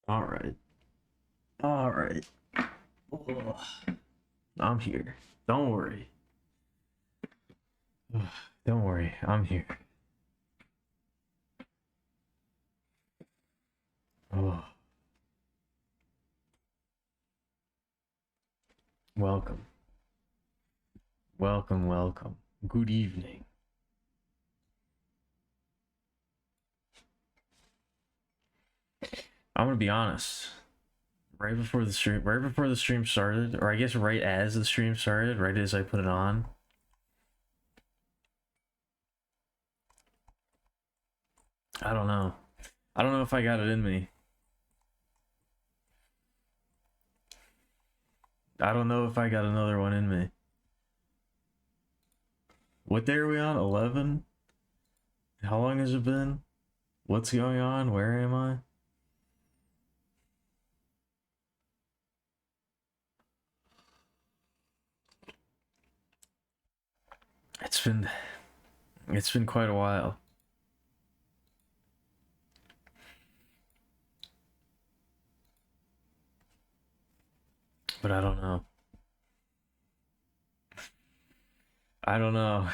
All right. All right. Ugh. I'm here. Don't worry. Ugh, don't worry. I'm here. Oh, welcome. Welcome, welcome. Good evening. I'm gonna be honest. Right before the stream started, or I guess right as the stream started, right as I put it on, I don't know. I don't know if I got it in me. I don't know if I got another one in me. What day are we on? 11? How long has it been? What's going on? Where am I? It's been it's been quite a while. But I don't know. I don't know.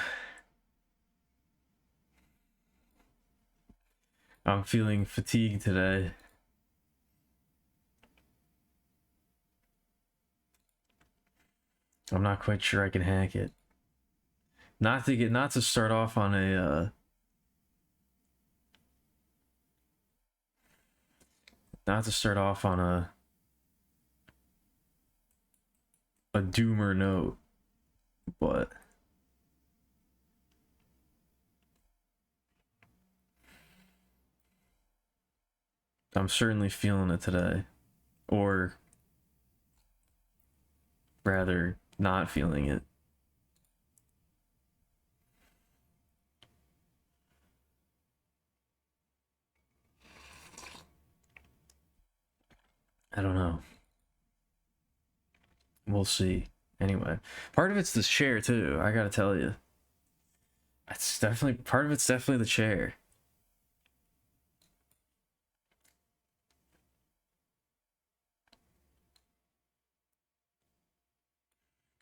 I'm feeling fatigued today. I'm not quite sure I can hack it. Not to start off on a not to start off on a doomer note, but I'm certainly feeling it today. Or rather, not feeling it. I don't know. We'll see. Anyway, part of it's the chair too, I gotta tell you. It's definitely part of it's definitely the chair.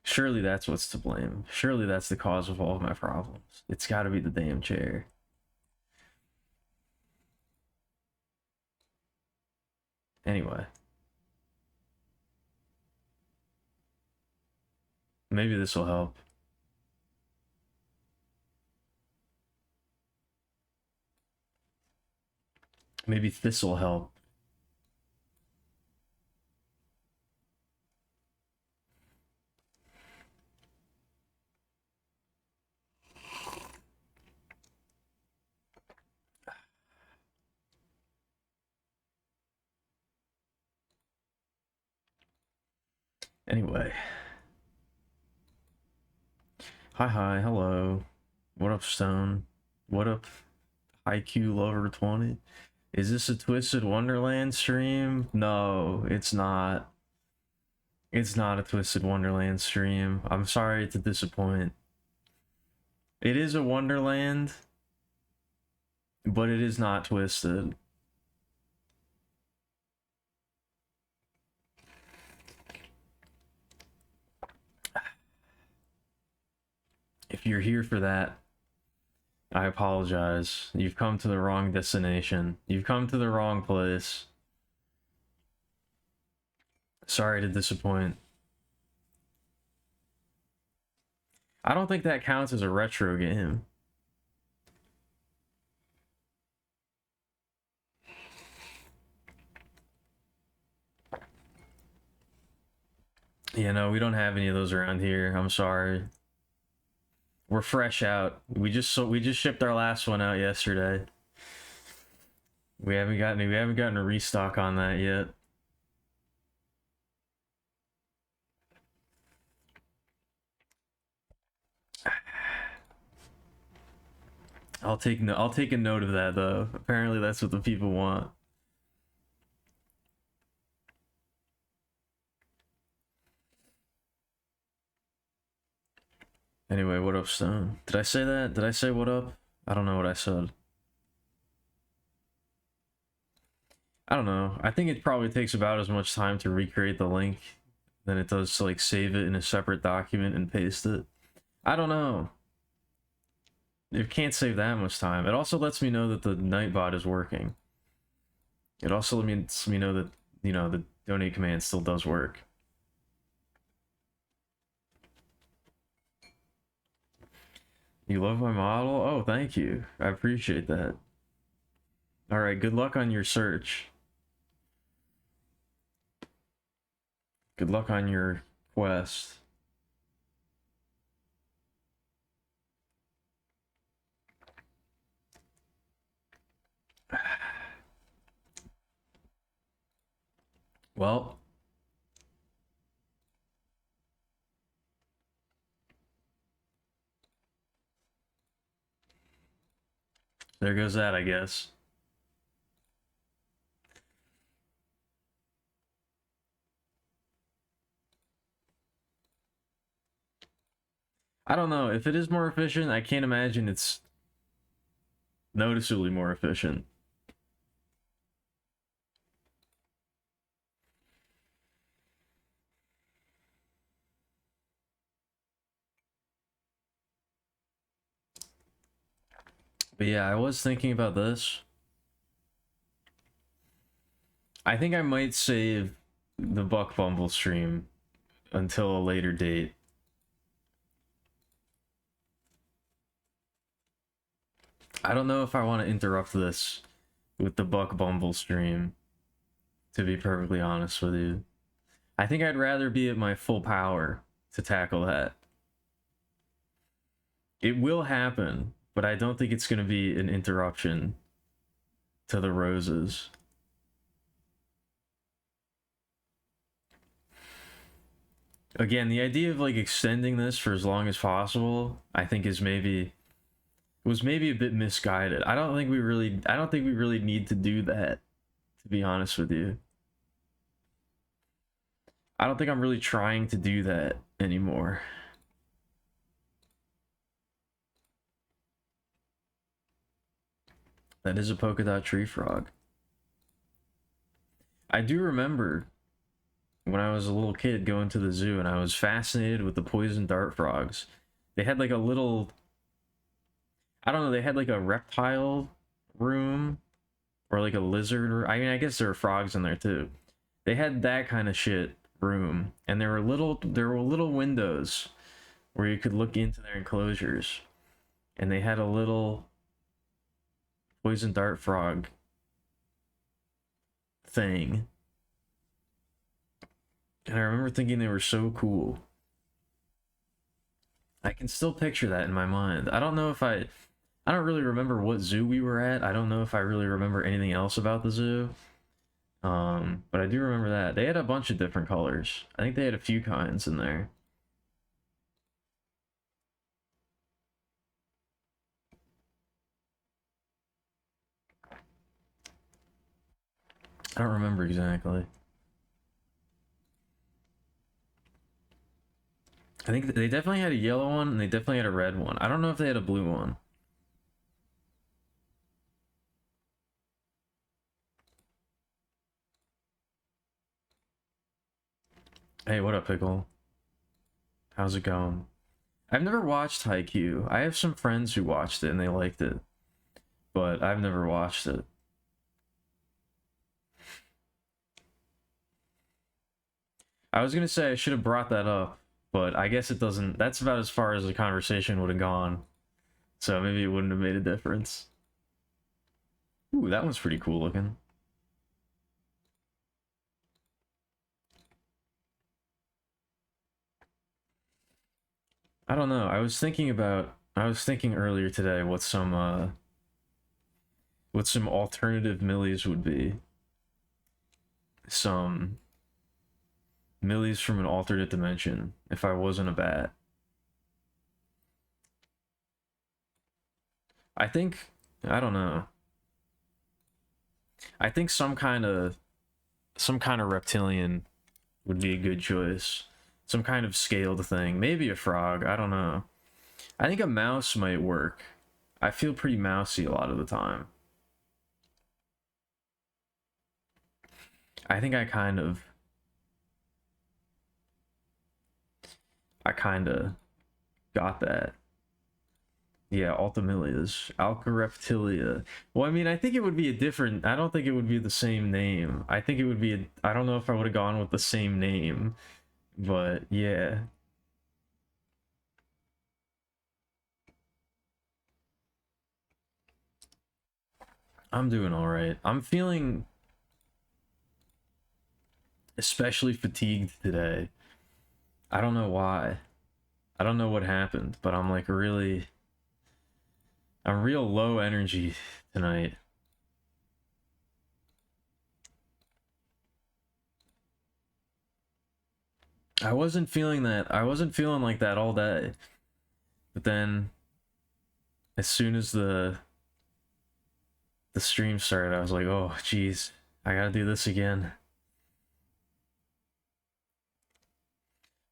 Surely that's what's to blame. Surely that's the cause of all of my problems. It's gotta be the damn chair. Anyway. Maybe this will help. Maybe this will help. Anyway. Hi, hello. What up, Stone? What up, IQ Lover 20? Is this a Twisted Wonderland stream? No, it's not. It's not a Twisted Wonderland stream. I'm sorry to disappoint. It is a Wonderland, but it is not Twisted. If you're here for that, I apologize. You've come to the wrong destination. You've come to the wrong place. Sorry to disappoint. I don't think that counts as a retro game. You know, we don't have any of those around here. I'm sorry. We're fresh out. We just shipped our last one out yesterday. We haven't gotten a restock on that yet. I'll take a note of that though. Apparently that's what the people want. Anyway, what up, Stone? Did I say that? Did I say what up? I don't know what I said. I don't know. I think it probably takes about as much time to recreate the link than it does to like save it in a separate document and paste it. I don't know. It can't save that much time. It also lets me know that the Nightbot is working. It also lets me know that, you know, the donate command still does work. You love my model? Oh, thank you. I appreciate that. Alright, good luck on your search. Good luck on your quest. Well, there goes that, I guess. I don't know. If it is more efficient, I can't imagine it's noticeably more efficient. But yeah, I was thinking about this. I think I might save the Buck Bumble stream until a later date. I don't know if I want to interrupt this with the Buck Bumble stream, to be perfectly honest with you. I think I'd rather be at my full power to tackle that. It will happen, but I don't think it's going to be an interruption to the roses. Again, the idea of like extending this for as long as possible, I think is maybe was maybe a bit misguided. I don't think we really need to do that, to be honest with you. I don't think I'm really trying to do that anymore. That is a polka dot tree frog. I do remember when I was a little kid going to the zoo and I was fascinated with the poison dart frogs. They had like a little, I don't know, they had like a reptile room or like a lizard. I mean, I guess there were frogs in there too. They had that kind of shit room, and there were little windows where you could look into their enclosures, and they had a little poison dart frog thing. And I remember thinking they were so cool. I can still picture that in my mind. I don't know if I don't really remember what zoo we were at. I don't know if I really remember anything else about the zoo. But I do remember that. They had a bunch of different colors. I think they had a few kinds in there. I don't remember exactly. I think they definitely had a yellow one and they definitely had a red one. I don't know if they had a blue one. Hey, what up, Pickle? How's it going? I've never watched Haikyuu. I have some friends who watched it and they liked it, but I've never watched it. I was gonna say I should have brought that up, but I guess it doesn't. That's about as far as the conversation would have gone. So maybe it wouldn't have made a difference. Ooh, that one's pretty cool looking. I don't know. I was thinking earlier today what some alternative millies would be. Some millies from an alternate dimension if I wasn't a bat. I think I don't know. I think some kind of reptilian would be a good choice. Some kind of scaled thing. Maybe a frog. I don't know. I think a mouse might work. I feel pretty mousy a lot of the time. I think I kind of got that. Yeah, Alkemilia's Alkereptilia. Well, I mean, I think it would be a different. I don't think it would be the same name. I think it would be. I don't know if I would have gone with the same name, but yeah. I'm doing all right. I'm feeling especially fatigued today. I don't know why. I don't know what happened, but I'm like really. I'm real low energy tonight. I wasn't feeling that. I wasn't feeling like that all day. But then as soon as the stream started, I was like, "Oh, geez, I gotta do this again."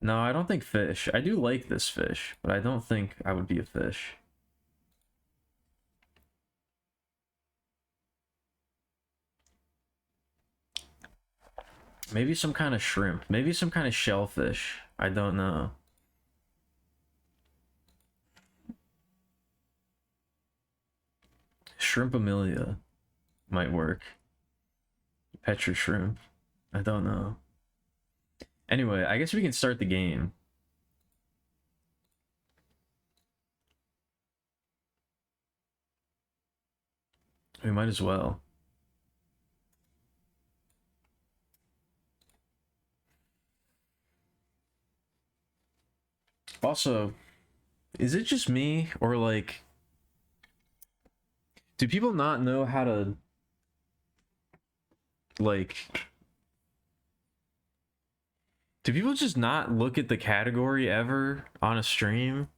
No, I don't think fish. I do like this fish, but I don't think I would be a fish. Maybe some kind of shrimp. Maybe some kind of shellfish. I don't know. Shrimpamelia might work. Petra shrimp. I don't know. Anyway, I guess we can start the game. We might as well. Also, is it just me or like do people not know how to like do people just not look at the category ever on a stream?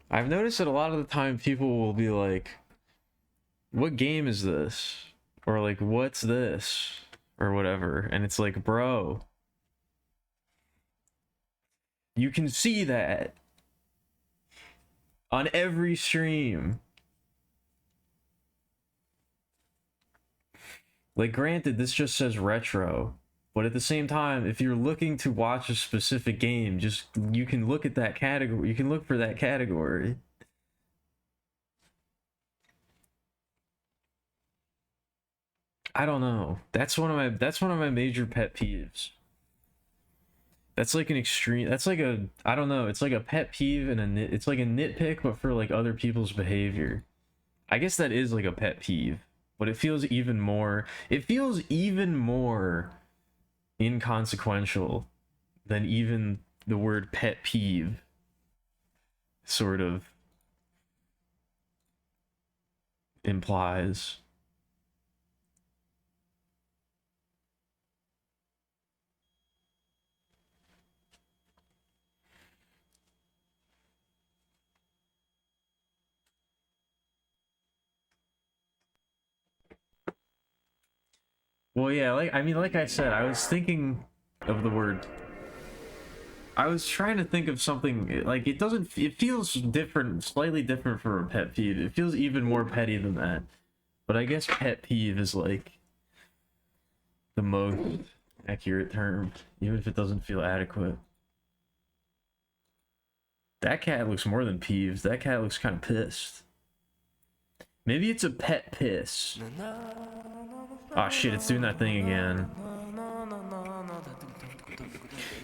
I've noticed that a lot of the time people will be like, what game is this? Or like, what's this? Or whatever. And it's like, bro, you can see that on every stream. Like, granted, this just says retro. But at the same time, if you're looking to watch a specific game, just you can look at that category. You can look for that category. I don't know. That's one of my major pet peeves. That's like an extreme. That's like a I don't know. It's like a pet peeve and it's like a nitpick, but for like other people's behavior. I guess that is like a pet peeve, but it feels even more. It feels even more inconsequential than even the word pet peeve sort of implies. Well, yeah, like I mean, like I said, I was thinking of the word. I was trying to think of something like it doesn't. It feels different, slightly different from a pet peeve. It feels even more petty than that. But I guess pet peeve is like the most accurate term, even if it doesn't feel adequate. That cat looks more than peeved. That cat looks kind of pissed. Maybe it's a pet piss. Oh shit, it's doing that thing again.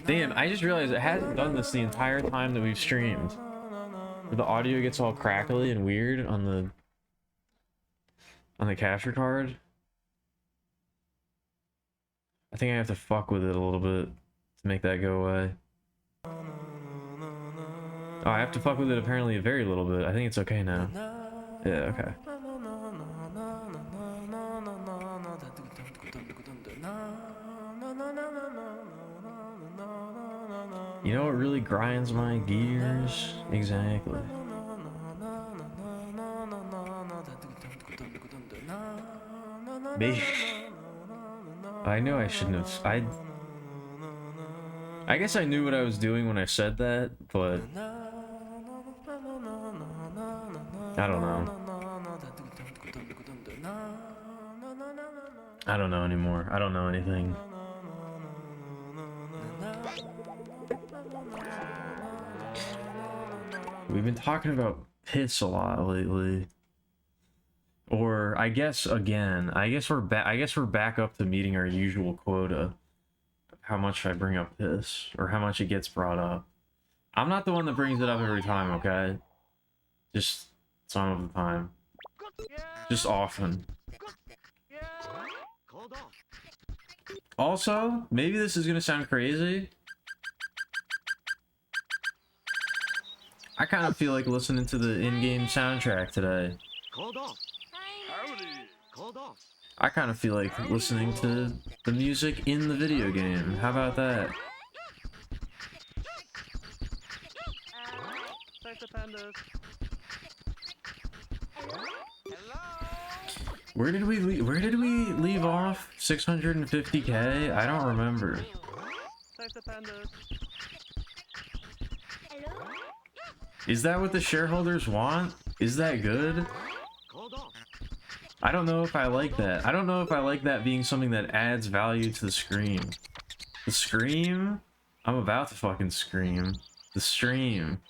Damn, I just realized it hasn't done this the entire time that we've streamed. Where the audio gets all crackly and weird on the capture card. I think I have to fuck with it a little bit to make that go away. Oh, I have to fuck with it apparently a very little bit. I think it's okay now. Yeah, okay. You know what really grinds my gears? Exactly. Me. I knew I shouldn't have. I guess I knew what I was doing when I said that, but I don't know. I don't know anymore. I don't know anything. We've been talking about piss a lot lately. Or I guess again, I guess we're back up to meeting our usual quota. How much I bring up piss, or how much it gets brought up. I'm not the one that brings it up every time, okay? Just some of the time. Just often. Also, maybe this is gonna sound crazy. I kind of feel like listening to the in-game soundtrack today. I kind of feel like listening to the music in the video game. How about that? Where did we leave off? 650k? I don't remember. Is that what the shareholders want? Is that good? I don't know if I like that. I don't know if I like that being something that adds value to the stream. The stream? I'm about to fucking scream. The stream.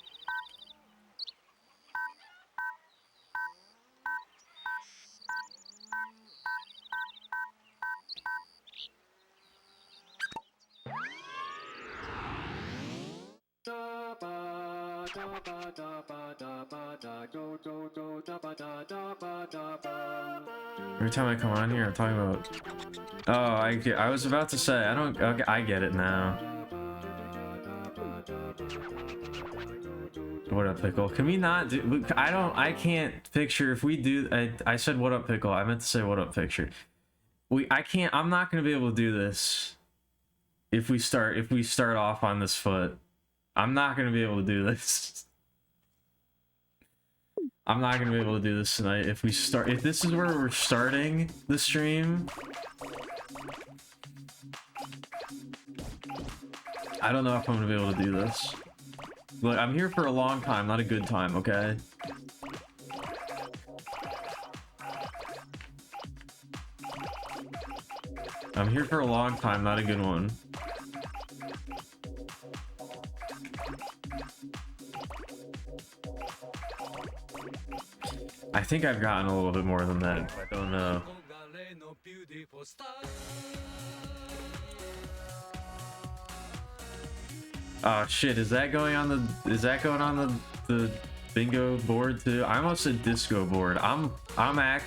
Every time I come on here, I'm talking about... Oh, I was about to say, I don't... Okay, I get it now. What up, Pickle? Can we not do... I can't picture if we do... I said what up, Pickle. I meant to say what up, picture. I'm not going to be able to do this if we start off on this foot. I'm not going to be able to do this. I'm not going to be able to do this tonight if this is where we're starting the stream. I don't know if I'm going to be able to do this. Look, I'm here for a long time, not a good time, okay? I'm here for a long time, not a good one. I think I've gotten a little bit more than that. I don't know. Oh shit, is that going on the bingo board too? I almost said disco board.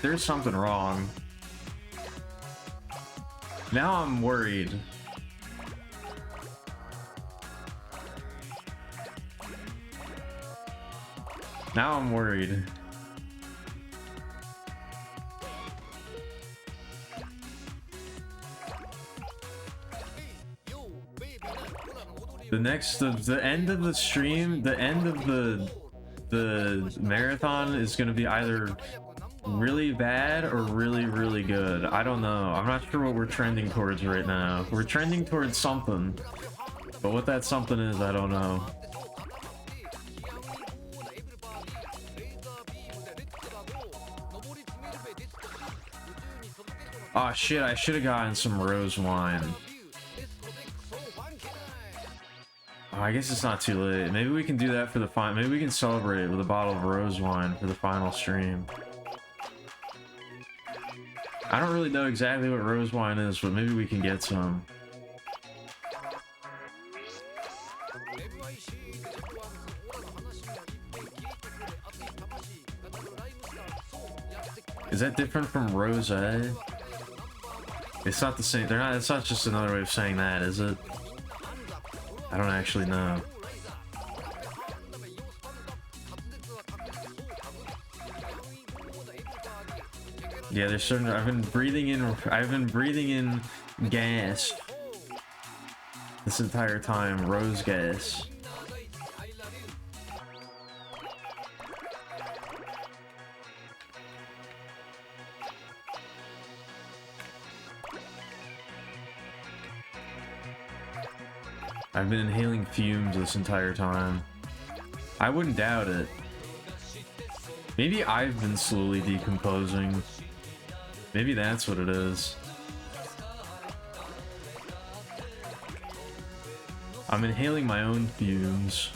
There's something wrong. Now I'm worried. Now I'm worried. The end of the stream, the end of the marathon is gonna be either really bad or really, really good. I don't know. I'm not sure what we're trending towards right now. We're trending towards something, but what that something is, I don't know. Oh shit, I should have gotten some rose wine. Oh, I guess it's not too late. Maybe we can do that for the final. Maybe we can celebrate with a bottle of rose wine for the final stream. I don't really know exactly what rose wine is, but maybe we can get some. Is that different from rosé? It's not the same. They're not. It's not just another way of saying that, is it? I don't actually know. Yeah, there's certain. I've been breathing in gas this entire time. Rose gas. I've been inhaling fumes this entire time. I wouldn't doubt it. Maybe I've been slowly decomposing. Maybe that's what it is. I'm inhaling my own fumes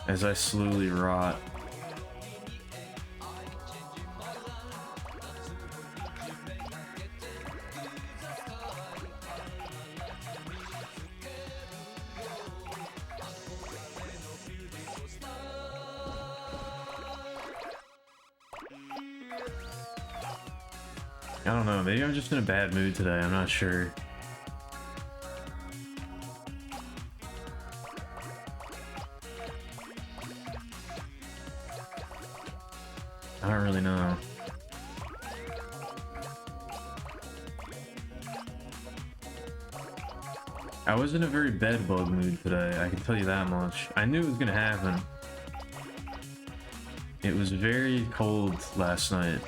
as I slowly rot. I don't know, maybe I'm just in a bad mood today, I'm not sure. I don't really know. I was in a very bedbug mood today, I can tell you that much. I knew it was gonna happen. It was very cold last night.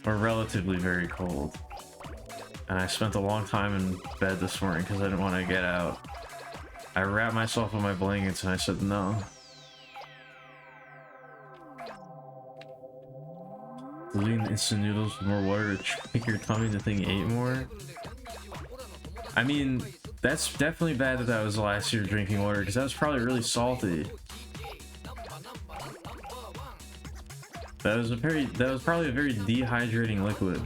Or relatively very cold. And I spent a long time in bed this morning because I didn't want to get out. I wrapped myself in my blankets and I said no. Diluting instant noodles with more water to trick your tummy to think you ate more? I mean, that's definitely bad that that was the last year drinking water because that was probably really salty. That was probably a very dehydrating liquid.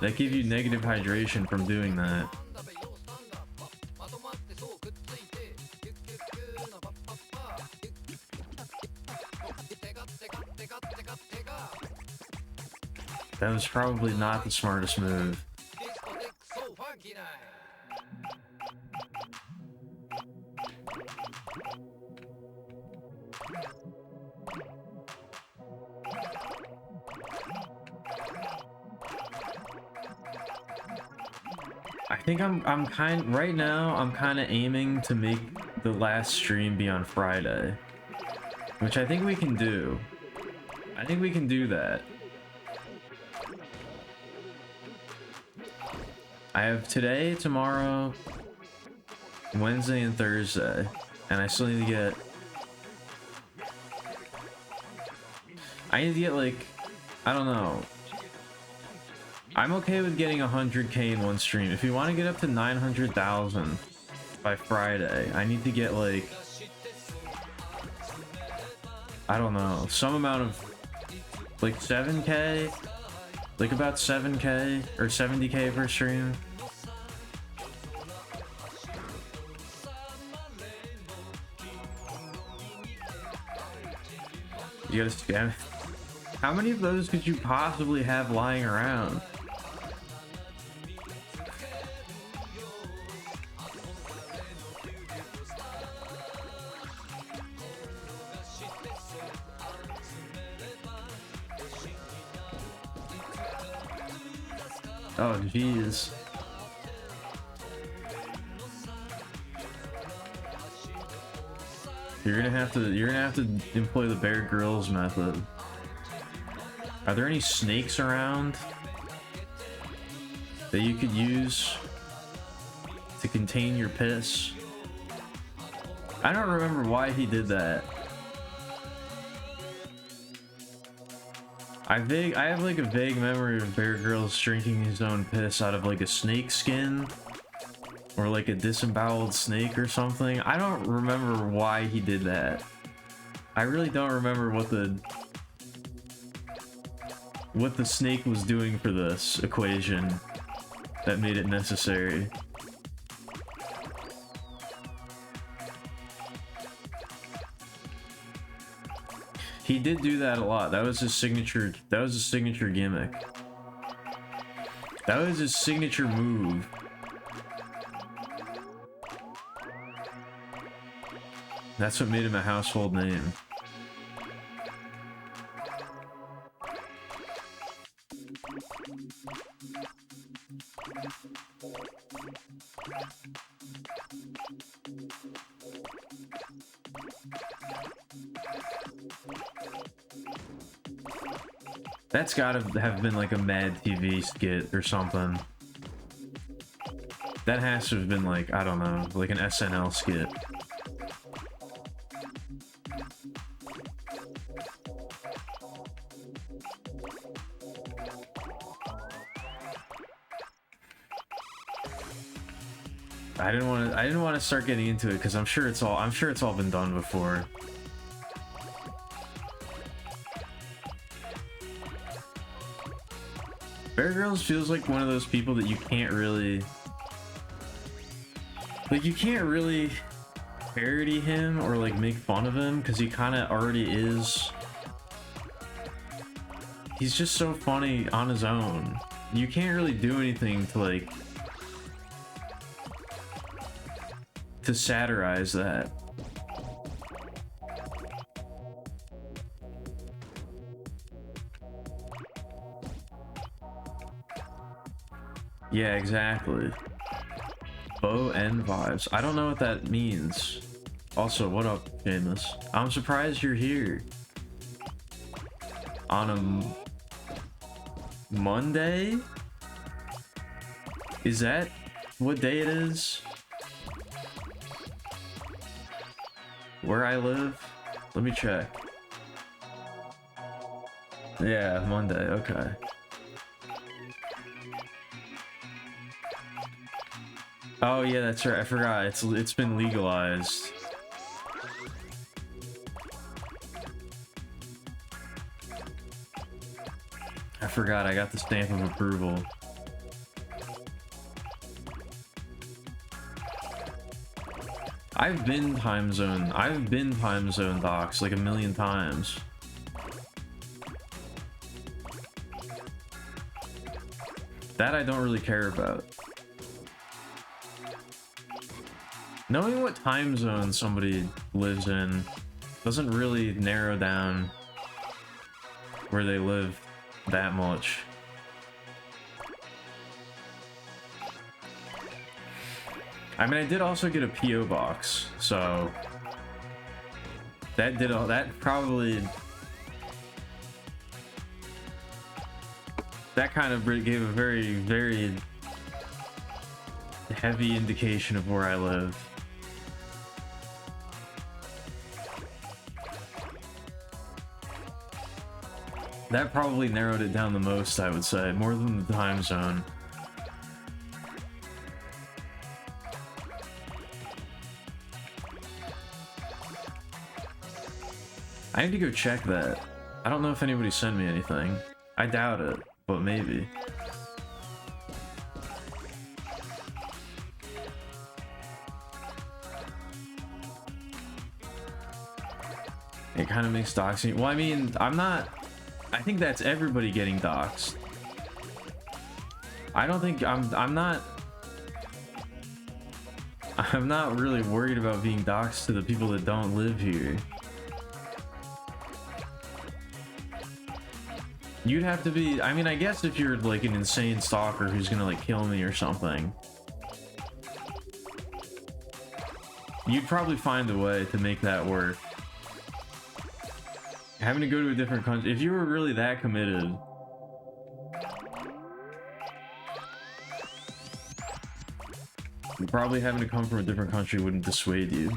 That gave you negative hydration from doing that. That was probably not the smartest move. I think I'm kind of aiming to make the last stream be on Friday, which I think we can do. I think we can do that. I have today, tomorrow, Wednesday, and Thursday, and I still need to get... I need to get, like, I don't know. I'm okay with getting 100k in one stream. If you want to get up to 900,000 by Friday, I need to get, like, I don't know, some amount of, like, 7k? Like, about 7k or 70k per stream. You gotta scam. How many of those could you possibly have lying around? Oh, jeez. You're gonna have to employ the Bear Grylls method. Are there any snakes around that you could use to contain your piss? I don't remember why he did that. I have like a vague memory of Bear Grylls drinking his own piss out of like a snake skin or like a disemboweled snake or something. I don't remember why he did that. I really don't remember what the snake was doing for this equation that made it necessary. He did do that a lot. That was his signature. That was his signature gimmick. That was his signature move. That's what made him a household name. That's gotta have been like a Mad TV skit or something. That has to have been like, I don't know, like an SNL skit. I didn't want to start getting into it because I'm sure it's all been done before. Bear Grylls feels like one of those people that you can't really parody him or like make fun of him because he kind of already is. He's just so funny on his own. You can't really do anything to like to satirize that. Yeah, exactly. Bow and vibes. I don't know what that means. Also, what up, Famous? I'm surprised you're here. On a Monday? Is that what day it is? Where I live? Let me check. Yeah, Monday, okay. Oh yeah, that's right. I forgot. It's been legalized. I forgot. I got the stamp of approval. I've been time zone docs like a million times. That I don't really care about. Knowing what time zone somebody lives in doesn't really narrow down where they live that much. I mean, I did also get a PO box, so that kind of gave a very, very heavy indication of where I live. That probably narrowed it down the most, I would say, more than the time zone. I need to go check that. I don't know if anybody sent me anything. I doubt it, but maybe. It kind of makes doxing. Well, I mean, I think that's everybody getting doxed. I don't think I'm not really worried about being doxed to the people that don't live here. You'd have to be, I mean, I guess if you're like an insane stalker who's gonna like kill me or something, you'd probably find a way to make that work. Having to go to a different country, if you were really that committed, probably having to come from a different country wouldn't dissuade you.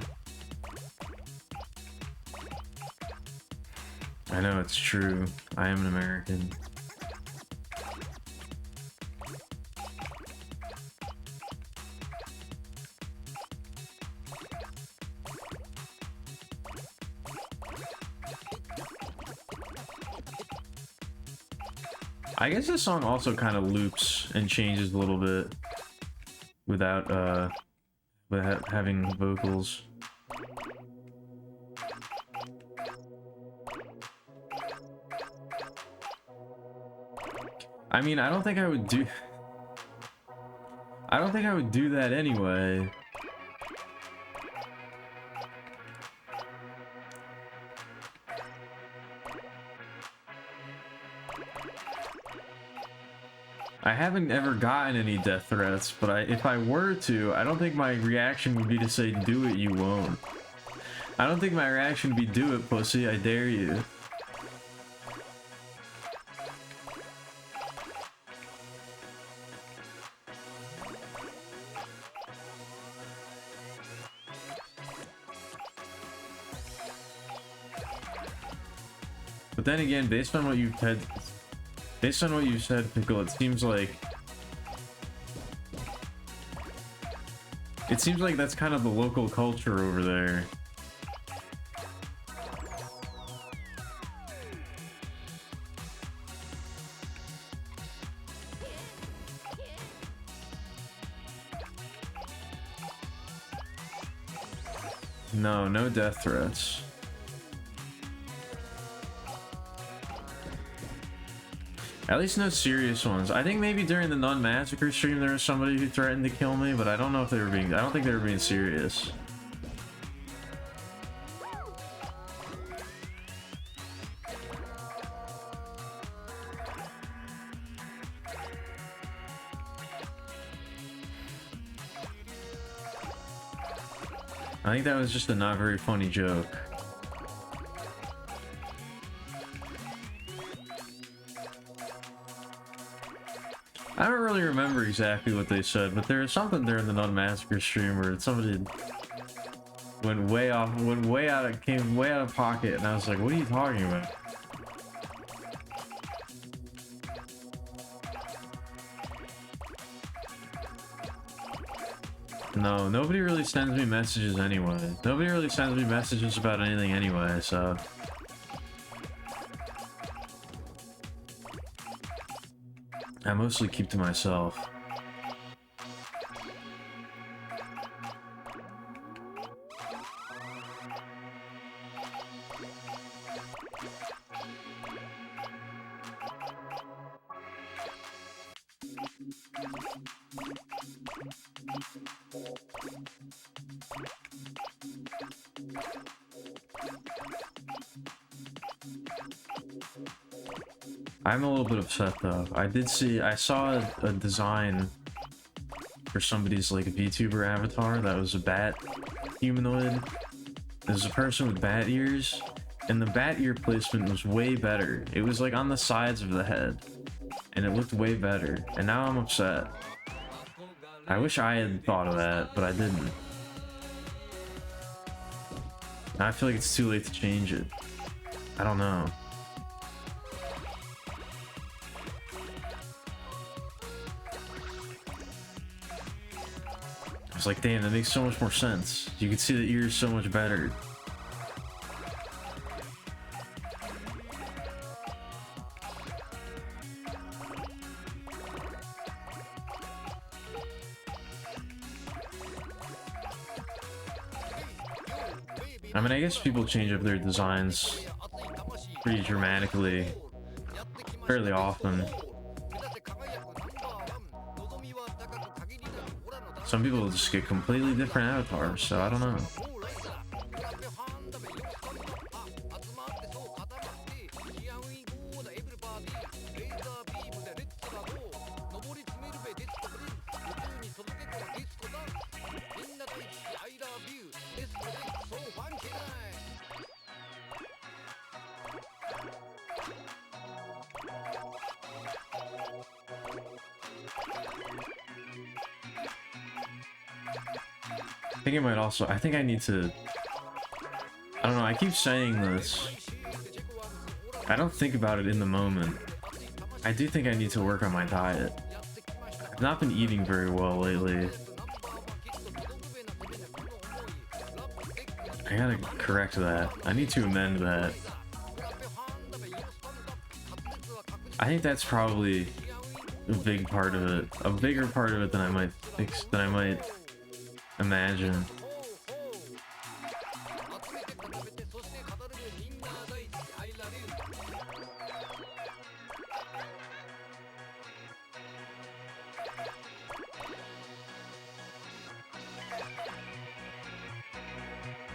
I know, it's true. I am an American. I guess this song also kind of loops and changes a little bit without having vocals. I mean, I don't think I would do that anyway. I haven't ever gotten any death threats, but if I were to, I don't think my reaction would be to say, do it, you won't. I don't think my reaction would be, do it, pussy, I dare you. But then again, based on what you've said, Pickle, it It seems like that's kind of the local culture over there. No, no death threats. At least no serious ones. I think maybe during the Nun Massacre stream there was somebody who threatened to kill me, but I don't know if they were being... I don't think they were being serious. I think that was just a not very funny joke. I don't really remember exactly what they said, but there was something during the Nun Massacre stream where somebody went way out, came way out of pocket, and I was like, what are you talking about? No, nobody really sends me messages anyway. Nobody really sends me messages about anything anyway, so... I mostly keep to myself. I'm a little bit upset though. I saw a design for somebody's like VTuber avatar that was a bat humanoid. There's a person with bat ears, and the bat ear placement was way better. It was like on the sides of the head, and it looked way better. And now I'm upset. I wish I had thought of that, but I didn't. Now I feel like it's too late to change it. I don't know. I was like, damn, that makes so much more sense. You can see the ears so much better. I mean, I guess people change up their designs pretty dramatically, fairly often. Some people just get completely different avatars, so I don't know. I think it might also, I think I need to, I don't know, I keep saying this. I don't think about it in the moment. I do think I need to work on my diet. I've not been eating very well lately. I gotta correct that. I need to amend that. I think that's probably a big part of it. A bigger part of it than I might imagine.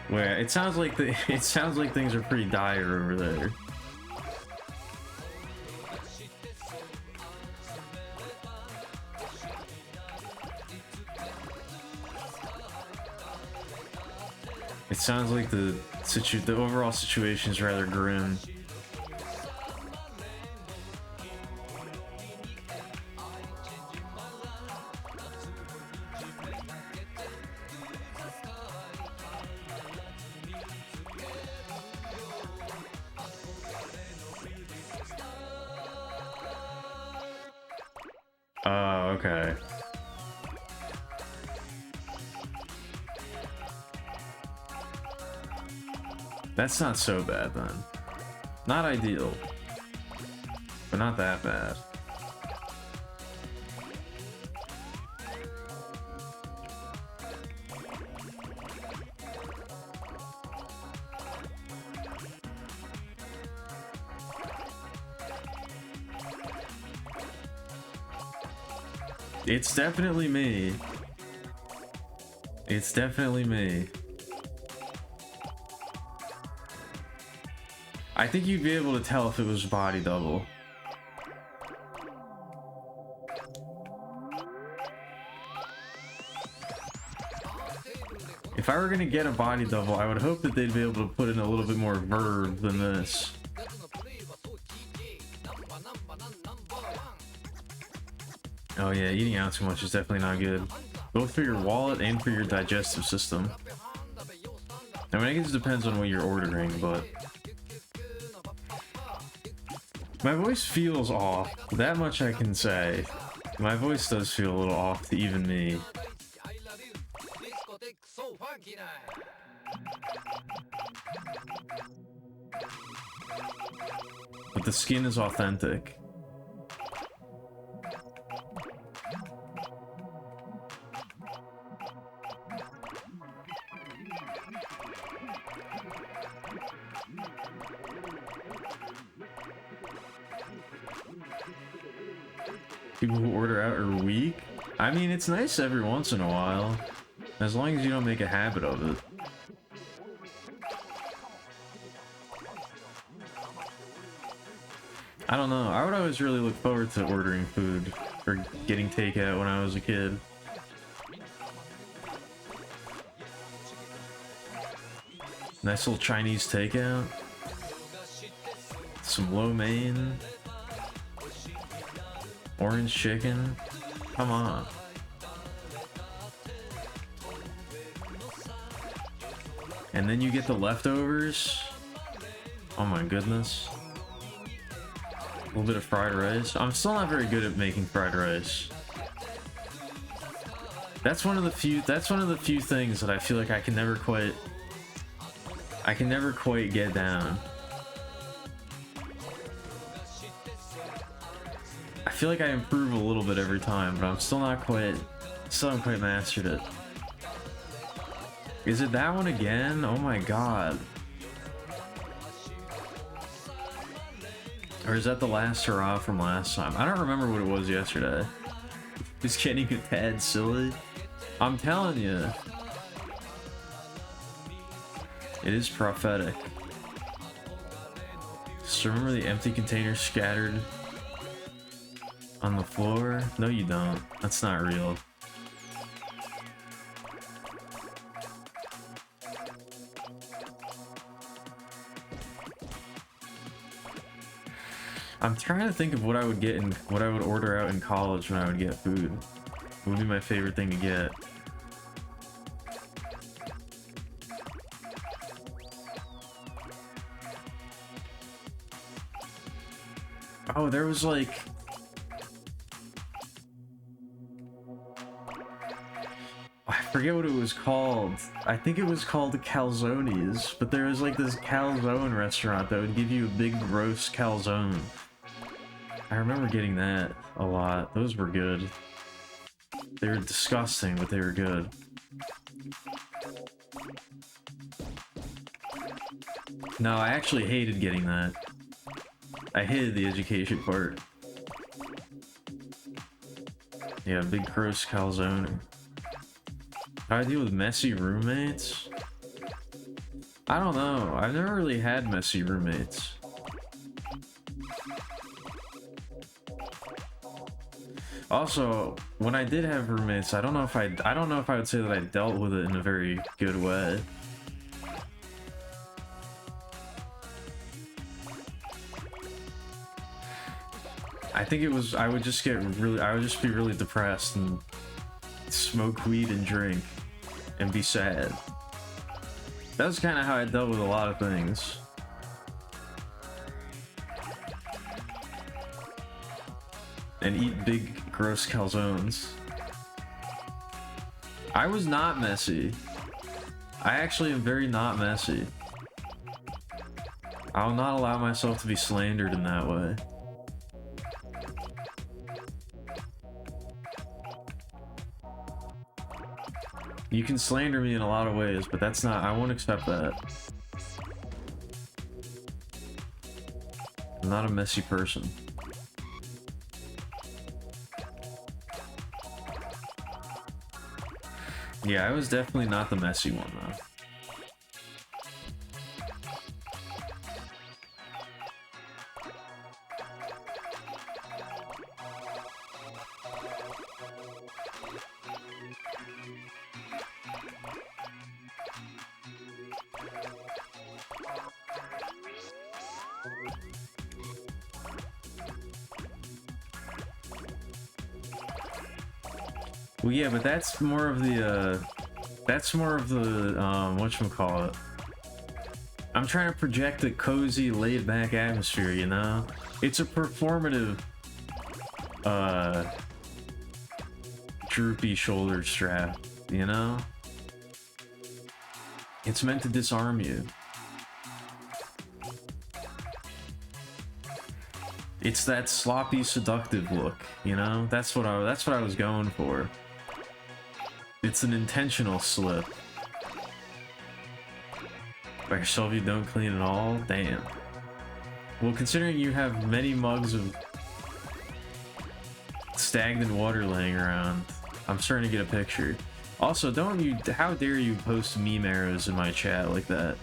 Where it sounds like things are pretty dire over there. It sounds like the overall situation is rather grim. Oh, okay. That's not so bad then. Not ideal, but not that bad. It's definitely me. It's definitely me. I think you'd be able to tell if it was body double. If I were gonna get a body double, I would hope that they'd be able to put in a little bit more verve than this. Oh yeah, eating out too much is definitely not good. Both for your wallet and for your digestive system. I mean, I guess it depends on what you're ordering, but... My voice feels off. That much I can say. My voice does feel a little off to even me. But the skin is authentic. People who order out are weak. I mean, it's nice every once in a while, as long as you don't make a habit of it. I don't know. I would always really look forward to ordering food or getting takeout when I was a kid. Nice little Chinese takeout. Some lo mein. Orange chicken. Come on. And then you get the leftovers. Oh my goodness. A little bit of fried rice. I'm still not very good at making fried rice. That's one of the few things that I feel like I can never quite get down. I feel like I improve a little bit every time, but I'm still not quite mastered it. Is it that one again? Oh my god. Or is that the last hurrah from last time? I don't remember what it was yesterday. Just getting a tad silly. I'm telling you. It is prophetic. Just remember the empty container scattered on the floor? No, you don't. That's not real. I'm trying to think of what I would get in what I would order out in college when I would get food. What would be my favorite thing to get? Oh, there was like... I forget what it was called. I think it was called calzones, but there was like this calzone restaurant that would give you a big gross calzone. I remember getting that a lot. Those were good. They were disgusting, but they were good. No, I actually hated getting that. I hated the education part. Yeah, big gross calzone. How do I deal with messy roommates? I don't know. I've never really had messy roommates. Also, when I did have roommates, I don't know if I would say that I dealt with it in a very good way. I think it was, I would just be really depressed and smoke weed and drink and be sad. That was kind of how I dealt with a lot of things. And eat big, gross calzones. I was not messy. I actually am very not messy. I'll not allow myself to be slandered in that way. You can slander me in a lot of ways, but that's not, I won't accept that. I'm not a messy person. Yeah, I was definitely not the messy one, though. Well, yeah, but that's more of the, whatchamacallit. I'm trying to project a cozy, laid-back atmosphere, you know? It's a performative, droopy shoulder strap, you know? It's meant to disarm you. It's that sloppy, seductive look, you know? That's what I was going for. It's an intentional slip. By yourself, you don't clean at all? Damn. Well, considering you have many mugs of stagnant water laying around, I'm starting to get a picture. Also, how dare you post meme arrows in my chat like that?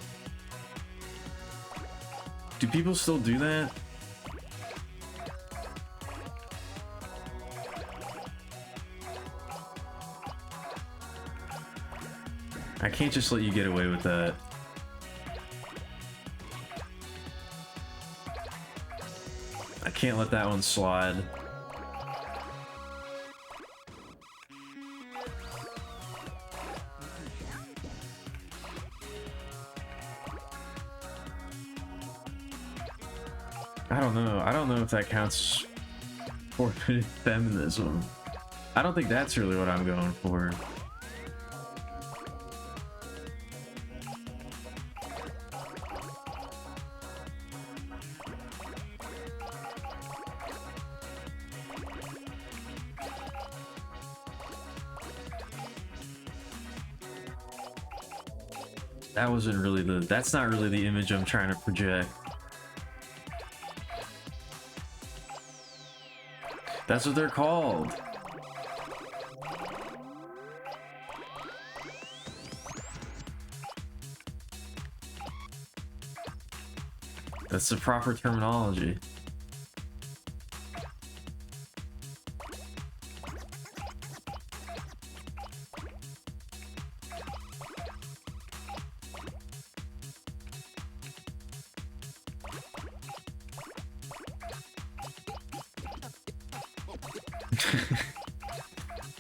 Do people still do that? I can't just let you get away with that. I can't let that one slide. I don't know. I don't know if that counts for feminism. I don't think that's really what I'm going for. That wasn't really that's not really the image I'm trying to project. That's what they're called. That's the proper terminology.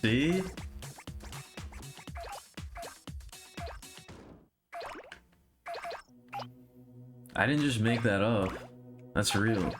See? I didn't just make that up. That's real.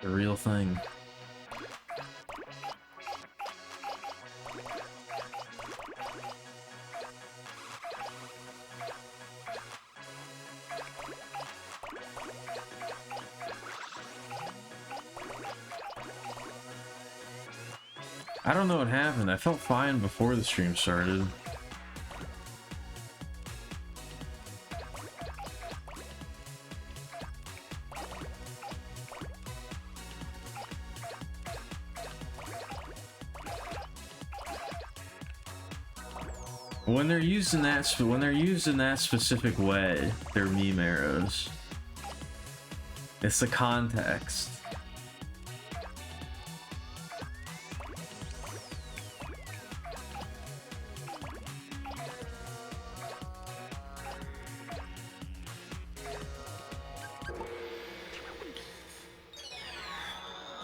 The real thing. I don't know what happened. I felt fine before the stream started. When they're used in that specific way, they're meme arrows. It's the context.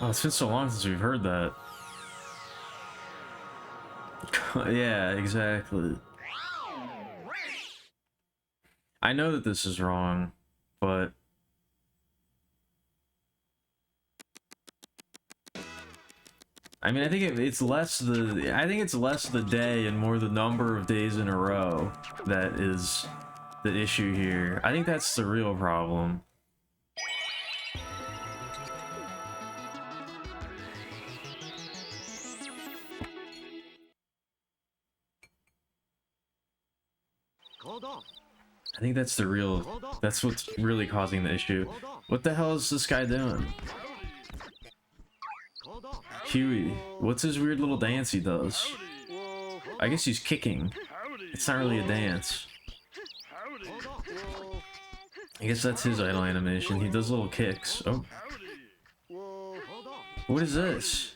Oh, it's been so long since we've heard that. Yeah, exactly. I know that this is wrong, but I mean, I think it's less the day and more the number of days in a row that is the issue here. I think that's the real problem. I think that's that's what's really causing the issue. What the hell is this guy doing? Huey, what's his weird little dance he does? I guess he's kicking. It's not really a dance. I guess that's his idle animation. He does little kicks. Oh. What is this?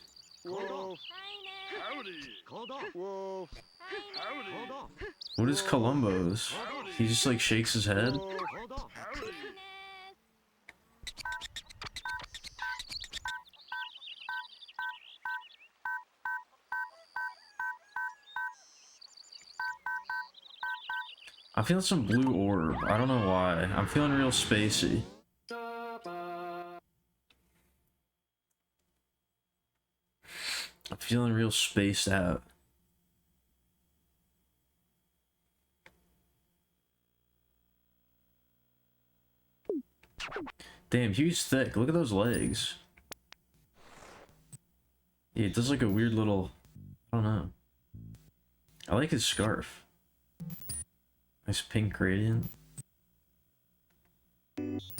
What is Columbo's? He just like shakes his head? I'm feeling some blue orb. I don't know why. I'm feeling real spacey. I'm feeling real spaced out. Damn, Hugh's thick. Look at those legs. Yeah, it does like a weird little... I don't know. I like his scarf. Nice pink gradient.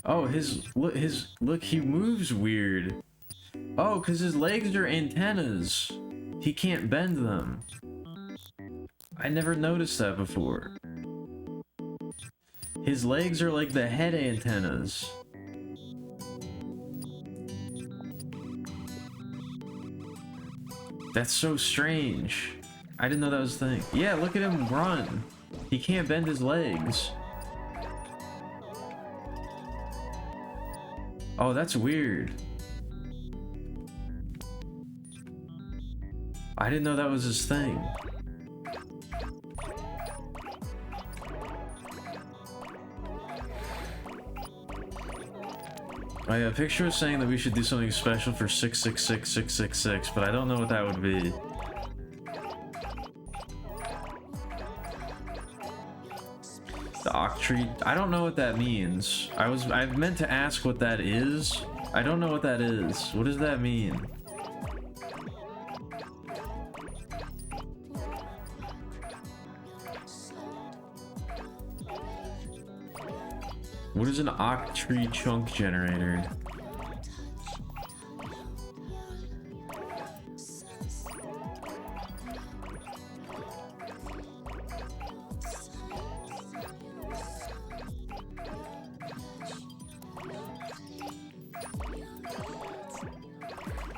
Oh, look, he moves weird. Oh, because his legs are antennas. He can't bend them. I never noticed that before. His legs are like the head antennas. That's so strange. I didn't know that was a thing. Yeah, look at him run. He can't bend his legs. Oh, that's weird. I didn't know that was his thing. Oh yeah, a picture was saying that we should do something special for 666-666, but I don't know what that would be. The Octree, I don't know what that means. I meant to ask what that is. I don't know what that is. What does that mean? What is an Octree chunk generator?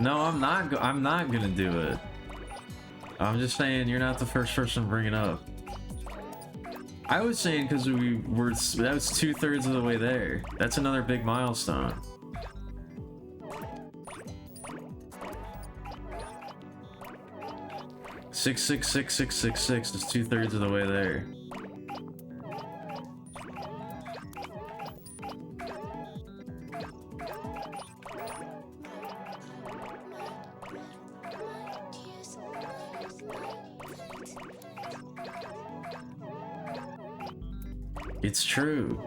No, I'm not gonna do it. I'm just saying you're not the first person to bring it up. I was saying because that was 2/3 of the way there. That's another big milestone. Six is 2/3 of the way there. It's true.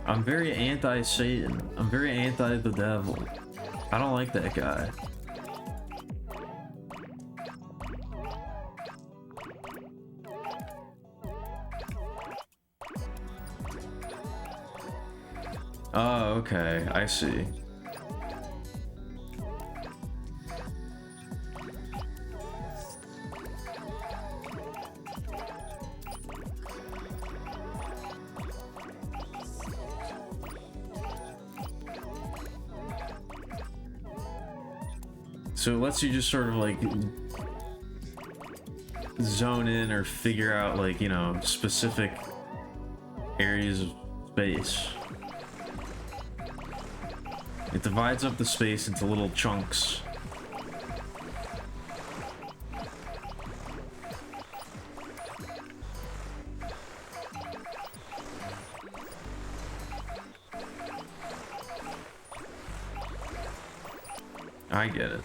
I'm very anti-Satan. I'm very anti the devil. I don't like that guy. Oh, okay. I see. So it lets you just sort of like zone in or figure out like, you know, specific areas of space. It divides up the space into little chunks. I get it.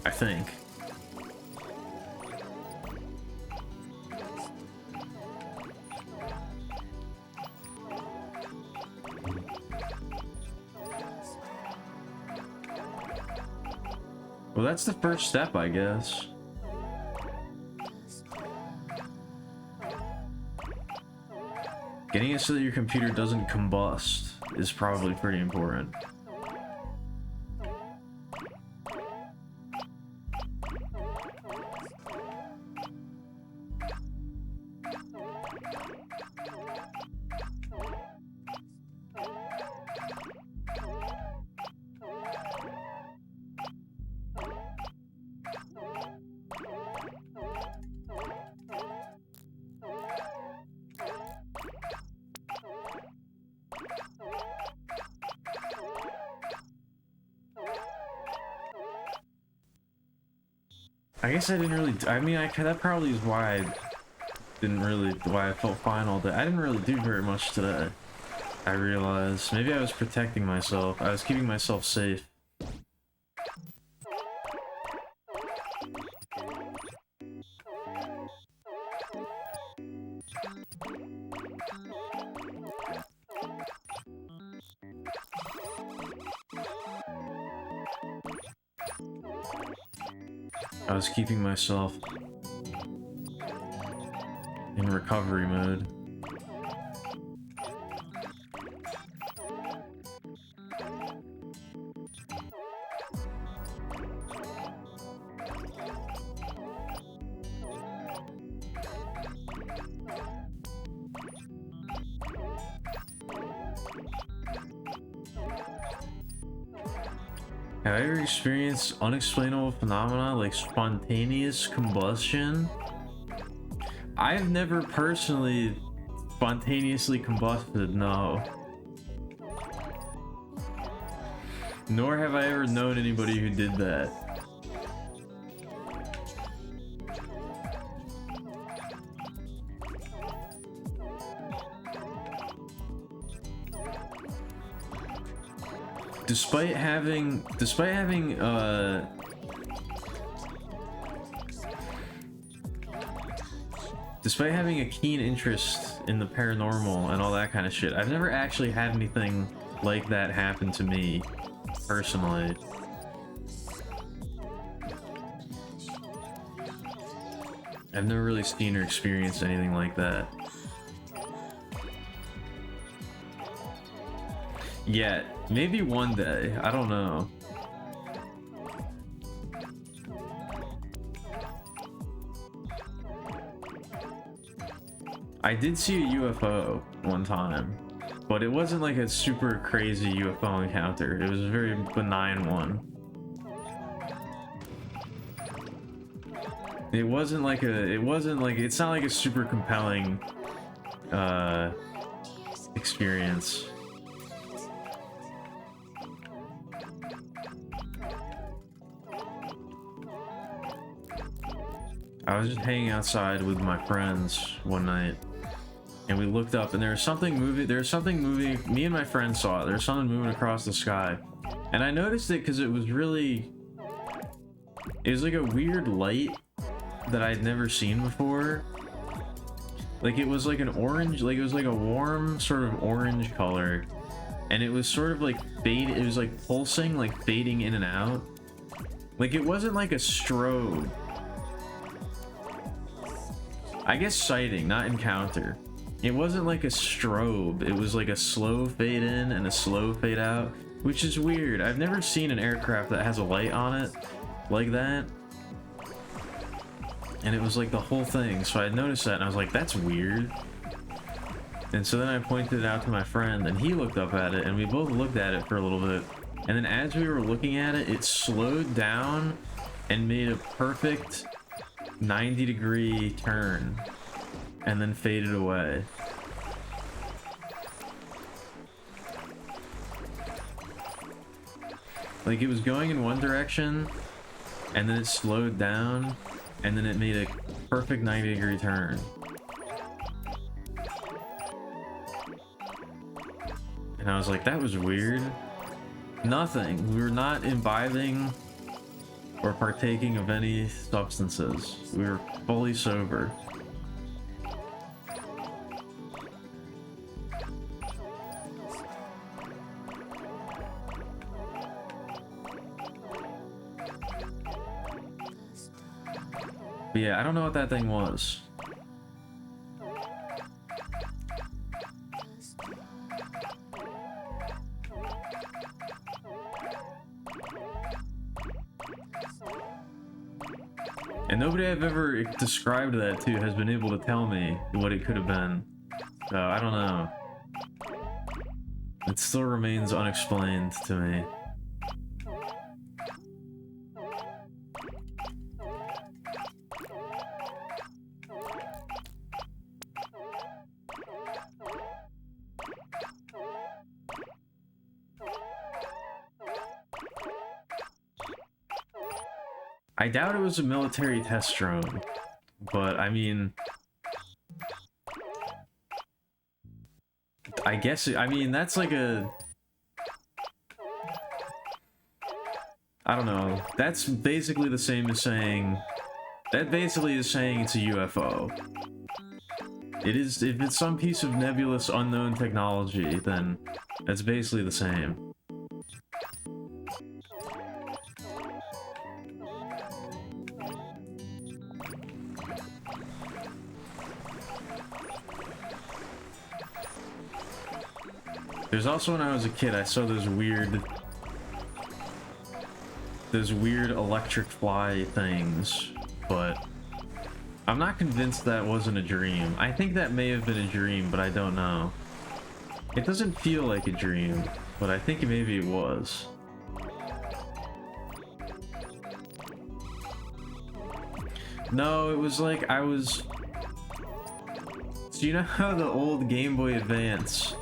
I think. Well, that's the first step, I guess. Getting it so that your computer doesn't combust is probably pretty important. I guess I didn't really, I mean, that probably is why why I felt fine all day. I didn't really do very much today. I realized maybe I was protecting myself. I was keeping myself safe. I was keeping myself in recovery mode. Have I ever experienced unexplainable phenomena like spontaneous combustion? I've never personally spontaneously combusted, no. Nor have I ever known anybody who did that. Despite having a keen interest in the paranormal and all that kind of shit, I've never actually had anything like that happen to me, personally. I've never really seen or experienced anything like that. Yet. Maybe one day, I don't know. I did see a UFO one time, but it wasn't like a super crazy UFO encounter. It was a very benign one. It's not like a super compelling experience. I was just hanging outside with my friends one night, and we looked up, and there was something moving. Me and my friend saw it. There was something moving across the sky, and I noticed it because it was like a weird light that I'd never seen before. Like it was like an orange, like it was like a warm sort of orange color, and it was sort of like it was like pulsing, like fading in and out. Like it wasn't like a strobe. I guess sighting, not encounter. It wasn't like a strobe. It was like a slow fade in and a slow fade out, which is weird. I've never seen an aircraft that has a light on it like that. And it was like the whole thing. So I noticed that and I was like, that's weird. And so then I pointed it out to my friend and he looked up at it and we both looked at it for a little bit. And then as we were looking at it, it slowed down and made a perfect 90-degree turn and then faded away. Like, it was going in one direction, and then it slowed down, and then it made a perfect 90-degree turn. And I was like, that was weird. Nothing. We were not imbibing or partaking of any substances. We were fully sober. But yeah, I don't know what that thing was. And nobody I've ever described that to has been able to tell me what it could have been. So, I don't know. It still remains unexplained to me. I doubt it was a military test drone, but I mean, I guess, I mean, that's like a, I don't know, that's basically the same as saying, that basically is saying it's a UFO. It is, if it's some piece of nebulous unknown technology, then that's basically the same. There's also, when I was a kid, I saw those weird electric fly things, but I'm not convinced that wasn't a dream. I think that may have been a dream, but I don't know. It doesn't feel like a dream, but I think maybe it was. No, it was like I was... So you know how the old Game Boy Advance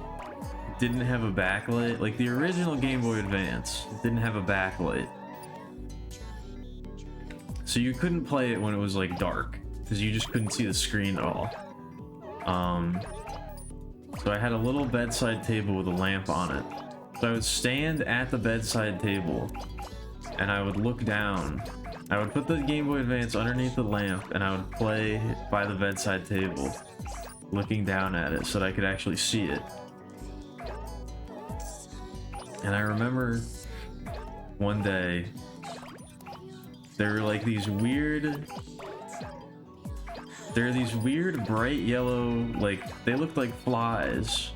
didn't have a backlight? Like, the original Game Boy Advance didn't have a backlight. So you couldn't play it when it was, like, dark, because you just couldn't see the screen at all. So I had a little bedside table with a lamp on it. So I would stand at the bedside table, and I would look down. I would put the Game Boy Advance underneath the lamp, and I would play by the bedside table, looking down at it so that I could actually see it. And I remember one day, there were like these weird... There are these weird bright yellow, like, they looked like flies.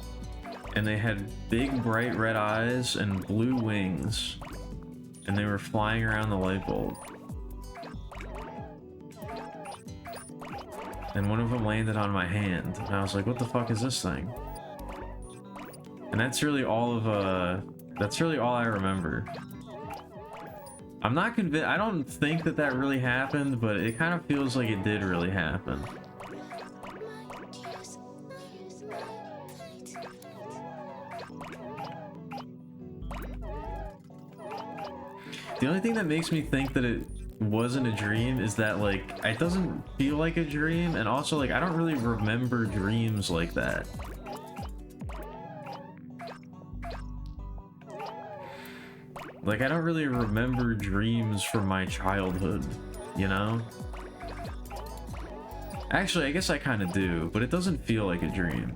And they had big bright red eyes and blue wings. And they were flying around the light bulb. And one of them landed on my hand. And I was like, what the fuck is this thing? And that's really all of, that's really all I remember. I'm not convinced. I don't think that that really happened, but it kind of feels like it did really happen. The only thing that makes me think that it wasn't a dream is that, like, it doesn't feel like a dream, and also, like, I don't really remember dreams like that. Like, I don't really remember dreams from my childhood, you know? Actually, I guess I kind of do, but it doesn't feel like a dream.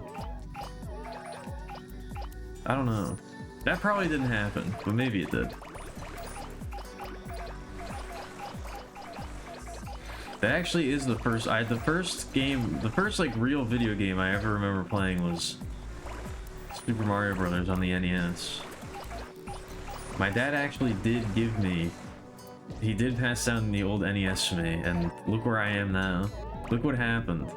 I don't know. That probably didn't happen, but maybe it did. That actually is the first, the first like real video game I ever remember playing was Super Mario Brothers on the NES. My dad actually did give me, he did pass down the old NES to me, and look where I am now. Look what happened.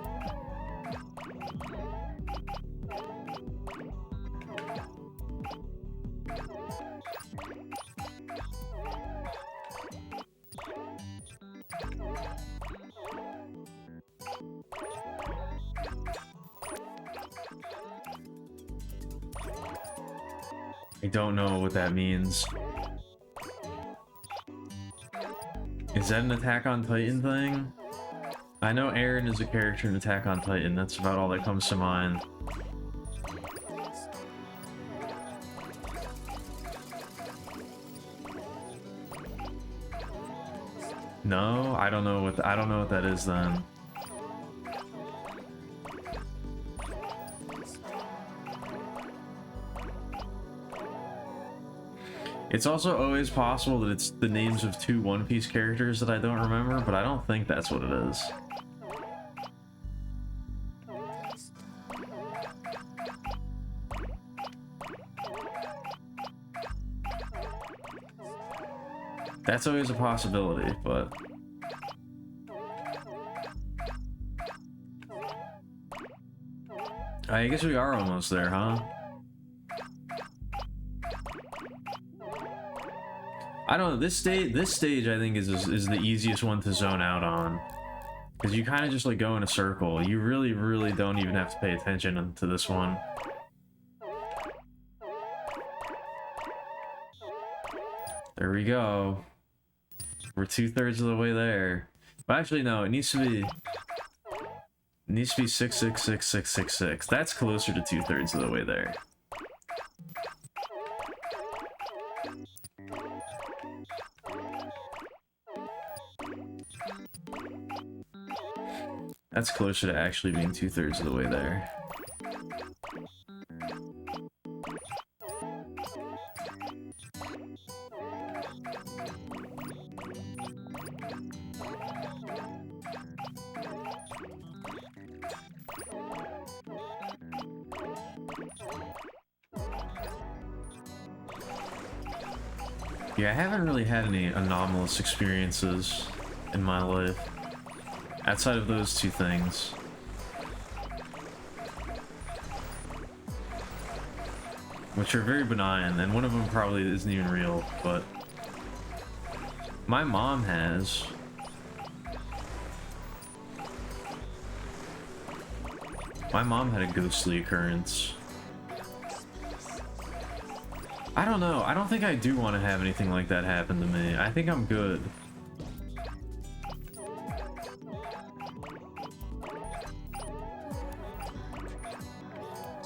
I don't know what that means. Is that an Attack on Titan thing? I know Eren is a character in Attack on Titan. That's about all that comes to mind. No, I don't know what that is then. It's also always possible that it's the names of two One Piece characters that I don't remember, but I don't think that's what it is. That's always a possibility, but... I guess we are almost there, huh? I don't know, this stage I think is the easiest one to zone out on. Because you kind of just like go in a circle. You really don't even have to pay attention to this one. There we go. We're 2/3 of the way there. But actually no, it needs to be 6666666. That's closer to 2/3 of the way there. That's closer to actually being 2/3 of the way there. Yeah, I haven't really had any anomalous experiences in my life. Outside of those two things. Which are very benign, and one of them probably isn't even real, but... my mom has. My mom had a ghostly occurrence. I don't know, I don't think I do want to have anything like that happen to me. I think I'm good.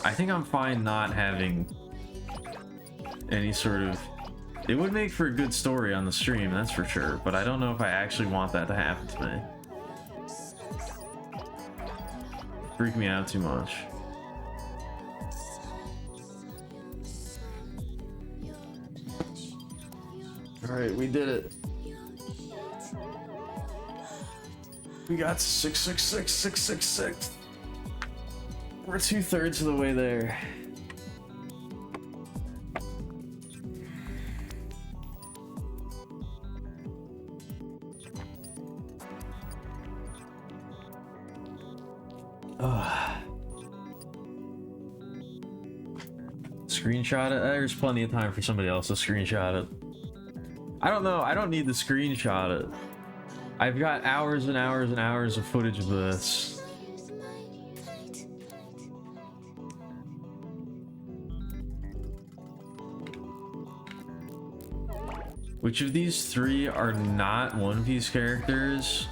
I think I'm fine not having any sort of... it would make for a good story on the stream, that's for sure, but I don't know if I actually want that to happen to me. Freak me out too much. Alright, we did it. We got 6666666. We're 2/3 of the way there. Screenshot it? There's plenty of time for somebody else to screenshot it. I don't know, I don't need to screenshot it. I've got hours and hours and hours of footage of this. Which of these three are not One Piece characters?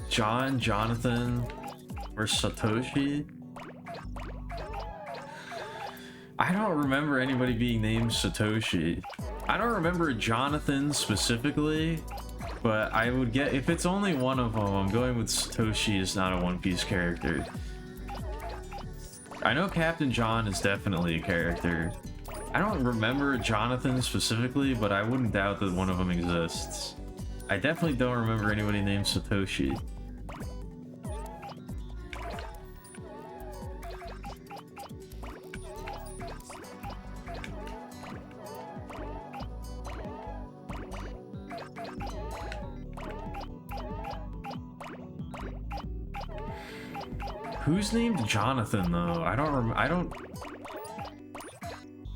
John, Jonathan, or Satoshi? I don't remember anybody being named Satoshi. I don't remember Jonathan specifically, but I would get, if it's only one of them, I'm going with Satoshi is not a One Piece character. I know Captain John is definitely a character. I don't remember Jonathan specifically, but I wouldn't doubt that one of them exists. I definitely don't remember anybody named Satoshi. Who's named Jonathan though?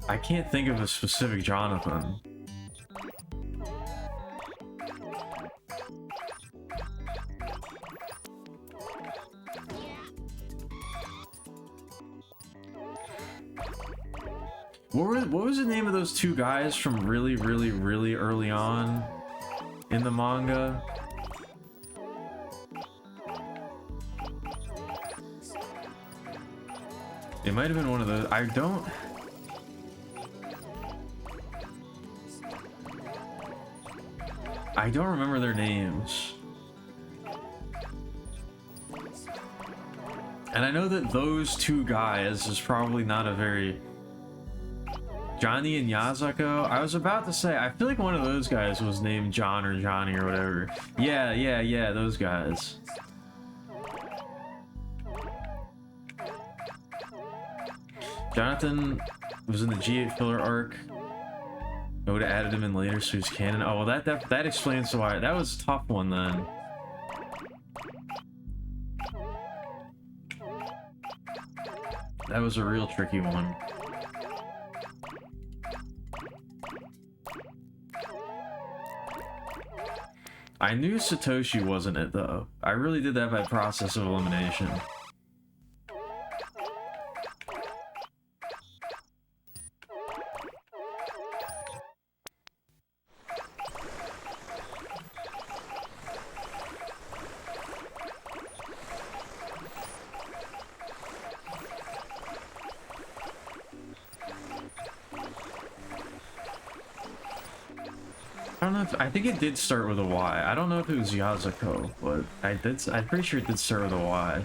I can't think of a specific Jonathan. What was the name of those two guys from really early on? in the manga. It might have been one of those. I don't remember their names. And I know that those two guys is probably not a very... Johnny and Yazako? I was about to say, I feel like one of those guys was named John or Johnny or whatever. Yeah, those guys. Jonathan was in the G8 filler arc. I would have added him in later so he's canon. Oh, well, that explains why. That was a tough one then. That was a real tricky one. I knew Satoshi wasn't it though. I really did that by process of elimination. I think it did start with a Y. I don't know if it was Yazako, but I'm pretty sure it did start with a Y.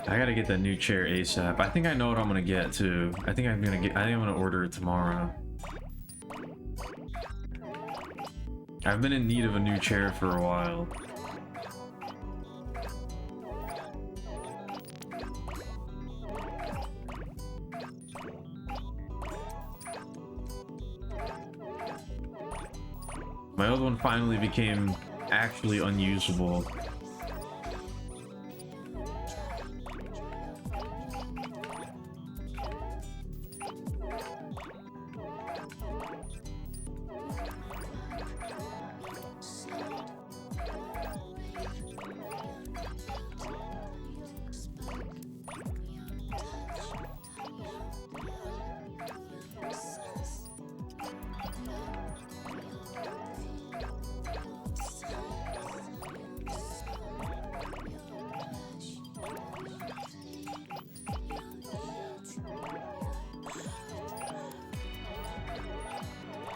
I gotta get that new chair ASAP. I think I know what I'm gonna get too. I think I'm gonna order it tomorrow. I've been in need of a new chair for a while. My old one finally became actually unusable.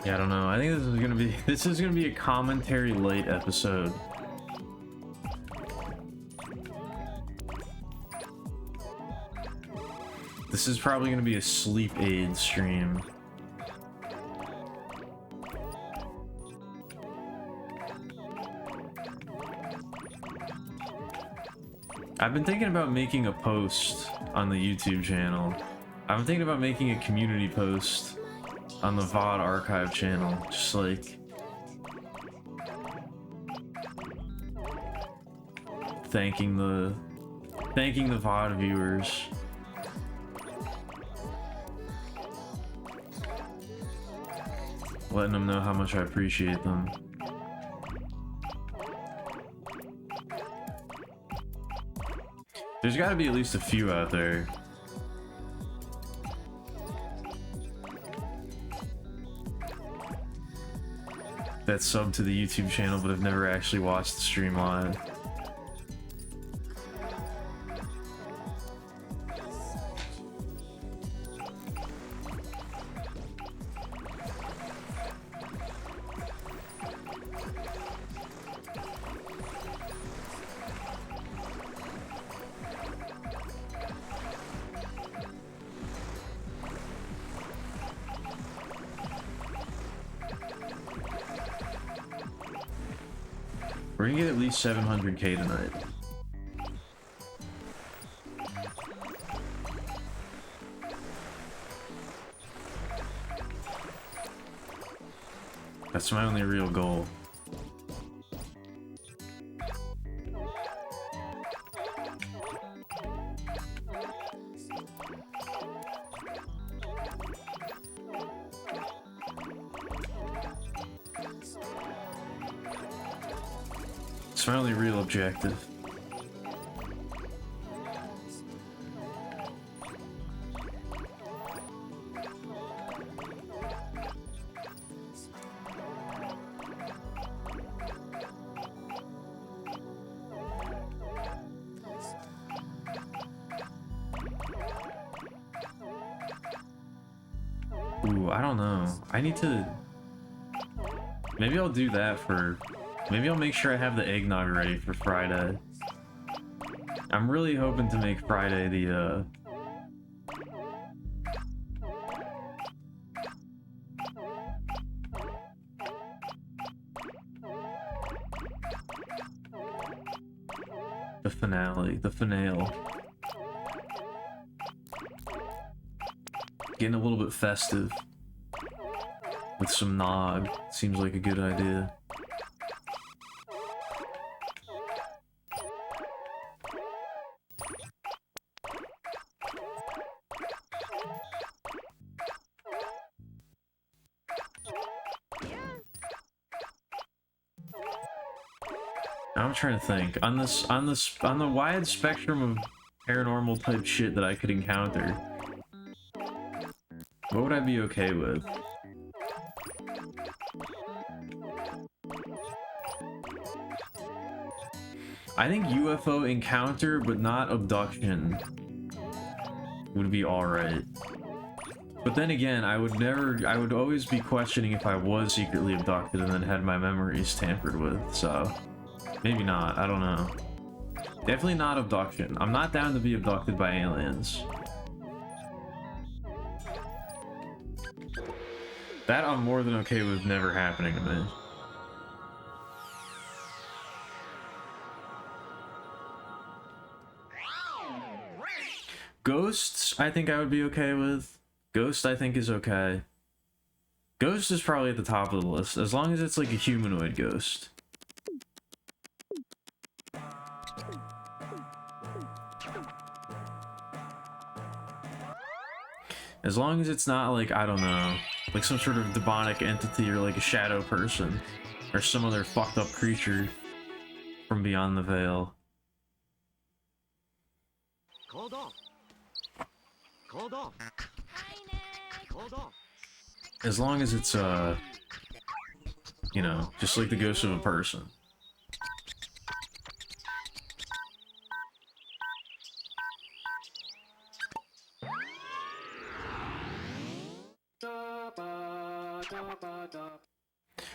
Yeah, I don't know. I think this is gonna be a commentary late episode. This is probably gonna be a sleep aid stream. I've been thinking about making a post on the YouTube channel. I've been thinking about making a community post on the VOD archive channel, just like thanking the VOD viewers. Letting them know how much I appreciate them. There's got to be at least a few out there. That sub to the YouTube channel but have never actually watched the stream live. We're gonna get at least 700k tonight. That's my only real goal. It's my only real objective. Ooh, I don't know. I need to... Maybe I'll do that for... Maybe I'll make sure I have the eggnog ready for Friday. I'm really hoping to make Friday the finale, the finale. Getting a little bit festive with some nog seems like a good idea. I'm trying to think on the wide spectrum of paranormal type shit that I could encounter. What would I be okay with? I think UFO encounter, but not abduction, would be alright. But then again, I would always be questioning if I was secretly abducted and then had my memories tampered with, so maybe not, I don't know. Definitely not abduction. I'm not down to be abducted by aliens. That I'm more than okay with never happening to me. Ghosts, I think I would be okay with. Ghost, I think, is okay. Ghost is probably at the top of the list, as long as it's like a humanoid ghost. As long as it's not like, I don't know, like some sort of demonic entity or like a shadow person or some other fucked up creature from beyond the veil. As long as it's, you know, just like the ghost of a person.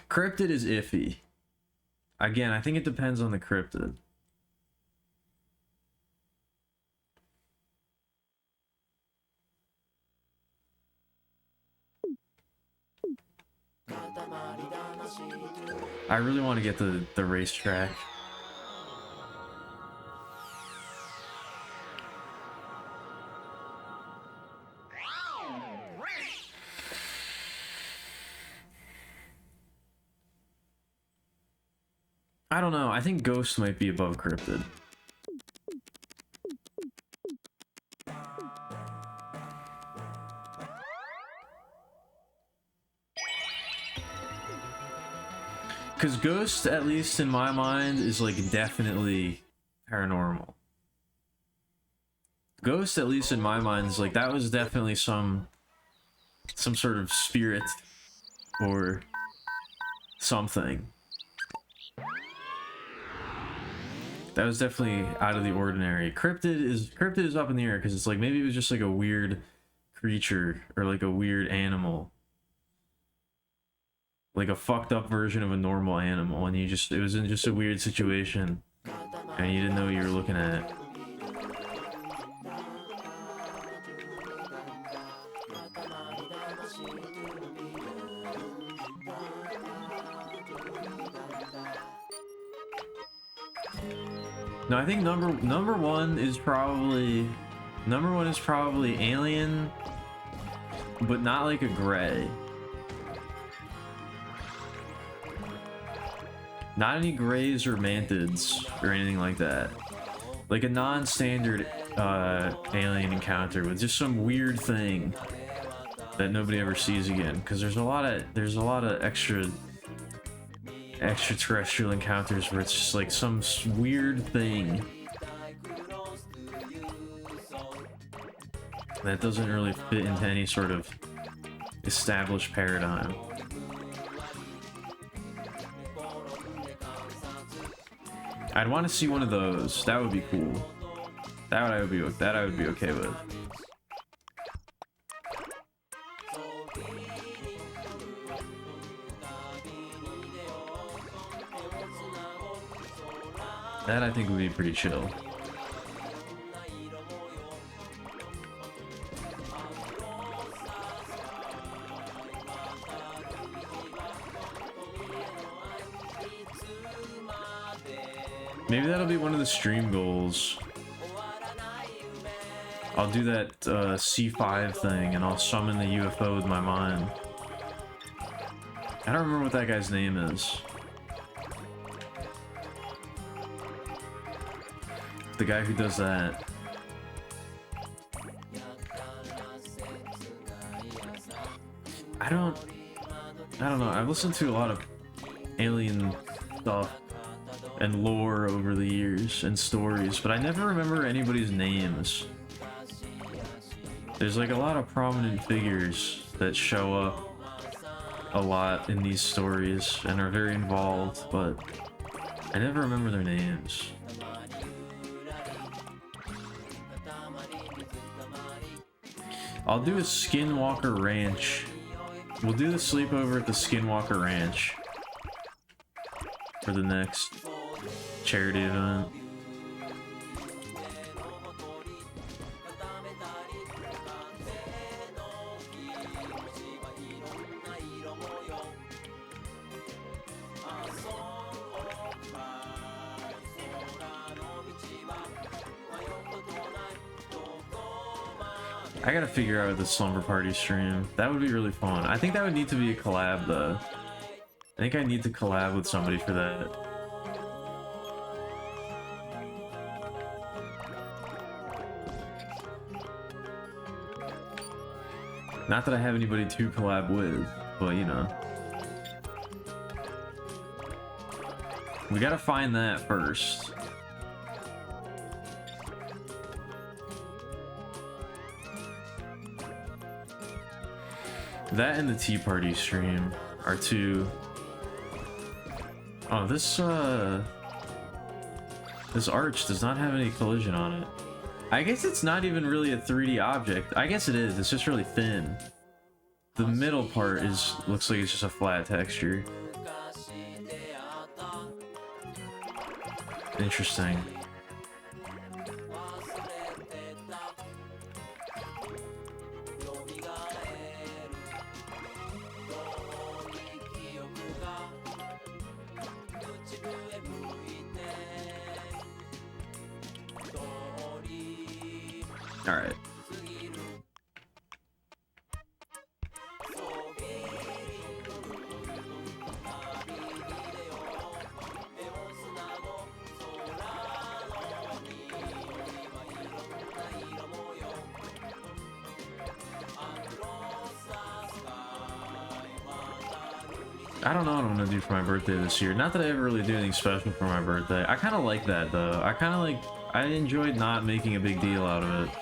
Cryptid is iffy. Again, I think it depends on the cryptid. I really want to get the racetrack. I don't know. I think Ghost might be above Cryptid. Because Ghost, at least in my mind, is like definitely paranormal. Ghost, at least in my mind, is like that was definitely some sort of spirit or something. That was definitely out of the ordinary. Cryptid is up in the air because it's like maybe it was just like a weird creature or like a weird animal. Like a fucked up version of a normal animal, and it was in just a weird situation and you didn't know what you were looking at. No, I think number one is probably Alien, but not like a gray. Not any grays or mantids or anything like that. Like a non-standard alien encounter with just some weird thing that nobody ever sees again. Because there's a lot of extra extraterrestrial encounters where it's just like some weird thing that doesn't really fit into any sort of established paradigm. I'd want to see one of those. That would be cool. That I would be okay with. That I think would be pretty chill. Maybe that'll be one of the stream goals. I'll do that C5 thing and I'll summon the UFO with my mind. I don't remember what that guy's name is. The guy who does that. I don't know. I've listened to a lot of alien stuff and lore over the years and stories, but I never remember anybody's names. There's like a lot of prominent figures that show up a lot in these stories and are very involved, but I never remember their names. I'll do a Skinwalker Ranch. We'll do the sleepover at the Skinwalker Ranch for the next charity event. I gotta figure out the slumber party stream. That would be really fun. I think that would need to be a collab though. I think I need to collab with somebody for that. Not that I have anybody to collab with, but you know. We gotta find that first. That and the Tea Party stream are two. Oh, this arch does not have any collision on it. I guess it's not even really a 3D object. I guess it is. It's just really thin. The middle part looks like it's just a flat texture. Interesting. All right. I don't know what I'm gonna do for my birthday this year. Not that I ever really do anything special for my birthday. I kind of like that though. I enjoyed not making a big deal out of it.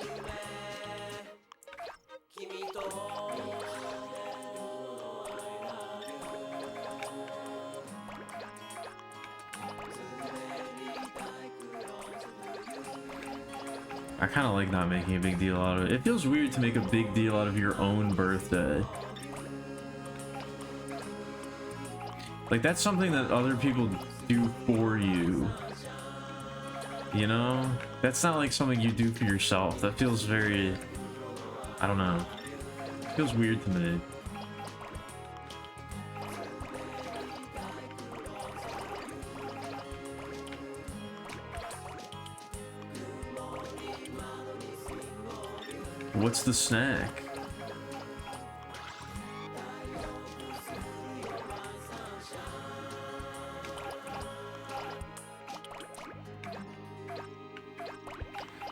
I kind of like not making a big deal out of it. It feels weird to make a big deal out of your own birthday. Like, that's something that other people do for you. You know? That's not like something you do for yourself. That feels very... I don't know. It feels weird to me. What's the snack?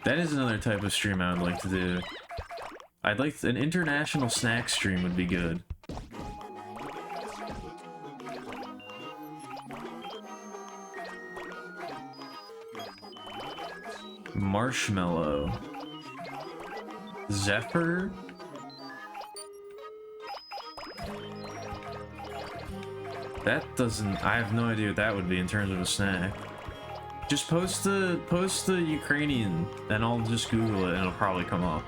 That is another type of stream I would like to do. I'd like an international snack stream would be good. marshmallow. Zephyr? That doesn't... I have no idea what that would be in terms of a snack. Just post the Ukrainian, and I'll just Google it and it'll probably come up.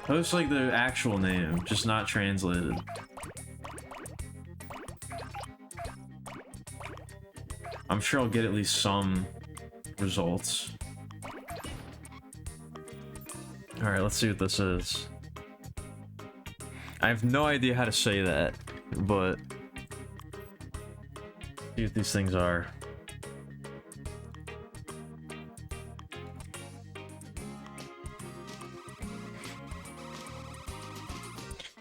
Post like the actual name, just not translated. I'm sure I'll get at least some results. Alright, let's see what this is. I have no idea how to say that, but... see what these things are.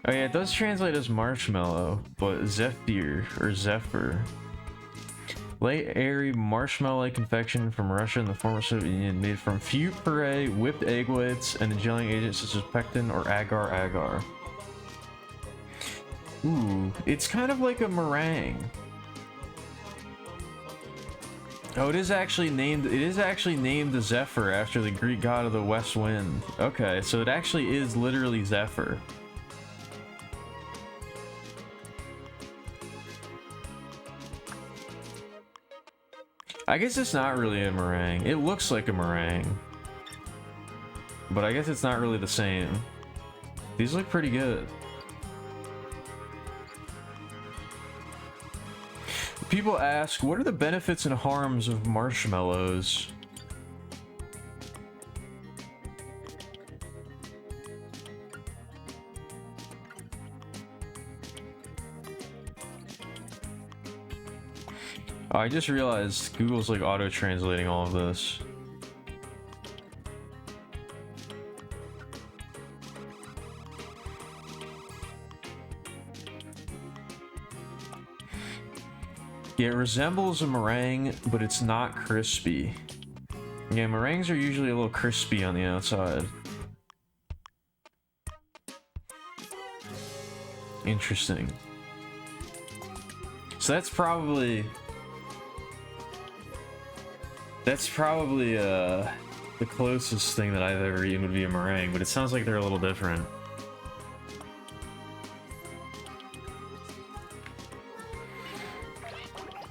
Oh yeah, it does translate as marshmallow, but Zephyr or Zephyr. Light, airy, marshmallow-like confection from Russia and the former Soviet Union, made from fruit puree, whipped egg whites, and a gelling agent such as pectin or agar-agar. Ooh, it's kind of like a meringue. Oh, it is actually named the Zephyr after the Greek god of the west wind. Okay, so it actually is literally Zephyr. I guess it's not really a meringue. It looks like a meringue, but I guess it's not really the same. These look pretty good. People ask, what are the benefits and harms of marshmallows? Oh, I just realized Google's like auto-translating all of this. Yeah, it resembles a meringue, but it's not crispy. Yeah, meringues are usually a little crispy on the outside. Interesting. So that's probably the closest thing that I've ever eaten would be a meringue, but it sounds like they're a little different.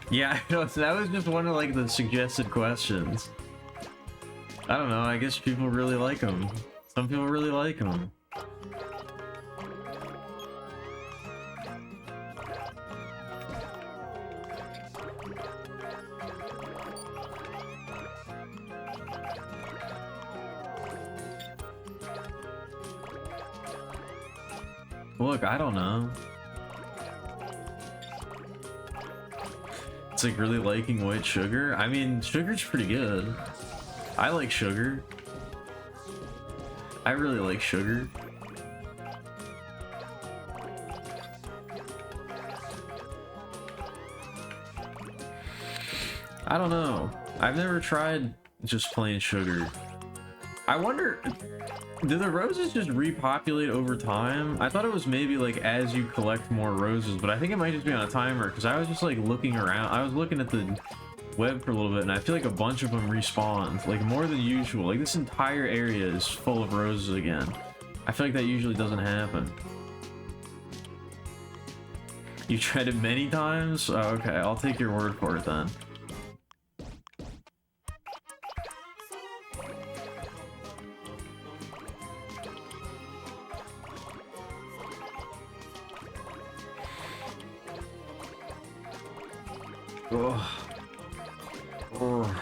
Yeah, I know, so that was just one of like the suggested questions. I don't know, I guess people really like them. Some people really like them. Look, I don't know. It's like really liking white sugar. I mean, sugar's pretty good. I like sugar. I really like sugar. I don't know. I've never tried just plain sugar. I wonder, do the roses just repopulate over time? I thought it was maybe like as you collect more roses, but I think it might just be on a timer, because I was just like looking around. I was looking at the web for a little bit, and I feel like a bunch of them respawned, like more than usual. Like this entire area is full of roses again. I feel like that usually doesn't happen. You tried it many times? Oh, okay, I'll take your word for it then. Ugh. Ugh.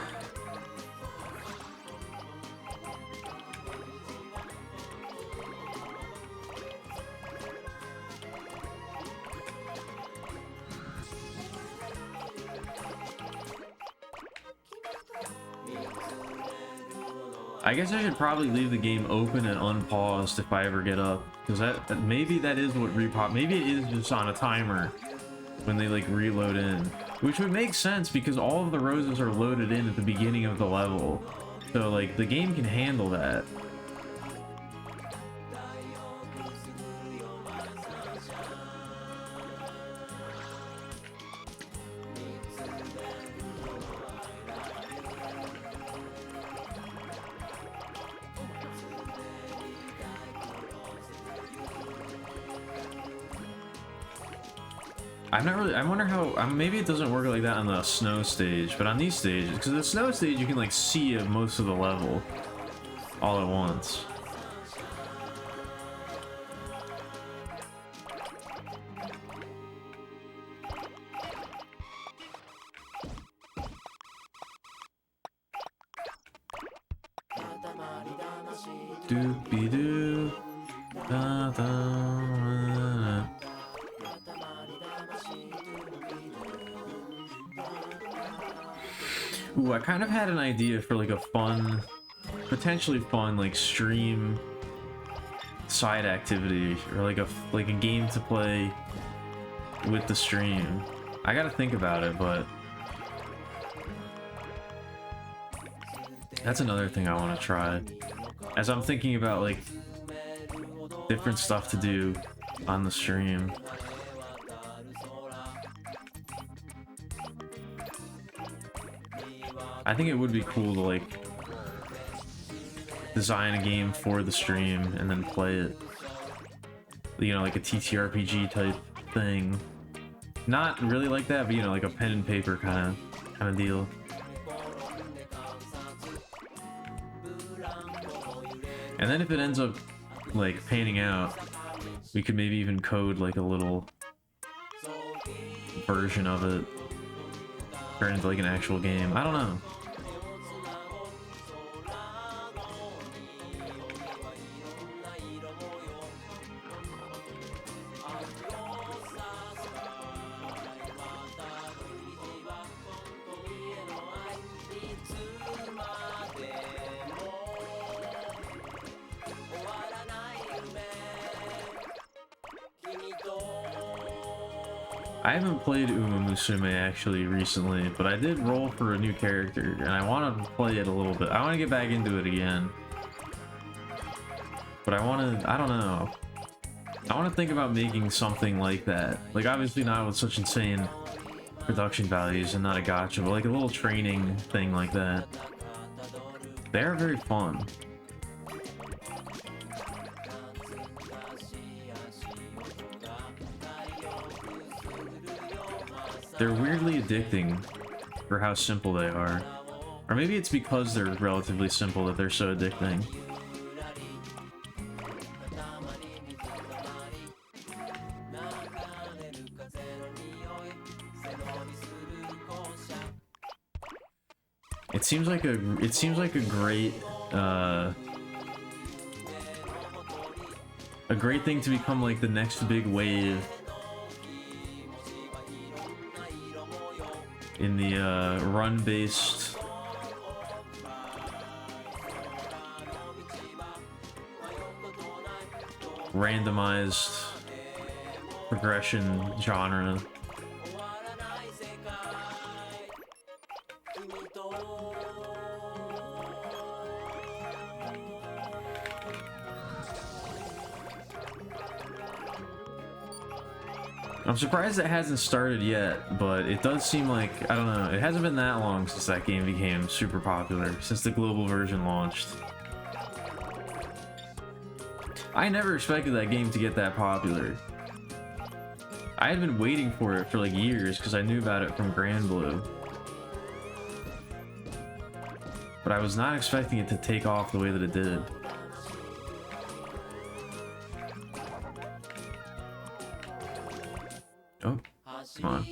I guess I should probably leave the game open and unpaused if I ever get up, because that maybe that is what repop. Maybe it is just on a timer when they like reload in, which would make sense because all of the roses are loaded in at the beginning of the level, so like the game can handle that. I'm not really. I wonder how. Maybe it doesn't work like that on the snow stage, but on these stages, because the snow stage you can like see most of the level all at once. Doopy doo. Da, da. Ooh, I kind of had an idea for like a fun, potentially fun, like stream side activity, or like a game to play with the stream. I gotta think about it, but that's another thing I want to try. As I'm thinking about like different stuff to do on the stream. I think it would be cool to like design a game for the stream and then play it. You know, like a TTRPG type thing. Not really like that, but you know, like a pen and paper kind of deal. And then if it ends up like panning out, we could maybe even code like a little version of it, turn into like an actual game. I don't know. I haven't played Uma Musume actually recently, but I did roll for a new character, and I want to play it a little bit. I want to get back into it again. But I want to, I don't know. I want to think about making something like that. Like, obviously not with such insane production values and not a gacha, but like a little training thing like that. They're very fun. They're weirdly addicting for how simple they are. Or maybe it's because they're relatively simple that they're so addicting. It seems like a great thing to become like the next big wave in the run-based randomized progression genre. I'm surprised it hasn't started yet, but it does seem like, I don't know, it hasn't been that long since that game became super popular, since the global version launched. I never expected that game to get that popular. I had been waiting for it for like years because I knew about it from Grand Blue. But I was not expecting it to take off the way that it did. Oh, come on.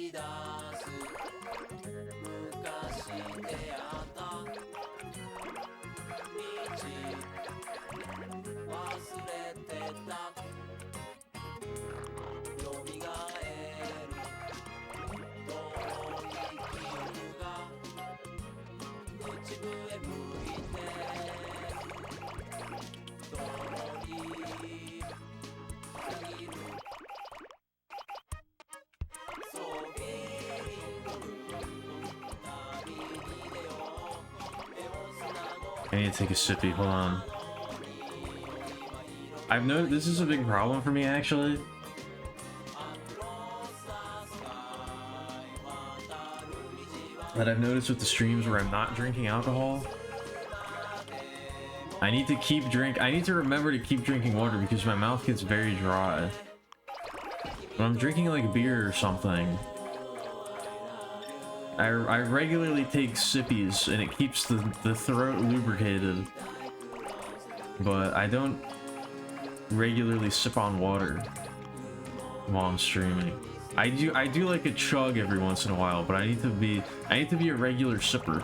I need to take a sippy, hold on. I've noticed this is a big problem for me actually. That I've noticed with the streams where I'm not drinking alcohol. I need to remember to keep drinking water because my mouth gets very dry. When I'm drinking like beer or something, I regularly take sippies and it keeps the throat lubricated. But I don't regularly sip on water while I'm streaming. I do like a chug every once in a while, but I need to be a regular sipper.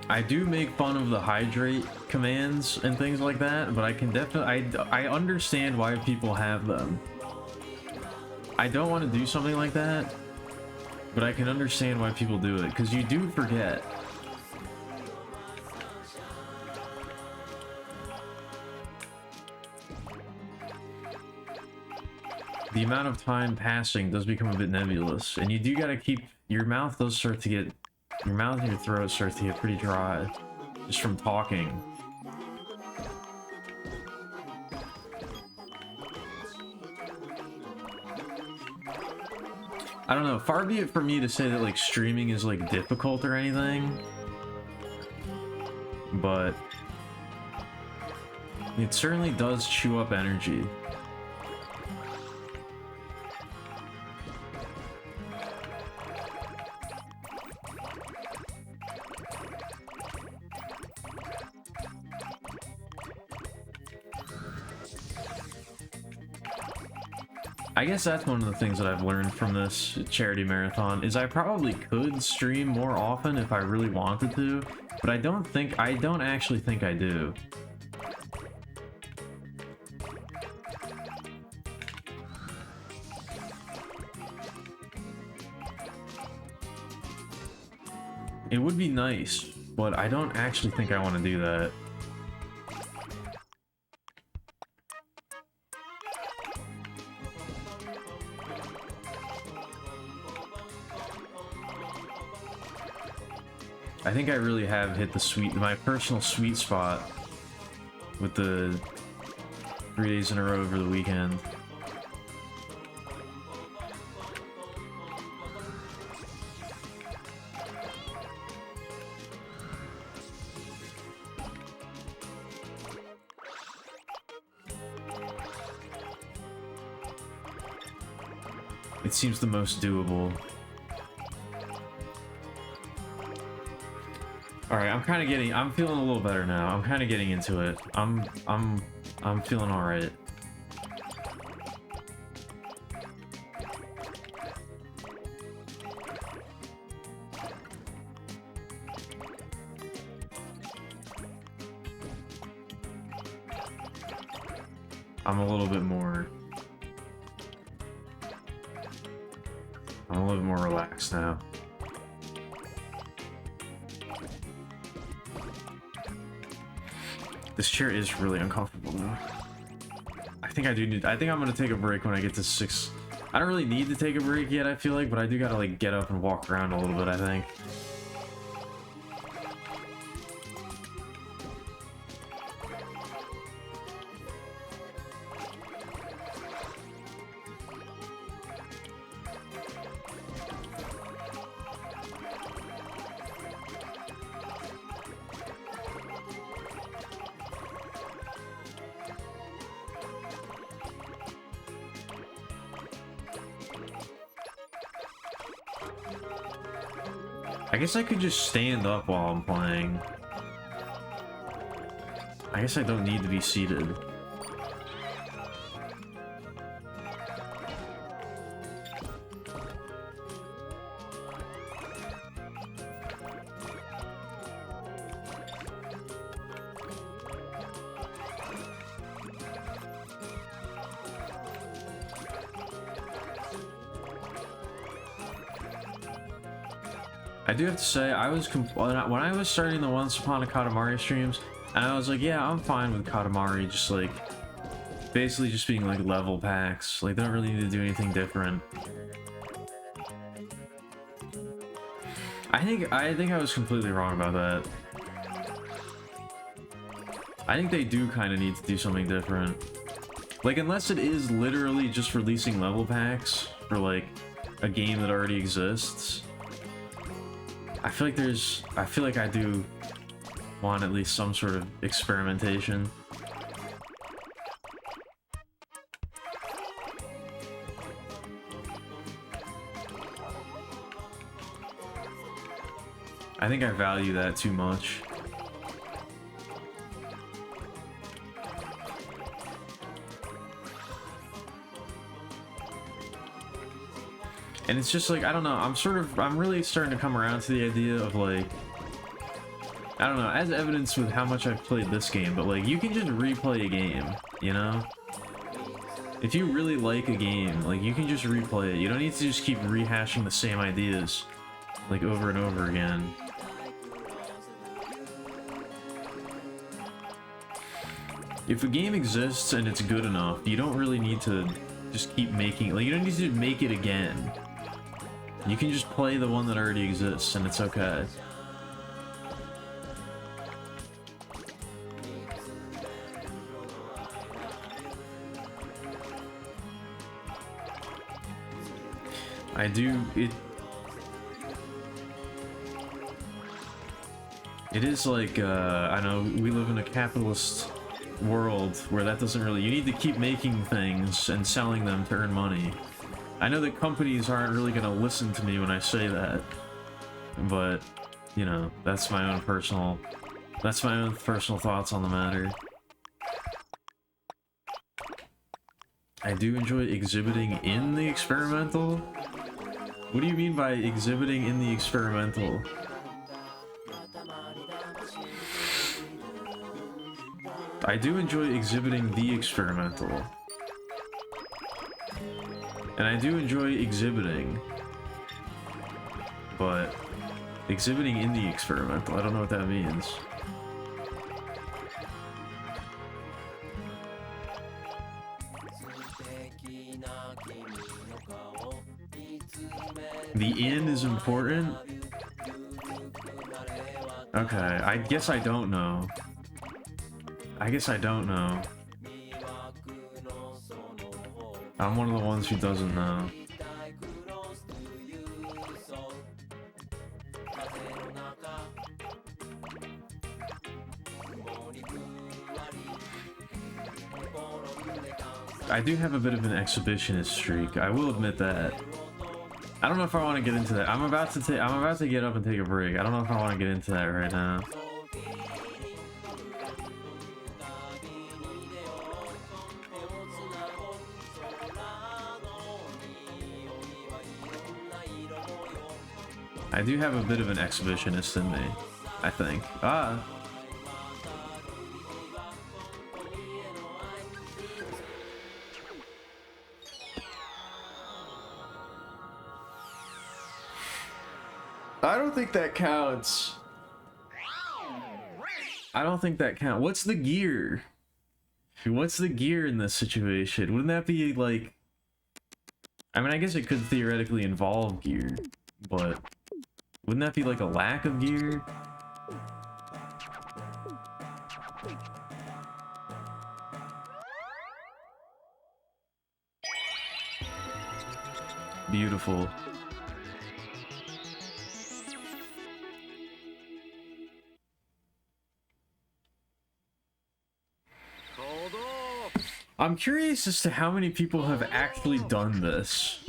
I do make fun of the hydrate commands and things like that, but I can definitely I understand why people have them. I don't want to do something like that, but I can understand why people do it, because you do forget. The amount of time passing does become a bit nebulous, and you do gotta keep your mouth does start to get your mouth and your throat starts to get pretty dry just from talking. I don't know, far be it for me to say that like streaming is like difficult or anything, but it certainly does chew up energy. I guess that's one of the things that I've learned from this charity marathon is I probably could stream more often if I really wanted to, but I don't actually think I do. It would be nice, but I don't actually think I want to do that. I think I really have hit my personal sweet spot with the 3 days in a row over the weekend. It seems the most doable. Alright, I'm feeling a little better now. I'm kind of getting into it. I'm feeling alright. I'm a little bit more relaxed now. This chair is really uncomfortable though. I think I'm gonna take a break when I get to 6. I don't really need to take a break yet, I feel like, but I do gotta like get up and walk around a little bit, I think. I guess I could just stand up while I'm playing. I guess I don't need to be seated. I do have to say, when I was starting the Once Upon a Katamari streams, and I was like, yeah, I'm fine with Katamari, just like, basically just being like level packs. Like, they don't really need to do anything different. I think I was completely wrong about that. I think they do kind of need to do something different. Like, unless it is literally just releasing level packs for like a game that already exists. I feel like I do want at least some sort of experimentation. I think I value that too much. And it's just like, I don't know, I'm really starting to come around to the idea of like, I don't know, as evidenced with how much I've played this game, but like, you can just replay a game, you know? If you really like a game, like, you can just replay it. You don't need to just keep rehashing the same ideas, like, over and over again. If a game exists and it's good enough, you don't really need to just keep making, like, you don't need to make it again. You can just play the one that already exists, and it's okay. I do, it is like, I know we live in a capitalist world where that doesn't really, you need to keep making things and selling them to earn money. I know that companies aren't really gonna listen to me when I say that, but, you know, that's my own personal thoughts on the matter. I do enjoy exhibiting in the experimental. What do you mean by exhibiting in the experimental? I do enjoy exhibiting the experimental. And I do enjoy exhibiting. But exhibiting in the experimental, I don't know what that means. The in is important? Okay, I guess I don't know. I guess I don't know. I'm one of the ones who doesn't know. I do have a bit of an exhibitionist streak, I will admit that. I don't know if I want to get into that. I'm about to get up and take a break. I don't know if I want to get into that right now. I do have a bit of an exhibitionist in me, I think. I don't think that counts. I don't think that counts. What's the gear? What's the gear in this situation? Wouldn't that be like... I mean, I guess it could theoretically involve gear, but... Wouldn't that be like a lack of gear? Beautiful. I'm curious as to how many people have actually done this.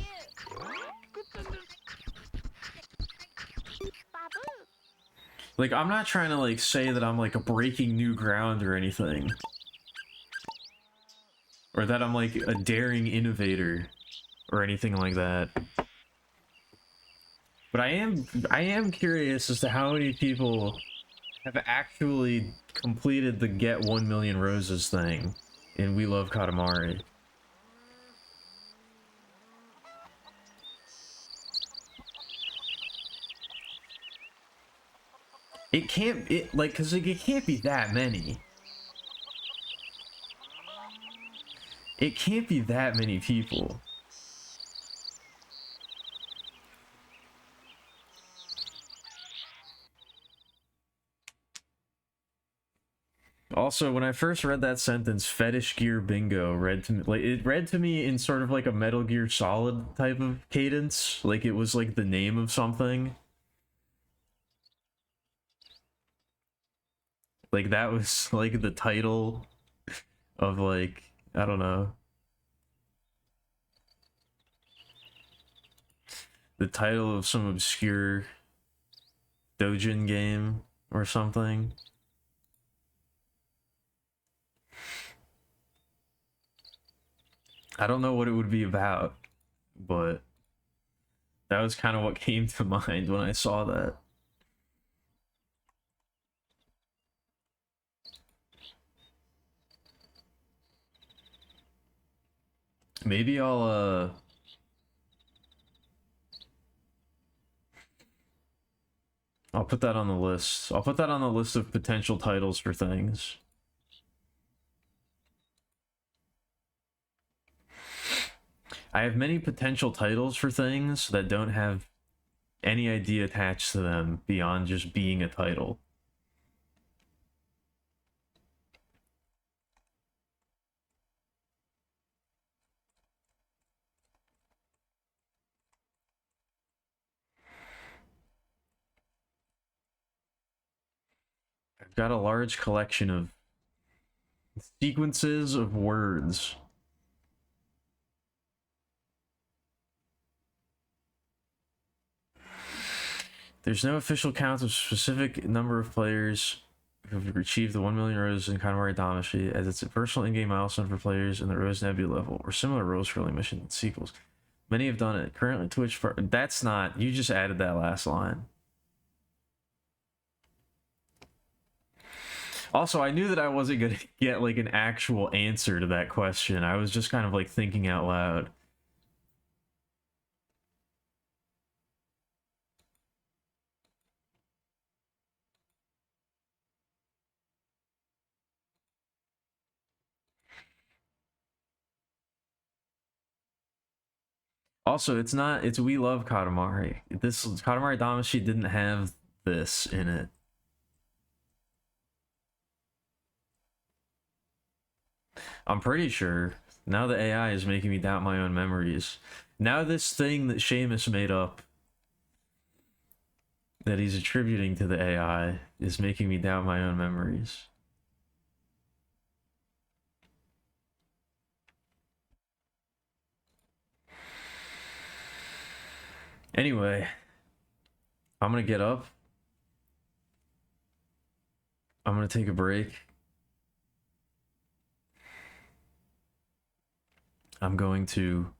Like, I'm not trying to, like, say that I'm, like, breaking new ground or anything. Or that I'm, like, a daring innovator. Or anything like that. But I am curious as to how many people have actually completed the get 1 million roses thing in We Love Katamari. It can't, cause like, it can't be that many. It can't be that many people. Also, when I first read that sentence, fetish gear bingo read to me like it read to me in sort of like a Metal Gear Solid type of cadence, like it was like the name of something. Like that was like the title of like, I don't know. The title of some obscure Dojin game or something. I don't know what it would be about, but that was kind of what came to mind when I saw that. Maybe I'll put that on the list. I'll put that on the list of potential titles for things. I have many potential titles for things that don't have any idea attached to them beyond just being a title. I've got a large collection of sequences of words. There's no official count of specific number of players who have achieved the 1 million Rose in Katamari Damacy, as it's a personal in-game milestone for players in the Rose Nebula level, or similar Rose curling mission sequels. Many have done it. Currently, Twitch... That's not... You just added that last line. Also, I knew that I wasn't going to get, like, an actual answer to that question. I was just kind of, like, thinking out loud. Also, it's not... It's We Love Katamari. This... Katamari Damacy didn't have this in it. I'm pretty sure. Now the AI is making me doubt my own memories. Now this thing that Seamus made up, that he's attributing to the AI, is making me doubt my own memories. Anyway, I'm gonna get up. I'm gonna take a break. I'm going to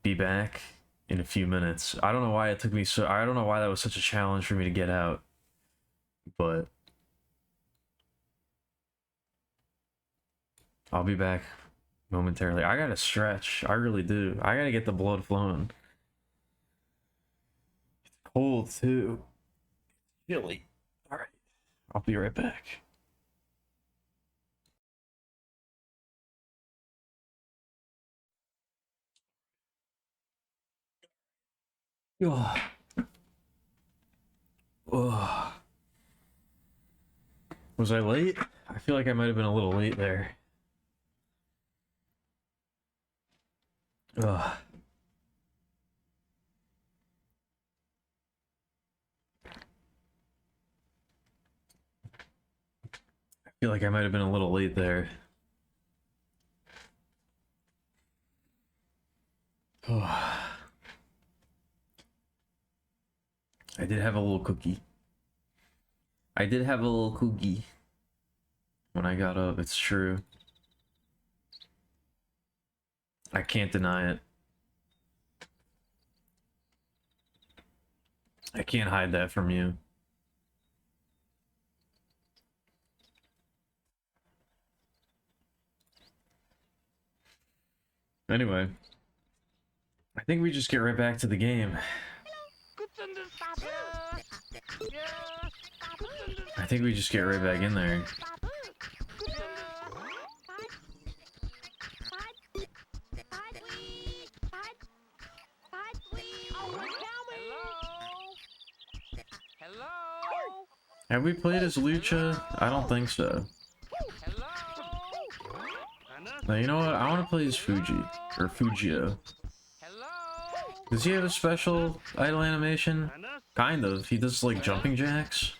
be back in a few minutes. I don't know why it took me so... I don't know why that was such a challenge for me to get out. But I'll be back momentarily. I gotta stretch. I really do. I gotta get the blood flowing. It's cold too. Chilly. Alright. I'll be right back. Oh. Oh. Was I late? I feel like I might have been a little late there. Ugh. I feel like I might have been a little late there. Oh. I did have a little cookie. I did have a little cookie when I got up, it's true. I can't deny it. I can't hide that from you. Anyway, I think we just get right back to the game. I think we just get right back in there. Hello? Have we played as Lucha? I don't think so. Now, you know what? I want to play as Fuji. Or Fujio. Does he have a special idle animation? Kind of. He does, like, jumping jacks.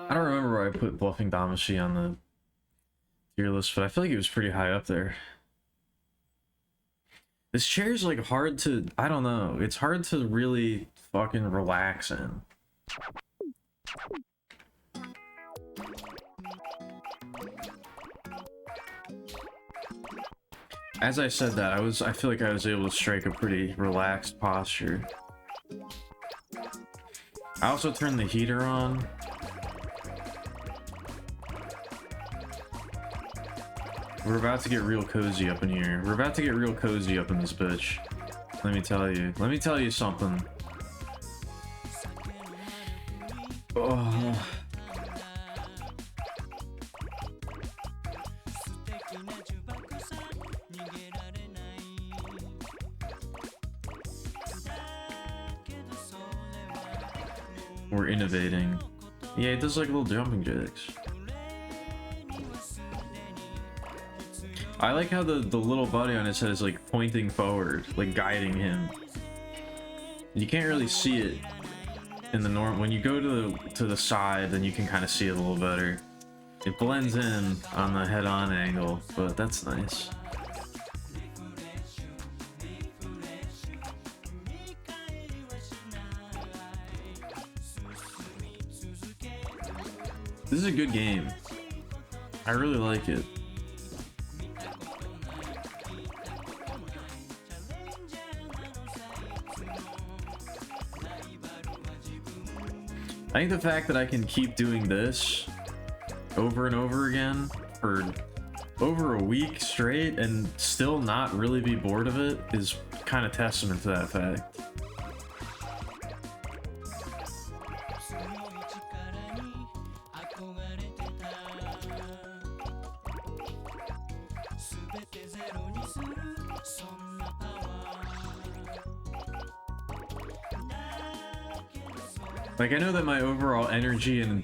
I don't remember where I put Bluffing Damacy on the tier list, but I feel like it was pretty high up there. This chair's like hard to, I don't know, it's hard to really fucking relax in. As I said that, I feel like I was able to strike a pretty relaxed posture. I also turned the heater on. We're about to get real cozy up in here. We're about to get real cozy up in this bitch. Let me tell you. Let me tell you something. Oh. We're innovating. Yeah, it does like little jumping jacks. I like how the little buddy on his head is like pointing forward, like guiding him. You can't really see it in the norm. When you go to the side, then you can kind of see it a little better. It blends in on the head-on angle, but that's nice. This is a good game. I really like it. I think the fact that I can keep doing this over and over again for over a week straight and still not really be bored of it is kind of testament to that fact. Like, I know that my overall energy and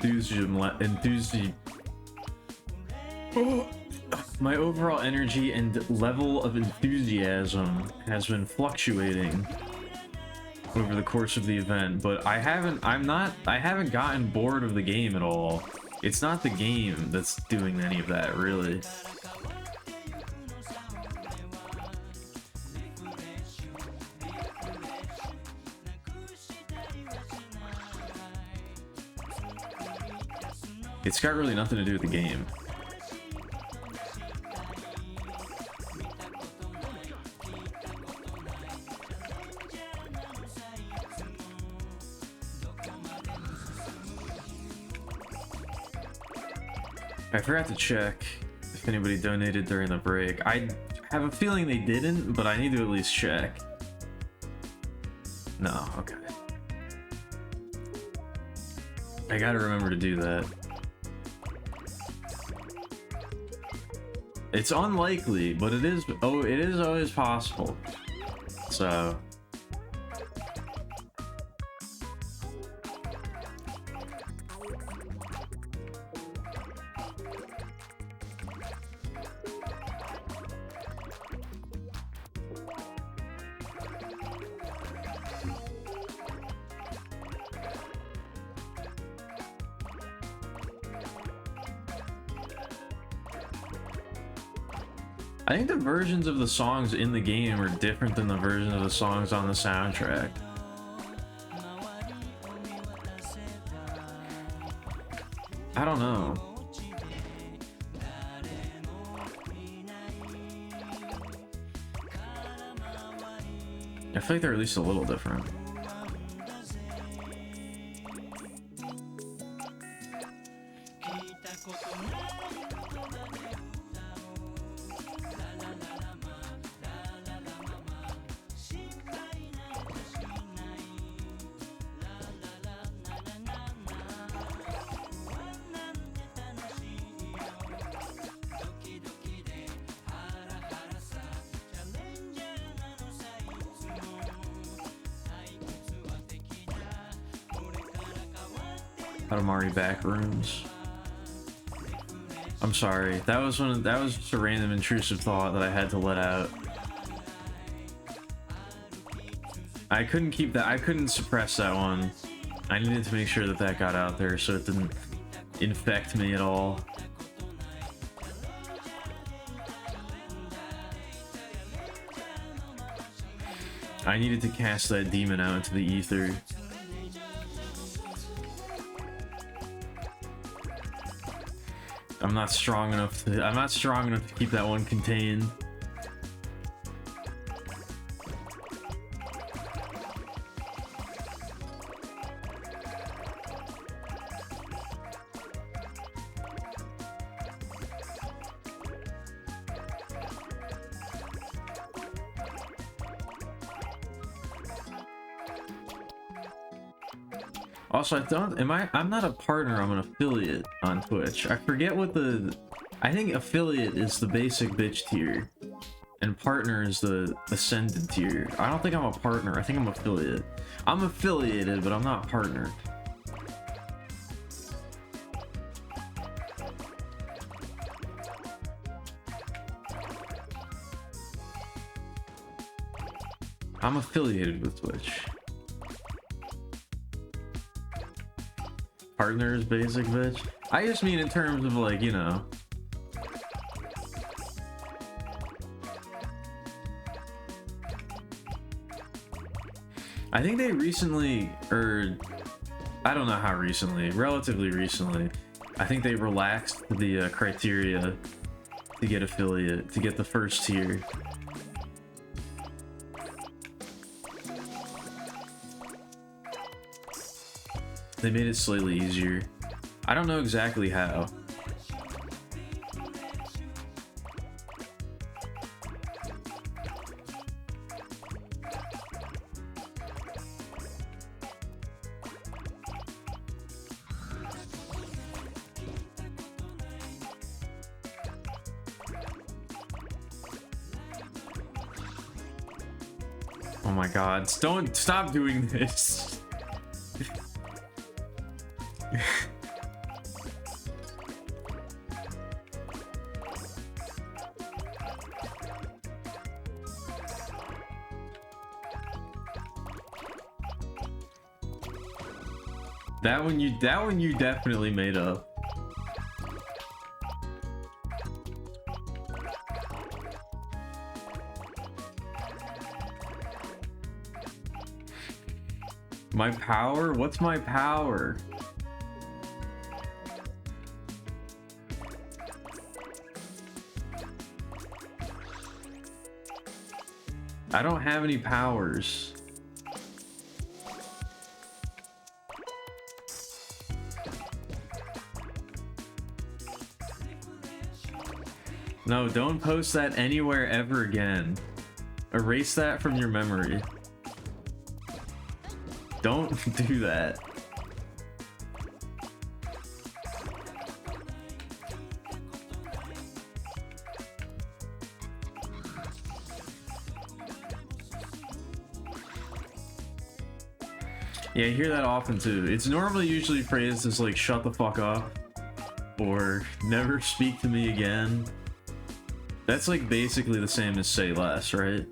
my overall energy and level of enthusiasm has been fluctuating over the course of the event, but I haven't gotten bored of the game at all. It's not the game that's doing any of that, really. It's got really nothing to do with the game. I forgot to check if anybody donated during the break. I have a feeling they didn't, but I need to at least check. No, okay. I gotta remember to do that. It's unlikely, but it is always possible. So I think the versions of the songs in the game are different than the versions of the songs on the soundtrack. I don't know. I feel like they're at least a little different. Katamari Backrooms. I'm sorry. That was just a random intrusive thought that I had to let out. I couldn't keep that. I couldn't suppress that one. I needed to make sure that that got out there so it didn't infect me at all. I needed to cast that demon out into the ether. I'm not strong enough to keep that one contained. Also, I'm not a partner, I'm an affiliate on Twitch. I forget what I think affiliate is the basic bitch tier, and partner is the ascended tier. I don't think I'm a partner, I think I'm affiliate. I'm affiliated, but I'm not partnered. I'm affiliated with Twitch. Partner is basic bitch. I just mean in terms of, like, you know. I think they recently, or I don't know how recently, relatively recently, I think they relaxed the criteria to get affiliate, to get the first tier. They made it slightly easier. I don't know exactly how. Oh my god, don't stop doing this. That one you definitely made up. My power? What's my power? I don't have any powers. No, don't post that anywhere ever again. Erase that from your memory. Don't do that. Yeah, I hear that often too. It's normally usually phrased as like, shut the fuck up, or never speak to me again. That's like basically the same as say less, right?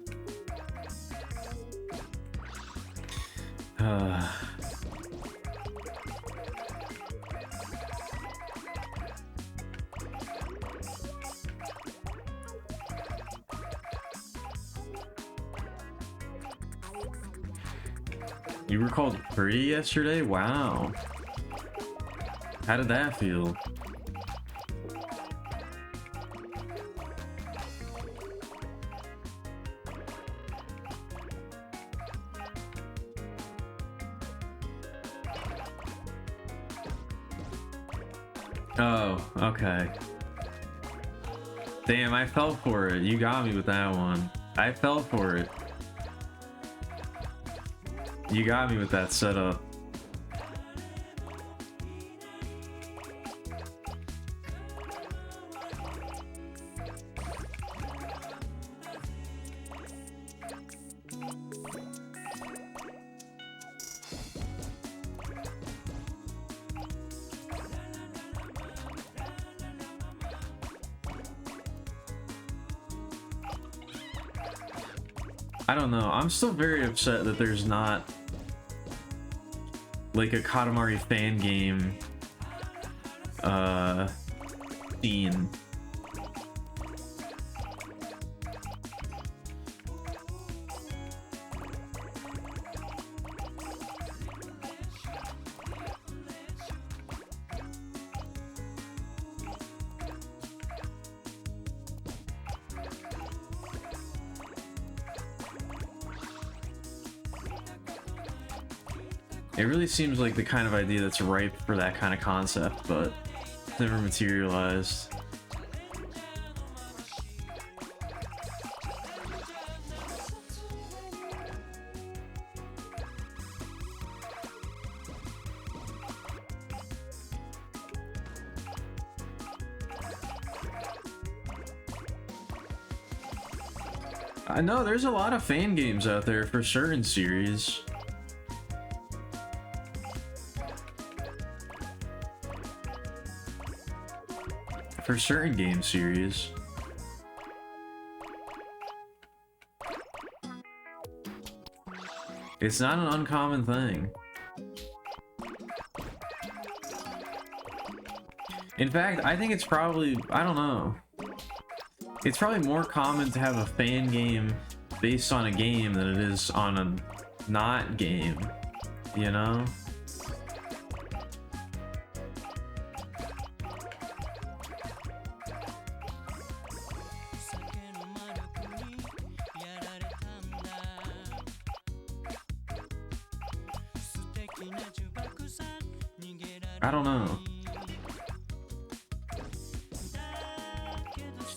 You were called pretty yesterday? Wow. How did that feel? Oh, okay. Damn, I fell for it. You got me with that one. I fell for it. You got me with that setup. I don't know. I'm still very upset that there's not like a Katamari fan game scene. It really seems like the kind of idea that's ripe for that kind of concept, but it's never materialized. I know there's a lot of fan games out there for certain series. For certain game series. It's not an uncommon thing. In fact, I think it's probably, I don't know. It's probably more common to have a fan game based on a game than it is on a not game, you know? I don't know.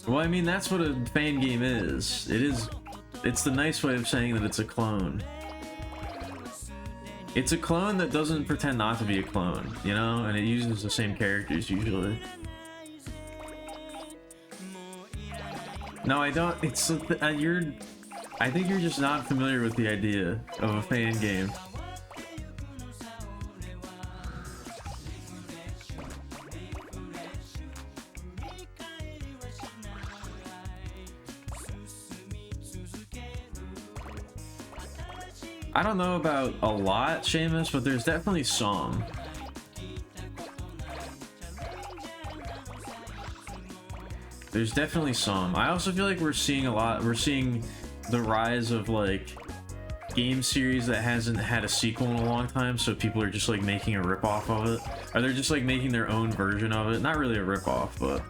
Well, I mean, that's what a fan game is. It's the nice way of saying that it's a clone. It's a clone that doesn't pretend not to be a clone, you know? And it uses the same characters usually. No, I don't. It's I think you're just not familiar with the idea of a fan game. I don't know about a lot, Seamus, but there's definitely some. There's definitely some. I also feel like we're seeing the rise of like game series that hasn't had a sequel in a long time, so people are just like making a ripoff of it. Or they're just like making their own version of it. Not really a ripoff, but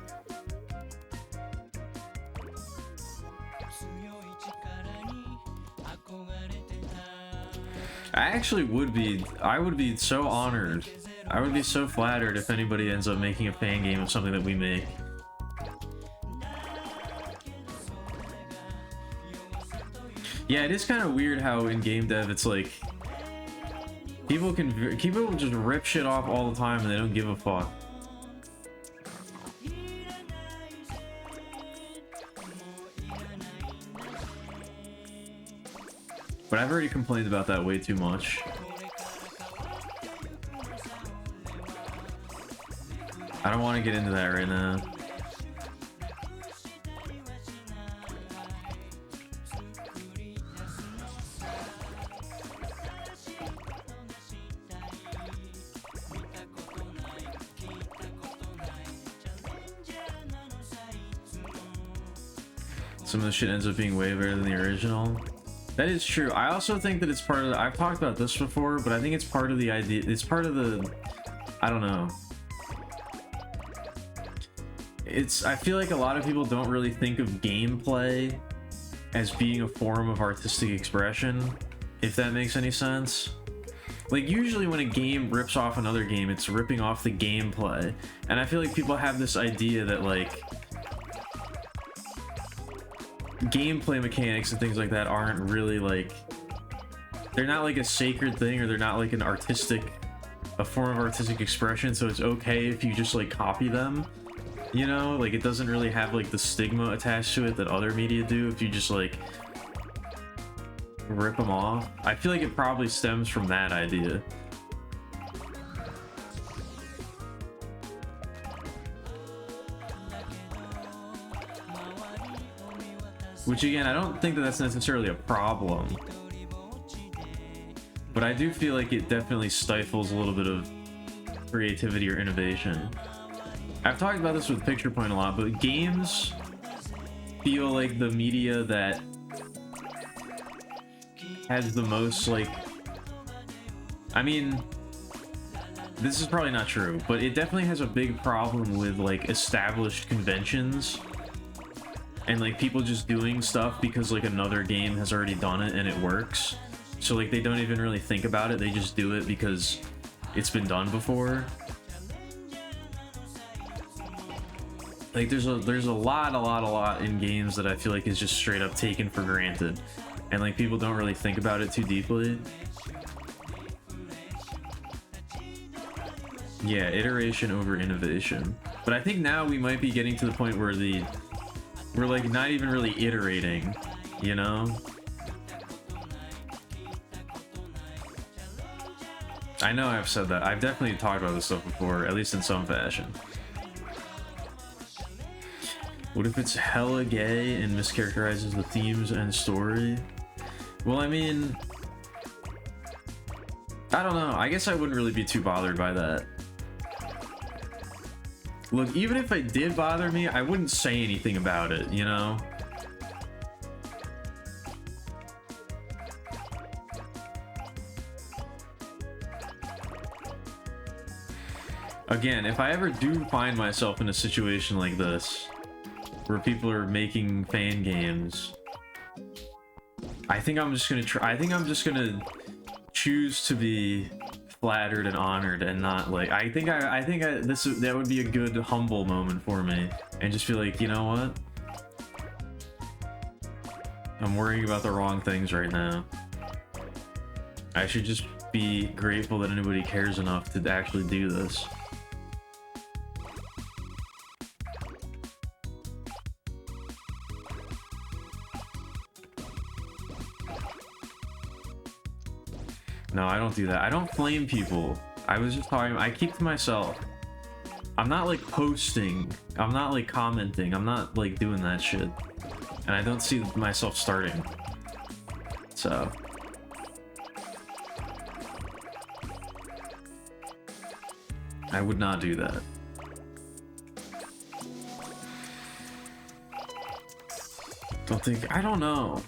I would be so honored. I would be so flattered if anybody ends up making a fan game of something that we make. Yeah, it is kind of weird how in game dev it's like people just rip shit off all the time and they don't give a fuck. But I've already complained about that way too much. I don't want to get into that right now. Some of the shit ends up being way better than the original. That is true. I also think that it's part of the, I've talked about this before, but I think it's part of the idea. It's part of the, I don't know. I feel like a lot of people don't really think of gameplay as being a form of artistic expression, if that makes any sense. Like usually when a game rips off another game, it's ripping off the gameplay. And I feel like people have this idea that like gameplay mechanics and things like that aren't really like, they're not like a sacred thing, or they're not like a form of artistic expression, so it's okay if you just like copy them, you know? Like it doesn't really have like the stigma attached to it that other media do if you just like rip them off. I feel like it probably stems from that idea. Which again, I don't think that that's necessarily a problem. But I do feel like it definitely stifles a little bit of creativity or innovation. I've talked about this with Picture Point a lot, but games feel like the media that has the most, like... I mean, this is probably not true, but it definitely has a big problem with, like, established conventions. And, like, people just doing stuff because, like, another game has already done it and it works. So, like, they don't even really think about it, they just do it because it's been done before. Like, there's a lot in games that I feel like is just straight up taken for granted. And, like, people don't really think about it too deeply. Yeah, iteration over innovation. But I think now we might be getting to the point where we're, like, not even really iterating, you know? I know I've said that. I've definitely talked about this stuff before, at least in some fashion. What if it's hella gay and mischaracterizes the themes and story? Well, I mean... I don't know. I guess I wouldn't really be too bothered by that. Look, even if it did bother me, I wouldn't say anything about it, you know? Again, if I ever do find myself in a situation like this, where people are making fan games, I think I'm just gonna choose to be flattered and honored and not like, that would be a good humble moment for me, and just feel like, you know what? I'm worrying about the wrong things right now. I should just be grateful that anybody cares enough to actually do this. No, I don't do that. I don't flame people. I was just talking, I keep to myself. I'm not like posting. I'm not like commenting. I'm not like doing that shit. And I don't see myself starting. So. I would not do that. I don't know.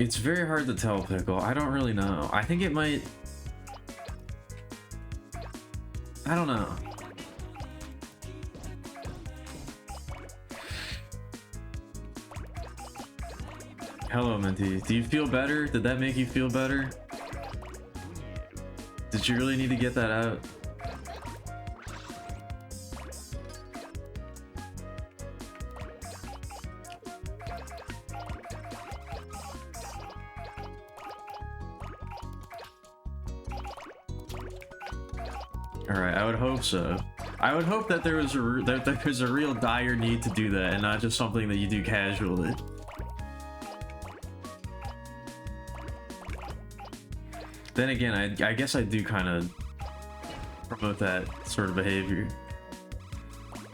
It's very hard to tell, Pickle. I don't really know. I think it might... I don't know. Hello, Minty. Do you feel better? Did that make you feel better? Did you really need to get that out? Alright, I would hope so. I would hope that there's a real dire need to do that and not just something that you do casually. Then again, I guess I do kind of promote that sort of behavior.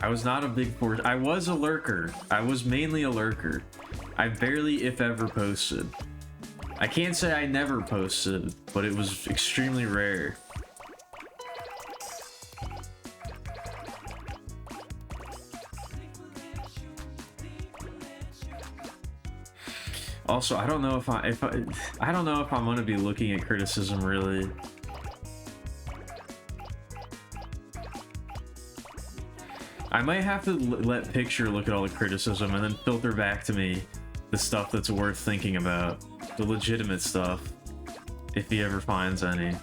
I was not a big force. I was a lurker. I was mainly a lurker. I barely, if ever, posted. I can't say I never posted, but it was extremely rare. Also, I don't know if I don't know if I'm gonna be looking at criticism really. I might have to let Picture look at all the criticism and then filter back to me the stuff that's worth thinking about, the legitimate stuff, if he ever finds any.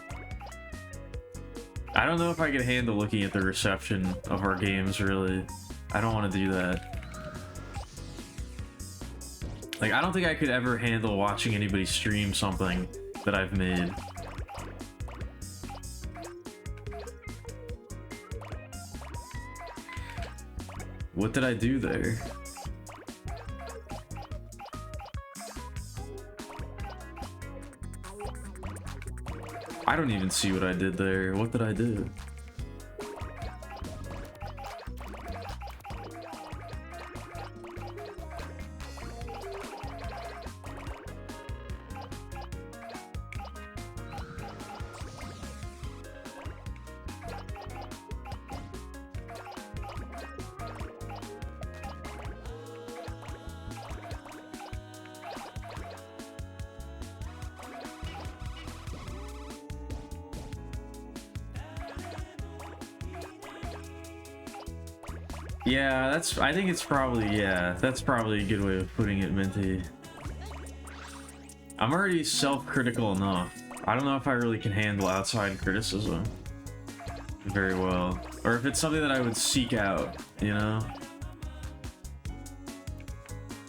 I don't know if I could handle looking at the reception of our games really. I don't want to do that. Like, I don't think I could ever handle watching anybody stream something that I've made. What did I do there? I don't even see what I did there. What did I do? Yeah, I think it's probably, yeah, that's probably a good way of putting it, Minty. I'm already self-critical enough. I don't know if I really can handle outside criticism very well. Or if it's something that I would seek out, you know?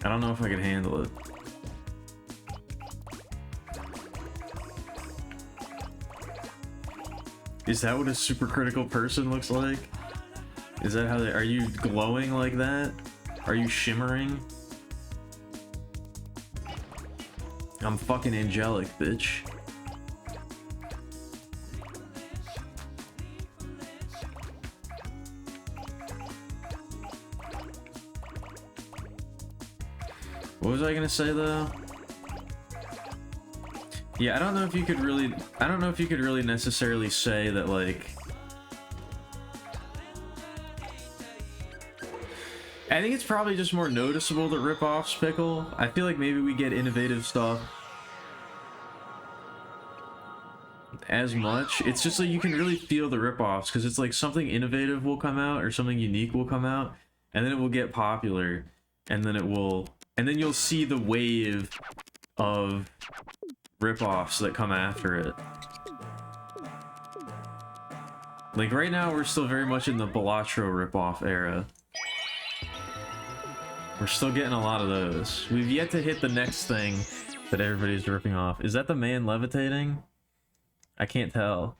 I don't know if I can handle it. Is that what a super critical person looks like? Is that how they... Are you glowing like that? Are you shimmering? I'm fucking angelic, bitch. What was I gonna say though? Yeah, I don't know if you could really necessarily say that, like, I think it's probably just more noticeable that rip-offs pickle. I feel like maybe we get innovative stuff as much. It's just like you can really feel the rip-offs because it's like something innovative will come out or something unique will come out, and then it will get popular, and then you'll see the wave of rip-offs that come after it. Like right now we're still very much in the Balatro rip-off era. We're still getting a lot of those. We've yet to hit the next thing that everybody's ripping off. Is that the man levitating? I can't tell.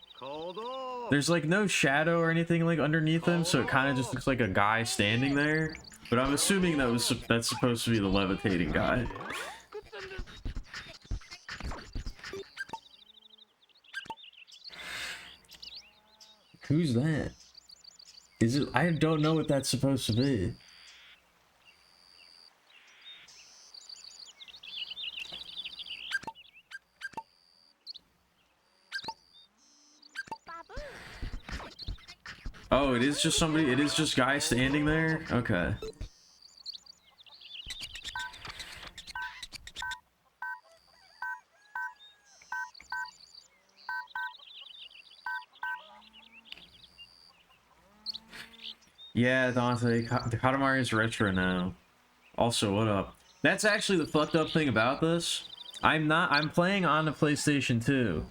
There's like no shadow or anything like underneath him, so it kind of just looks like a guy standing there. But I'm assuming that's supposed to be the levitating guy. Who's that? Is it? I don't know what that's supposed to be. Oh, it is just somebody, it is just guy standing there? Okay. Yeah, Dante, Katamari is retro now. Also, what up? That's actually the fucked up thing about this. I'm playing on the PlayStation 2.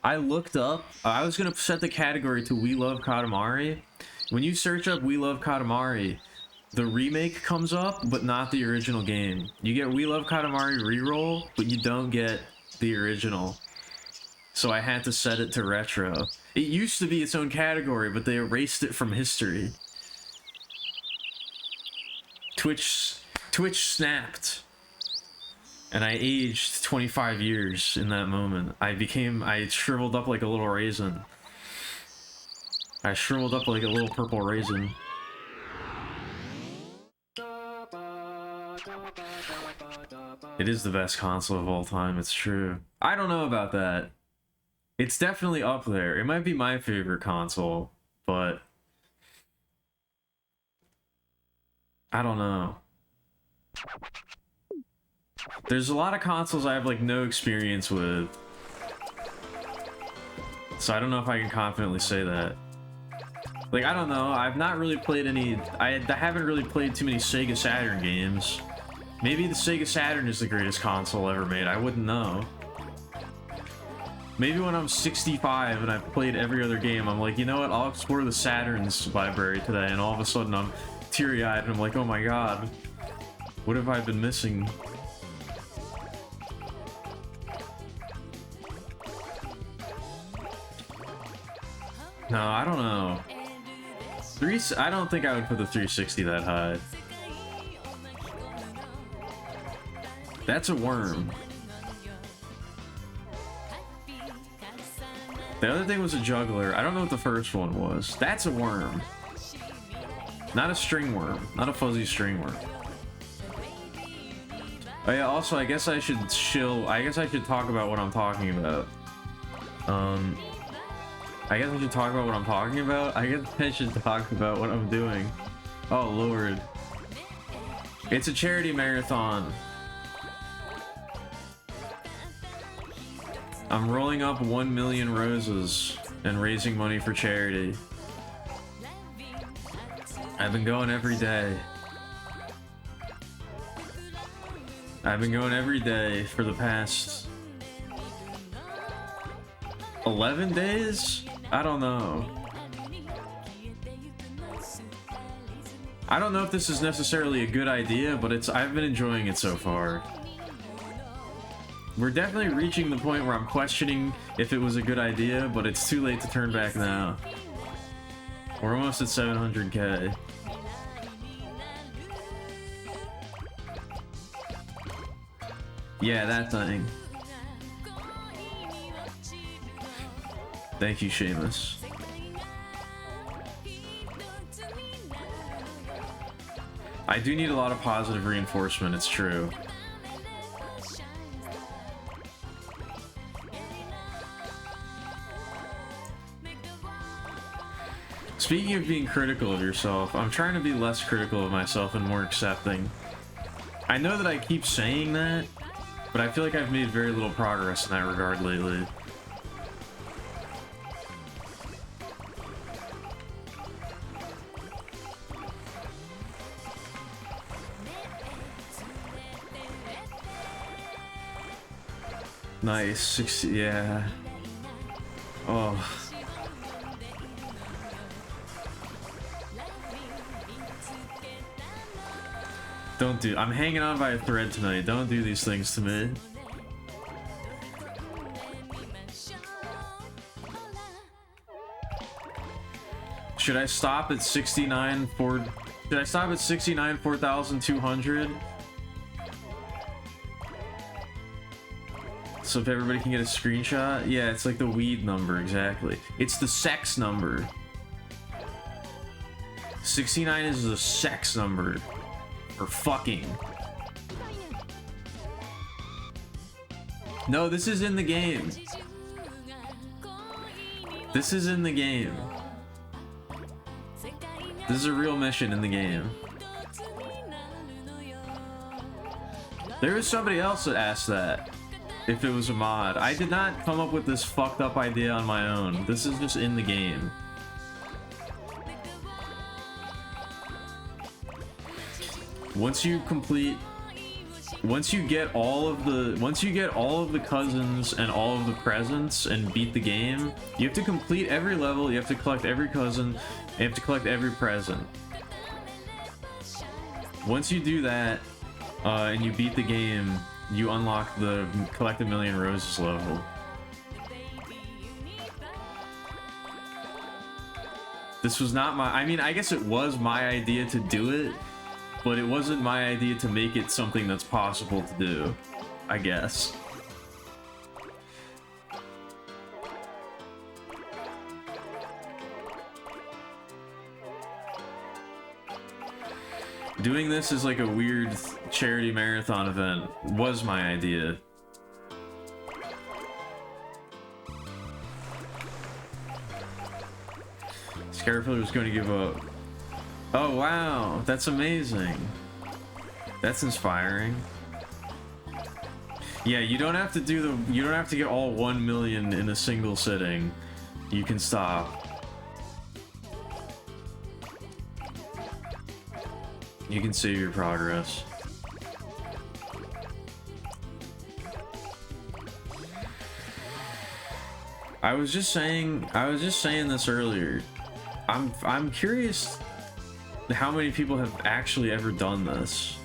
I looked up, I was gonna set the category to We Love Katamari. When you search up We Love Katamari, the remake comes up, but not the original game. You get We Love Katamari reroll, but you don't get the original. So I had to set it to retro. It used to be its own category, but they erased it from history. Twitch snapped. And I aged 25 years in that moment. I shriveled up like a little raisin. I shriveled up like a little purple raisin. It is the best console of all time, it's true. I don't know about that. It's definitely up there. It might be my favorite console, but I don't know. There's a lot of consoles I have like no experience with, so I don't know if I can confidently say that. Like, I don't know, I've not really played any, I haven't really played too many Sega Saturn games. Maybe the Sega Saturn is the greatest console ever made, I wouldn't know. Maybe when I'm 65 and I've played every other game, I'm like, you know what, I'll explore the Saturn's library today, and all of a sudden I'm teary-eyed and I'm like, oh my god, what have I been missing? No, I don't know. I don't think I would put the 360 that high. That's a worm. The other thing was a juggler. I don't know what the first one was. That's a worm. Not a string worm. Not a fuzzy string worm. Oh yeah, also, I guess I should talk about what I'm talking about. I guess I should talk about what I'm talking about. I guess I should talk about what I'm doing. Oh lord. It's a charity marathon. I'm rolling up 1 million roses and raising money for charity. I've been going every day. I've been going every day for the past 11 days? I don't know. I don't know if this is necessarily a good idea, but I've been enjoying it so far. We're definitely reaching the point where I'm questioning if it was a good idea, but it's too late to turn back now. We're almost at 700k. Yeah, that thing. Thank you, Seamus. I do need a lot of positive reinforcement, it's true. Speaking of being critical of yourself, I'm trying to be less critical of myself and more accepting. I know that I keep saying that, but I feel like I've made very little progress in that regard lately. Nice, 60, yeah. Oh. Don't do, I'm hanging on by a thread tonight. Don't do these things to me. Should I stop at 69 for, should I stop at 69 4,200? So if everybody can get a screenshot? Yeah, it's like the weed number, exactly. It's the sex number. 69 is the sex number. For fucking. No, this is in the game. This is in the game. This is a real mission in the game. There was somebody else that asked that. If it was a mod. I did not come up with this fucked up idea on my own. This is just in the game. Once you get all of the cousins and all of the presents and beat the game, you have to complete every level, you have to collect every cousin, you have to collect every present. Once you do that, and you beat the game, you unlock the collect a million roses level. This was not my, I mean, I guess it was my idea to do it, but it wasn't my idea to make it something that's possible to do, I guess. Doing this is like a weird charity marathon event was my idea. Scarefiller was going to give up. Oh wow, that's amazing. That's inspiring. Yeah, you don't have to do the, you don't have to get all 1 million in a single sitting. You can stop. You can save your progress. I was just saying this earlier. I'm curious how many people have actually ever done this.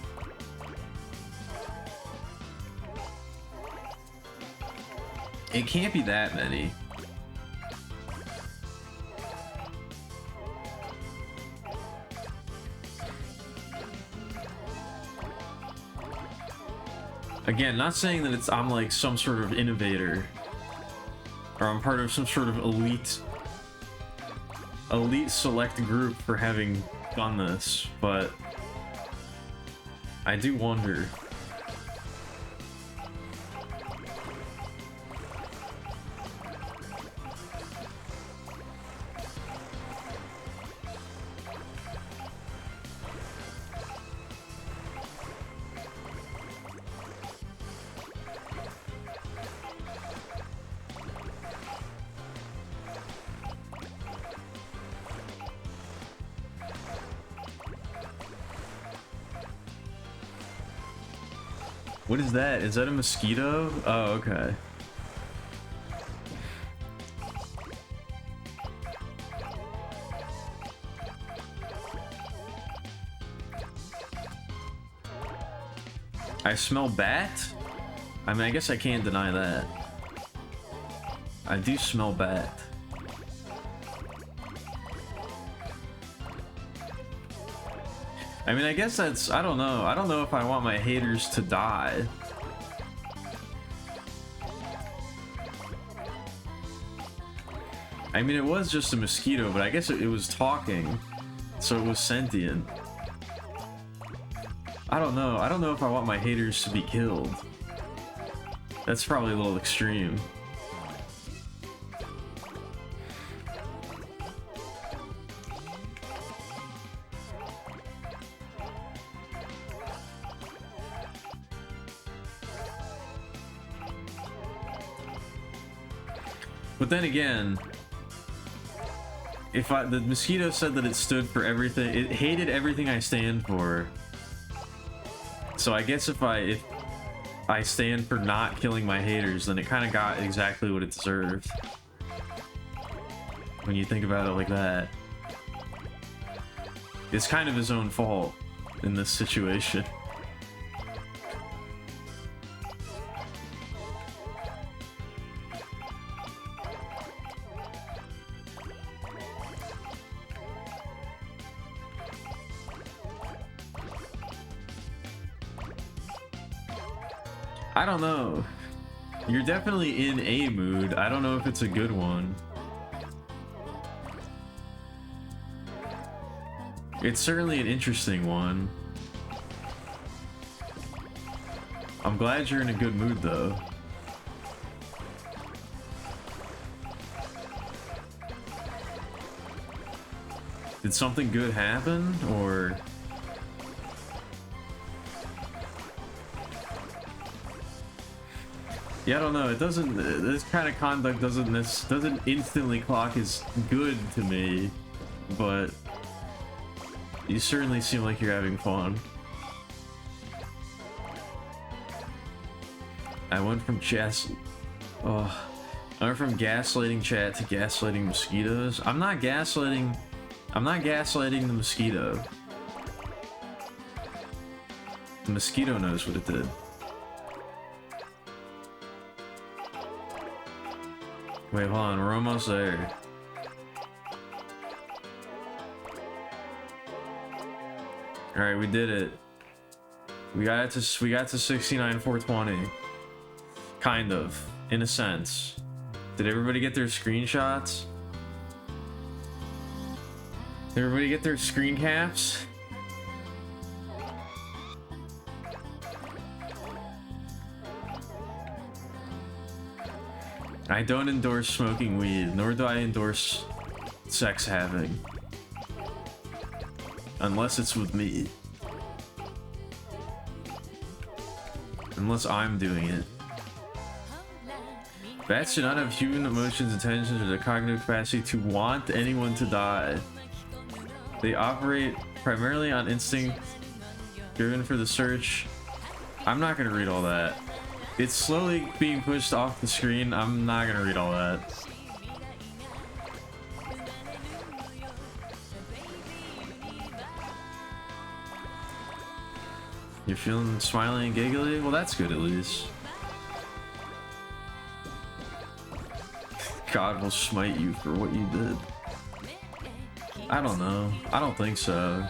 It can't be that many. Again, not saying that I'm like some sort of innovator, or I'm part of some sort of elite select group for having done this, but I do wonder. What is that? Is that a mosquito? Oh, okay. I smell bat? I mean, I guess I can't deny that. I do smell bat. I mean, I guess that's, I don't know. I don't know if I want my haters to die. I mean, it was just a mosquito, but I guess it was talking, so it was sentient. I don't know. I don't know if I want my haters to be killed. That's probably a little extreme. But then again, if the mosquito said that it stood for everything, it hated everything I stand for. So I guess if I stand for not killing my haters, then it kind of got exactly what it deserved. When you think about it like that. It's kind of his own fault in this situation. I don't know. You're definitely in a mood. I don't know if it's a good one. It's certainly an interesting one. I'm glad you're in a good mood, though. Did something good happen, or... Yeah, I don't know. It doesn't. This kind of conduct doesn't instantly clock as good to me, but you certainly seem like you're having fun. I went from gaslighting chat to gaslighting mosquitoes. I'm not gaslighting the mosquito. The mosquito knows what it did. Wait, hold on, we're almost there. Alright, we did it. We got to 69,420. Kind of, in a sense. Did everybody get their screenshots? Did everybody get their screen caps? I don't endorse smoking weed, nor do I endorse sex having. Unless it's with me. Unless I'm doing it. Bats do not have human emotions, intentions, or the cognitive capacity to want anyone to die. They operate primarily on instinct, driven for the search. I'm not gonna read all that. It's slowly being pushed off the screen. I'm not gonna read all that. You're feeling smiley and giggly? Well, that's good at least. God will smite you for what you did. I don't know. I don't think so.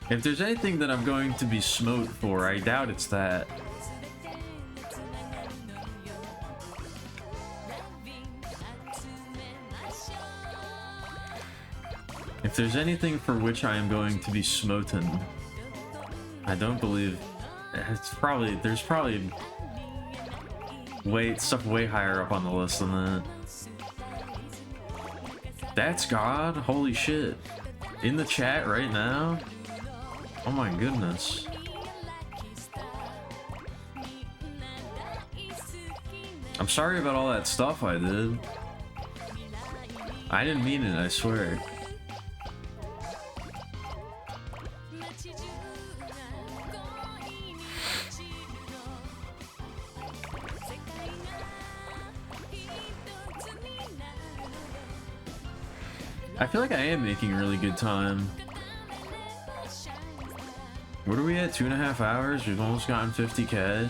If there's anything that I'm going to be smote for, I doubt it's that. If there's anything for which I am going to be smoten, I don't believe there's probably stuff way higher up on the list than that. That's God? Holy shit. In the chat right now? Oh my goodness. I'm sorry about all that stuff I did. I didn't mean it, I swear. I feel like I am making really good time. What are we at? 2.5 hours? We've almost gotten 50K.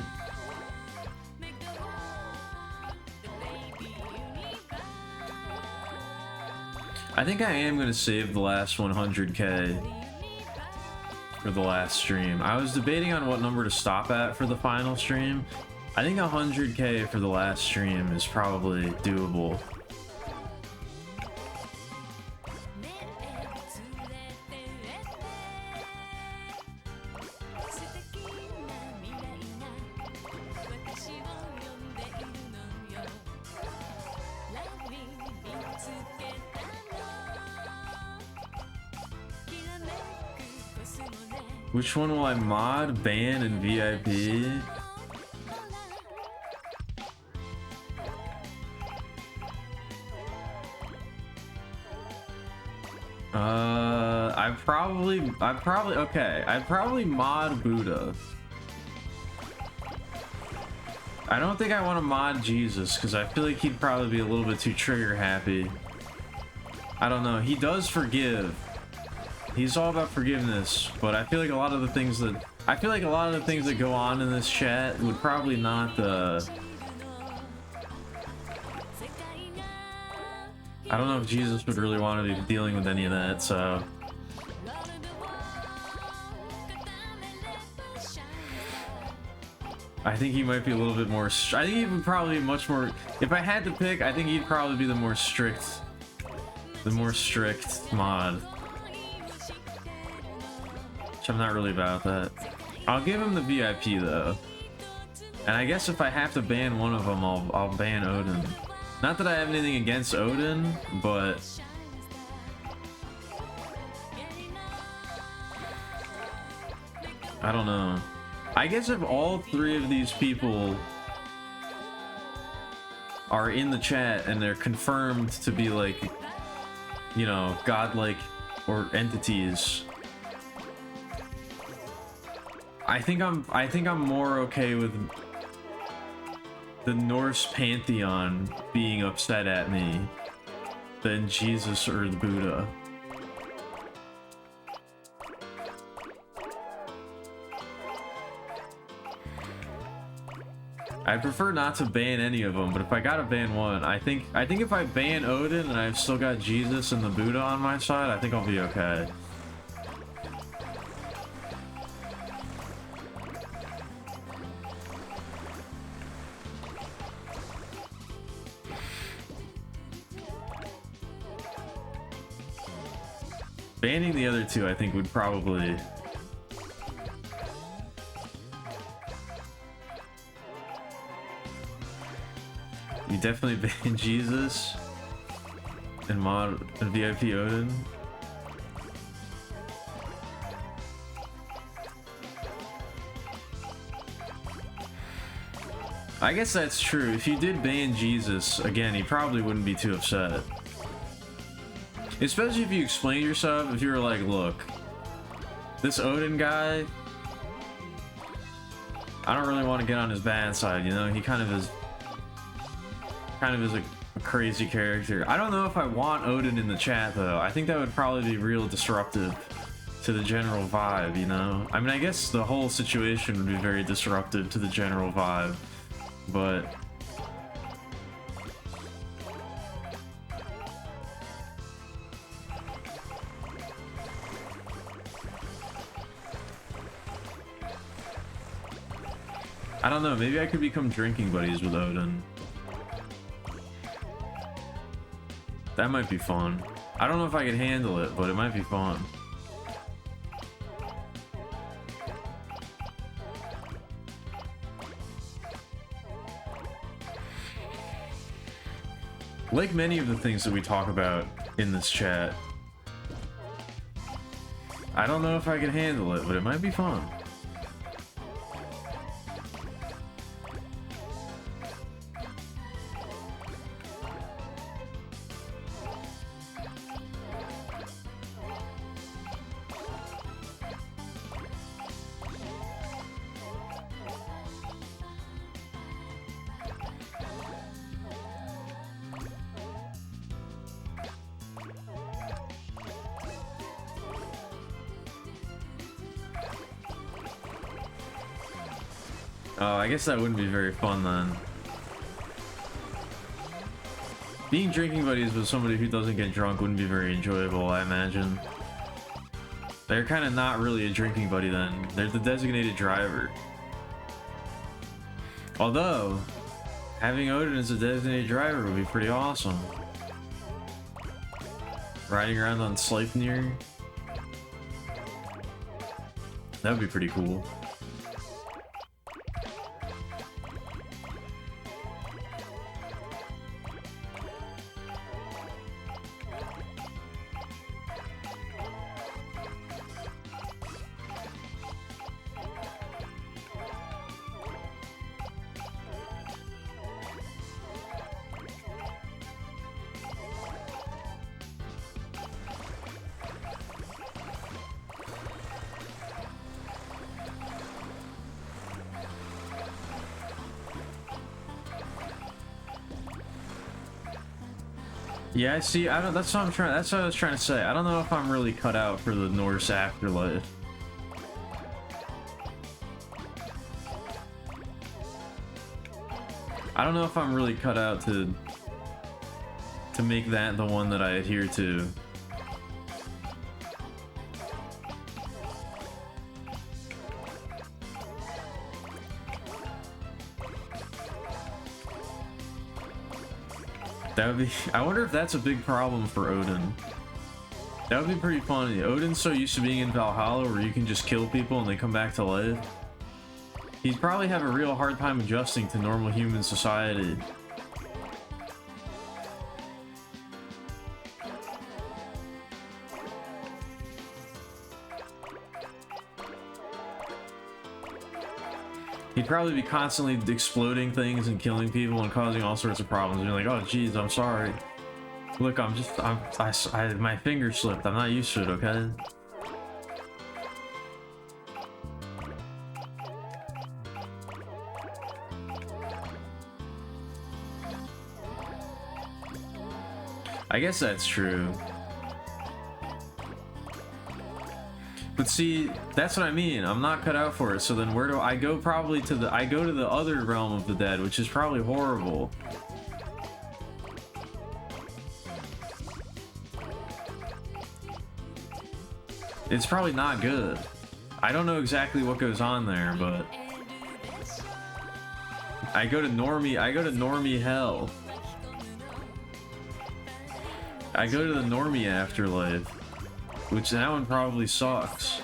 I think I am going to save the last 100K for the last stream. I was debating on what number to stop at for the final stream. I think 100K for the last stream is probably doable. Which one will I mod, ban, and VIP? I'd probably mod Buddha. I don't think I want to mod Jesus because I feel like he'd probably be a little bit too trigger happy. I don't know. He does forgive. He's all about forgiveness, but I feel like a lot of the things that go on in this chat would probably not I don't know if Jesus would really want to be dealing with any of that, so I think he might be a little bit more I think he would probably be much more, if I had to pick, I think he'd probably be the more strict mod. Which I'm not really about that. I'll give him the VIP though. And I guess if I have to ban one of them, I'll ban Odin. Not that I have anything against Odin, but I don't know. I guess if all three of these people are in the chat and they're confirmed to be like, you know, godlike or entities, I think I'm more okay with the Norse pantheon being upset at me than Jesus or the Buddha. I prefer not to ban any of them, but if I gotta ban one, I think if I ban Odin and I've still got Jesus and the Buddha on my side, I think I'll be okay. Banning the other two, I think, would probably... You definitely ban Jesus and mod and VIP Odin. I guess that's true. If you did ban Jesus, again, he probably wouldn't be too upset. Especially if you explain yourself, if you were like, look, this Odin guy, I don't really want to get on his bad side, you know? He kind of is a crazy character. I don't know if I want Odin in the chat, though. I think that would probably be real disruptive to the general vibe, you know? I mean, I guess the whole situation would be very disruptive to the general vibe, but... I don't know, maybe I could become drinking buddies with Odin. That might be fun. I don't know if I can handle it, but it might be fun. Like many of the things that we talk about in this chat, I don't know if I can handle it, but it might be fun. Oh, I guess that wouldn't be very fun then. Being drinking buddies with somebody who doesn't get drunk wouldn't be very enjoyable, I imagine. They're kind of not really a drinking buddy then. They're the designated driver. Although, having Odin as a designated driver would be pretty awesome. Riding around on Sleipnir. That would be pretty cool. Yeah, I see. I don't. That's what I'm trying. That's what I was trying to say. I don't know if I'm really cut out for the Norse afterlife. I don't know if I'm really cut out to make that the one that I adhere to. That would be. I wonder if that's a big problem for Odin. That would be pretty funny. Odin's so used to being in Valhalla where you can just kill people and they come back to life. He'd probably have a real hard time adjusting to normal human society. He'd probably be constantly exploding things and killing people and causing all sorts of problems. And you're like, oh, geez, I'm sorry. Look, my finger slipped. I'm not used to it, okay? I guess that's true. But see, that's what I mean. I'm not cut out for it. So then where do I go? Probably to the... I go to the other realm of the dead, which is probably horrible. It's probably not good. I don't know exactly what goes on there, but... I go to normie hell. I go to the normie afterlife. Which that one probably sucks.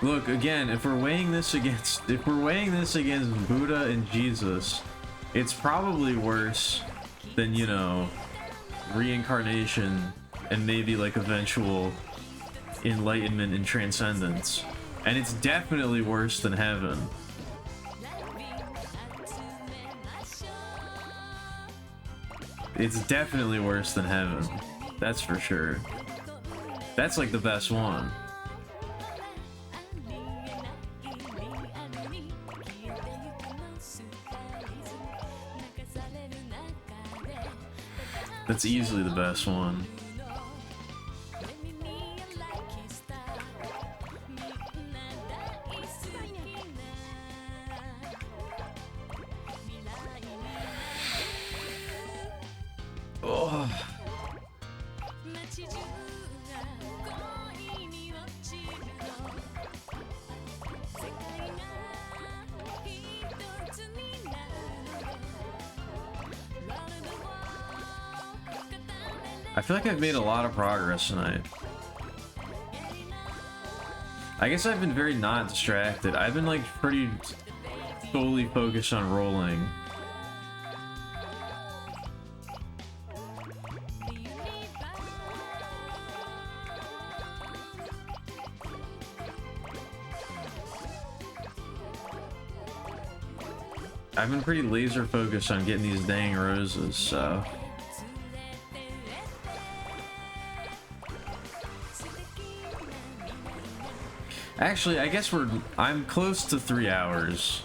Look, again, if we're weighing this against Buddha and Jesus, it's probably worse than, you know, reincarnation and maybe like eventual enlightenment and transcendence, and it's definitely worse than heaven. It's definitely worse than heaven, that's for sure. That's like the best one. That's easily the best one. I feel like I've made a lot of progress tonight. I guess I've been very not distracted. I've been like pretty solely focused on rolling. I've been pretty laser focused on getting these dang roses, so... Actually, I guess I'm close to 3 hours.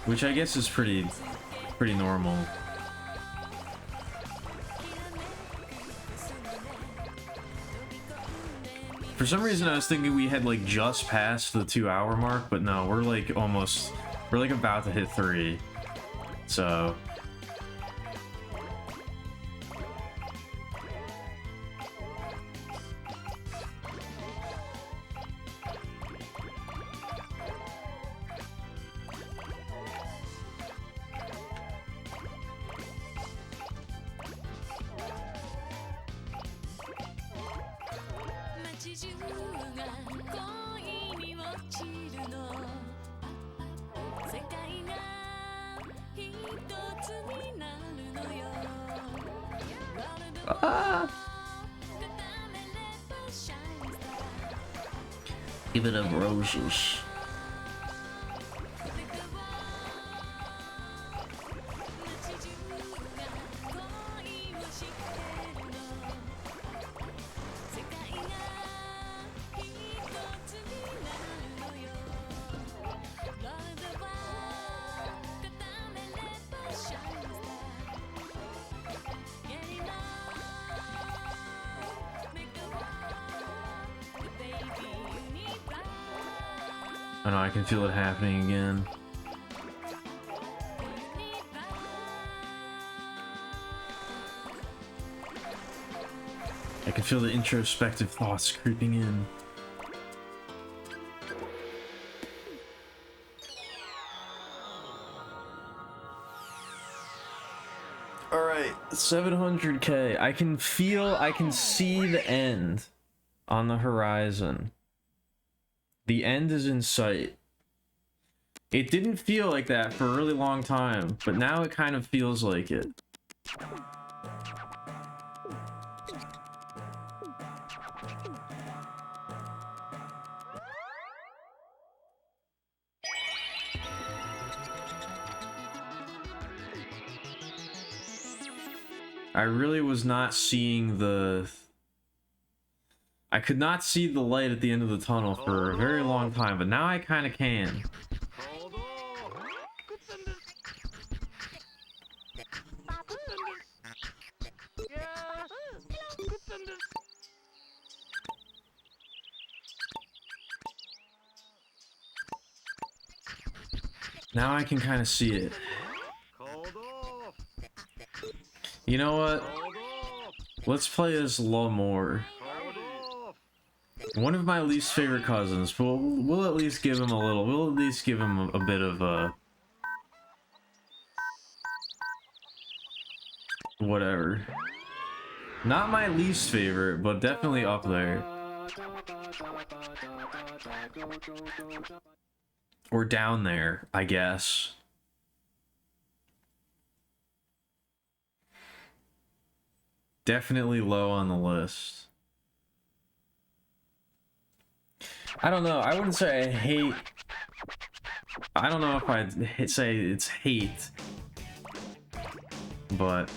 which I guess is pretty normal. For some reason, I was thinking we had like just passed the 2-hour mark, but no, we're like about to hit 3. So. Give it up, roses. I know, I can feel it happening again. I can feel the introspective thoughts creeping in. Alright, 700k. I can see the end on the horizon. The end is in sight. It didn't feel like that for a really long time, but now it kind of feels like it. I really was not seeing the... I could not see the light at the end of the tunnel for a very long time, but now I kind of can. Now I can kind of see it. You know what? Let's play as L'Amour. One of my least favorite cousins, but we'll at least give him a little, we'll at least give him a bit of, whatever. Not my least favorite, but definitely up there. Or down there, I guess. Definitely low on the list. I don't know, I wouldn't say I hate... I don't know if I'd say it's hate. But...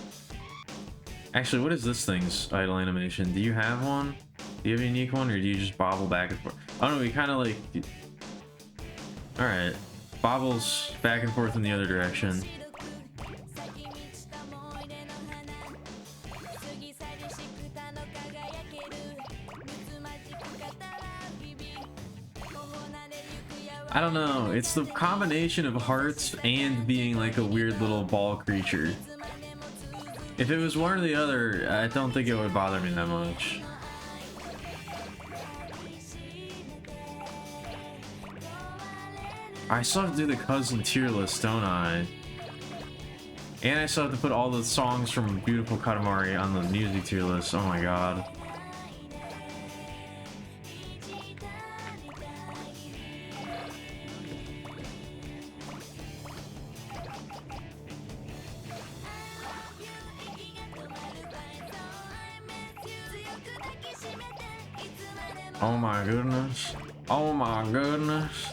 Actually, what is this thing's idle animation? Do you have one? Do you have a unique one, or do you just bobble back and forth? Oh no, we kind of like... Alright. Bobbles back and forth in the other direction. I don't know, it's the combination of hearts and being like a weird little ball creature. If it was one or the other, I don't think it would bother me that much. I still have to do the cousin tier list, don't I? And I still have to put all the songs from Beautiful Katamari on the music tier list. Oh my god. Oh my goodness. Oh my goodness.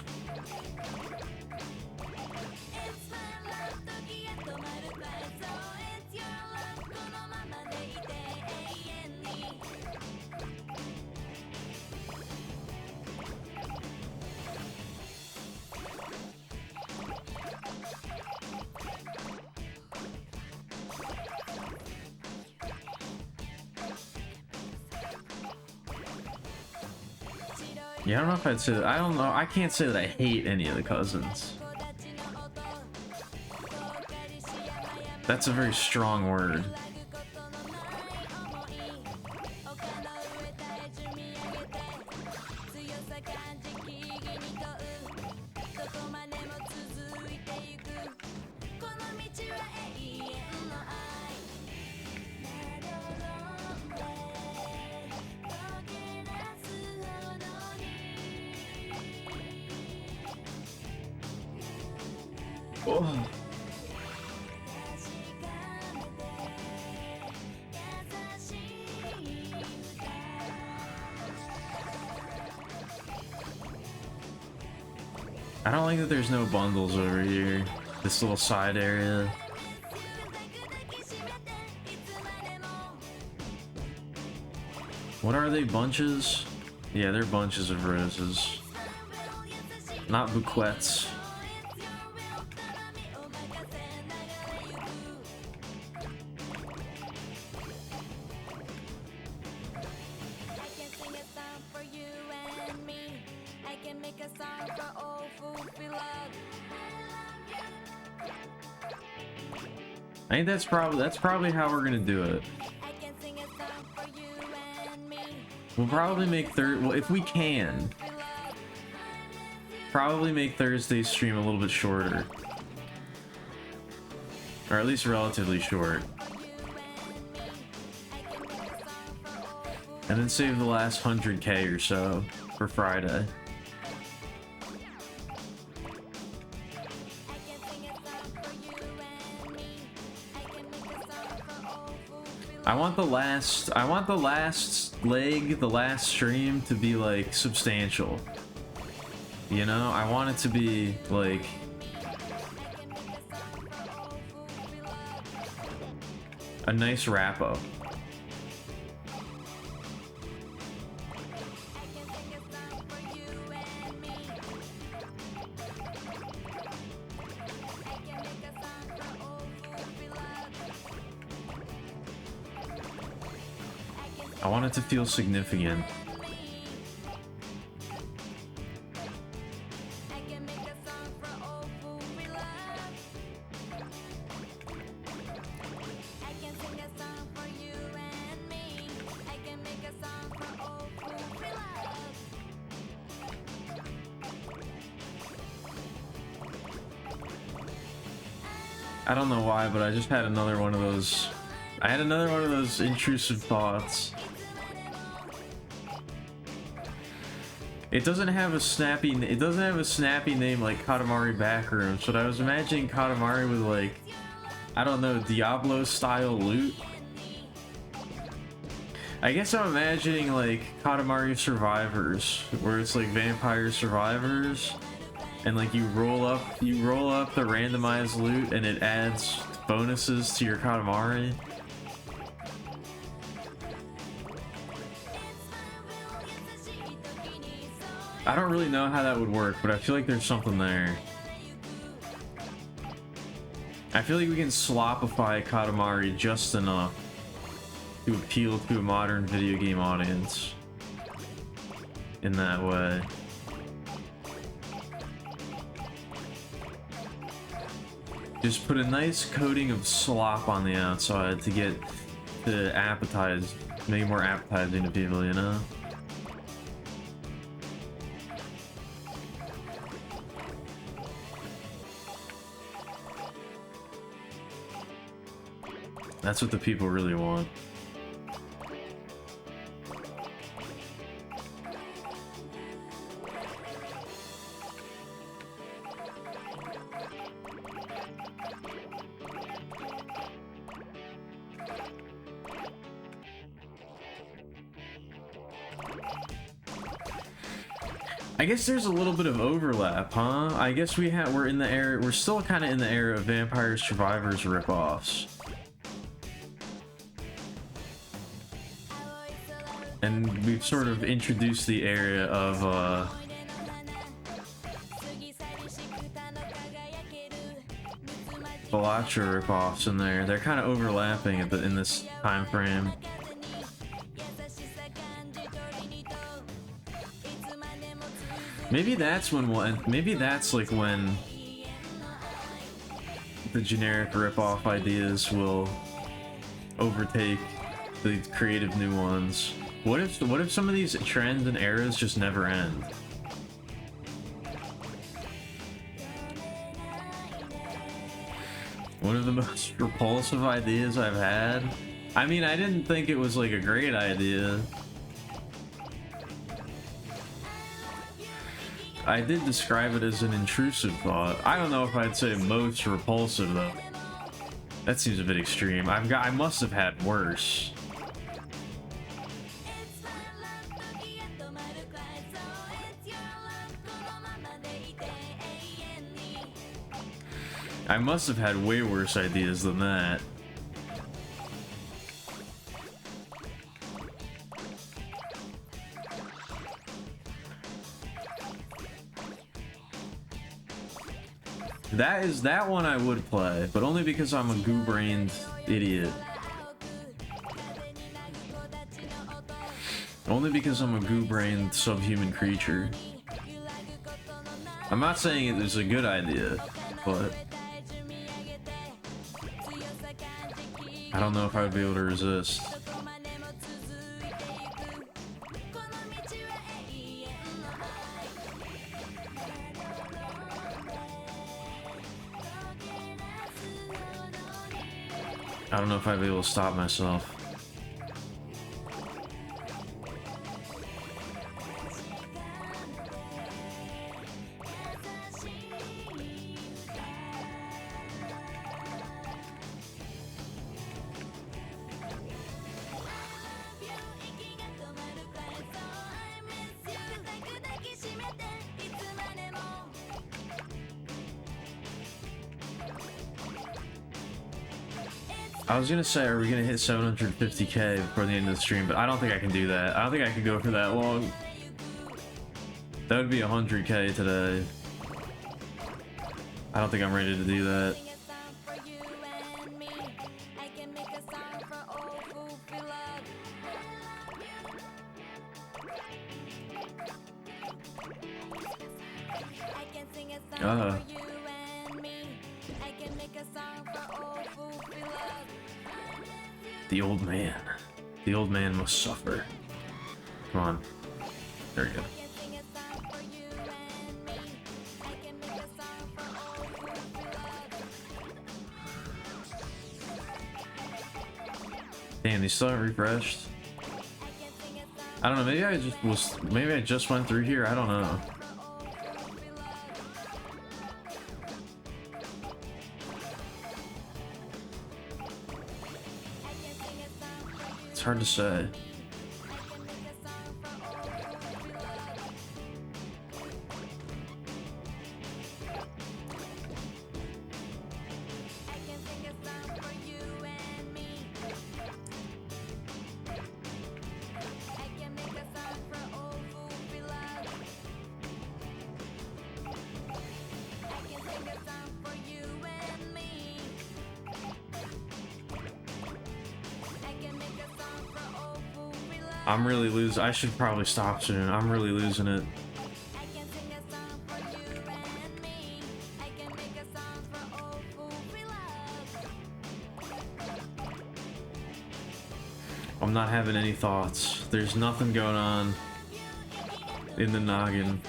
Yeah, I don't know if I'd say that. I don't know. I can't say that I hate any of the cousins. That's a very strong word. Oh. I don't like that there's no bundles over here. This little side area. What are they, bunches? Yeah, they're bunches of roses. Not bouquets. I think that's probably how we're gonna do it. We'll probably make well, if we can, probably make Thursday's stream a little bit shorter, or at least relatively short, and then save the last 100K or so for Friday. I want the last leg, the last stream to be like substantial. You know, I want it to be like a nice wrap up. I want it to feel significant. I don't know why, but I just had another one of those. I had another one of those intrusive thoughts. It doesn't have a snappy name like Katamari Backrooms, but I was imagining Katamari with like, I don't know, Diablo style loot. I guess I'm imagining like Katamari Survivors, where it's like Vampire Survivors, and like you roll up the randomized loot and it adds bonuses to your Katamari. I don't really know how that would work, but I feel like there's something there. I feel like we can slopify Katamari just enough to appeal to a modern video game audience in that way. Just put a nice coating of slop on the outside to get to appetize, make it more appetizing to people, you know? That's what the people really want. I guess there's a little bit of overlap, huh? I guess we're still kind of in the era of Vampire Survivors ripoffs. And we've sort of introduced the area of Balatcha ripoffs in there. They're kind of overlapping in this time frame. Maybe that's when maybe that's like when the generic rip-off ideas will overtake the creative new ones. What if some of these trends and eras just never end? One of the most repulsive ideas I've had. I mean, I didn't think it was like a great idea. I did describe it as an intrusive thought. I don't know if I'd say most repulsive though. That seems a bit extreme. I must have had worse. I must have had way worse ideas than that. That one I would play, but only because I'm a goo-brained idiot. Only because I'm a goo-brained subhuman creature. I'm not saying it was a good idea, but I don't know if I would be able to resist. I don't know if I'd be able to stop myself. I was gonna say, are we gonna hit 750k before the end of the stream? But I don't think I can do that. I don't think I can go for that long. That would be 100k today. I don't think I'm ready to do that. The old man. The old man must suffer. Come on. There we go. Damn, these still haven't refreshed. I don't know, maybe I just went through here, I don't know. It's hard to say. I'm really losing. I should probably stop soon. I'm really losing it. I'm not having any thoughts. There's nothing going on in the noggin.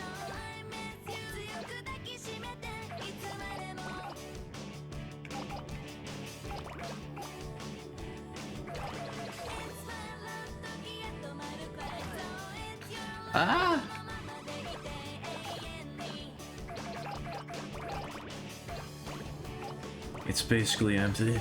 Ah! It's basically empty.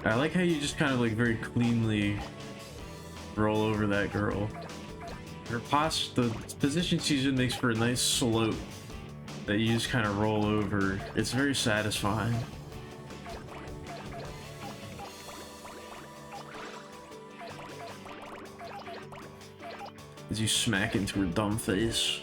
I like how you just kind of like very cleanly roll over that girl. The position she's in makes for a nice slope that you just kind of roll over. It's very satisfying. As you smack into her dumb face.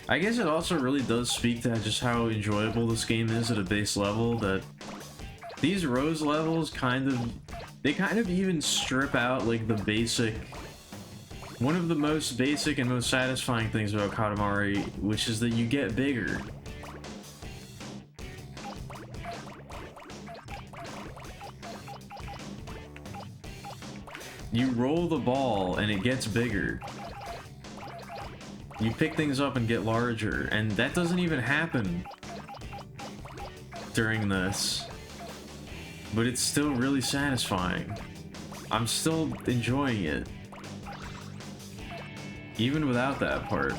I guess it also really does speak to just how enjoyable this game is at a base level, that these Rose levels they kind of even strip out like the basic, one of the most basic and most satisfying things about Katamari, which is that you get bigger. You roll the ball and it gets bigger. You pick things up and get larger, and that doesn't even happen during this. But it's still really satisfying. I'm still enjoying it. Even without that part.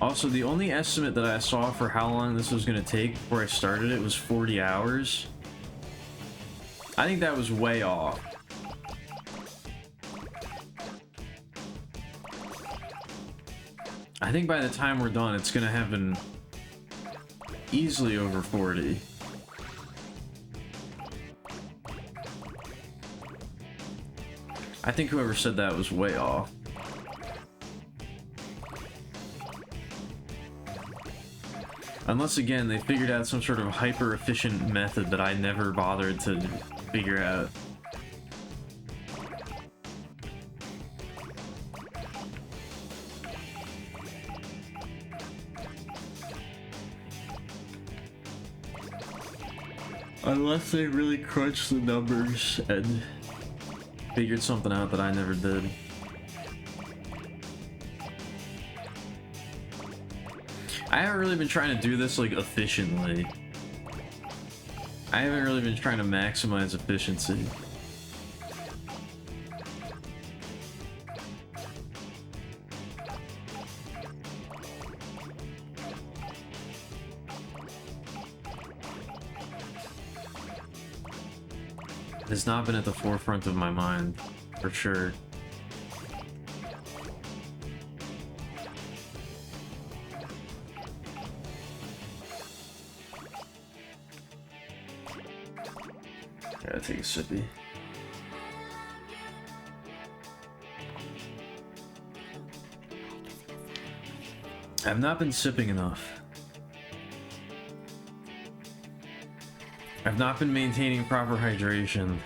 Also, the only estimate that I saw for how long this was going to take before I started it was 40 hours. I think that was way off. I think by the time we're done, it's going to have been easily over 40. I think whoever said that was way off. Unless, again, they figured out some sort of hyper-efficient method that I never bothered to figure out. Unless they really crunched the numbers and figured something out that I never did. I haven't really been trying to do this like efficiently. I haven't really been trying to maximize efficiency. It's not been at the forefront of my mind, for sure. Gotta take a sippy. I've not been sipping enough. I've not been maintaining proper hydration.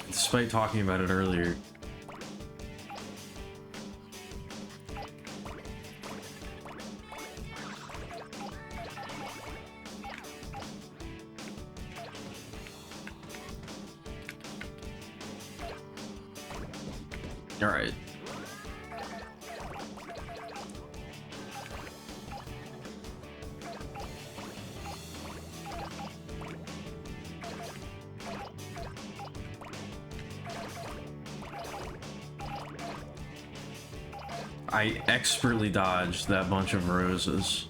Despite talking about it earlier. All right. I expertly dodged that bunch of roses.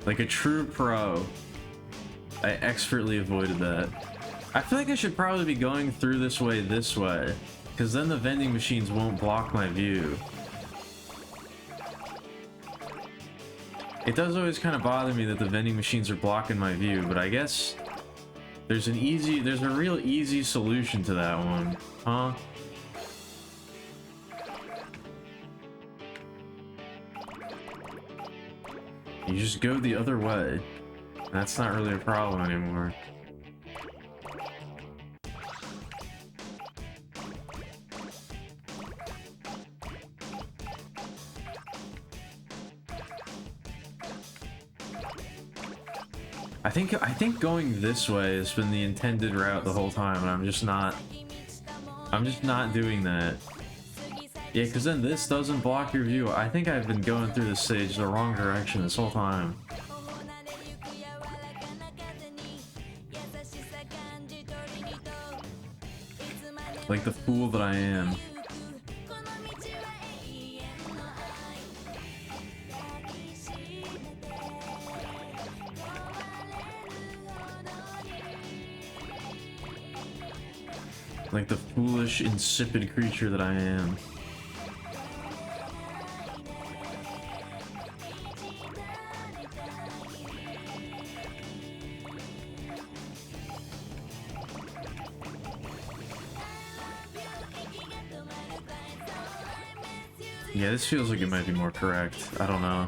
Like a true pro, I expertly avoided that. I feel like I should probably be going through this way, because then the vending machines won't block my view. It does always kind of bother me that the vending machines are blocking my view, but I guess there's a real easy solution to that one, huh? You just go the other way. That's not really a problem anymore. I think going this way has been the intended route the whole time, and I'm just not doing that. Yeah, because then this doesn't block your view. I think I've been going through this stage the wrong direction this whole time. Like the fool that I am. Like the foolish, insipid creature that I am. Yeah, this feels like it might be more correct. I don't know.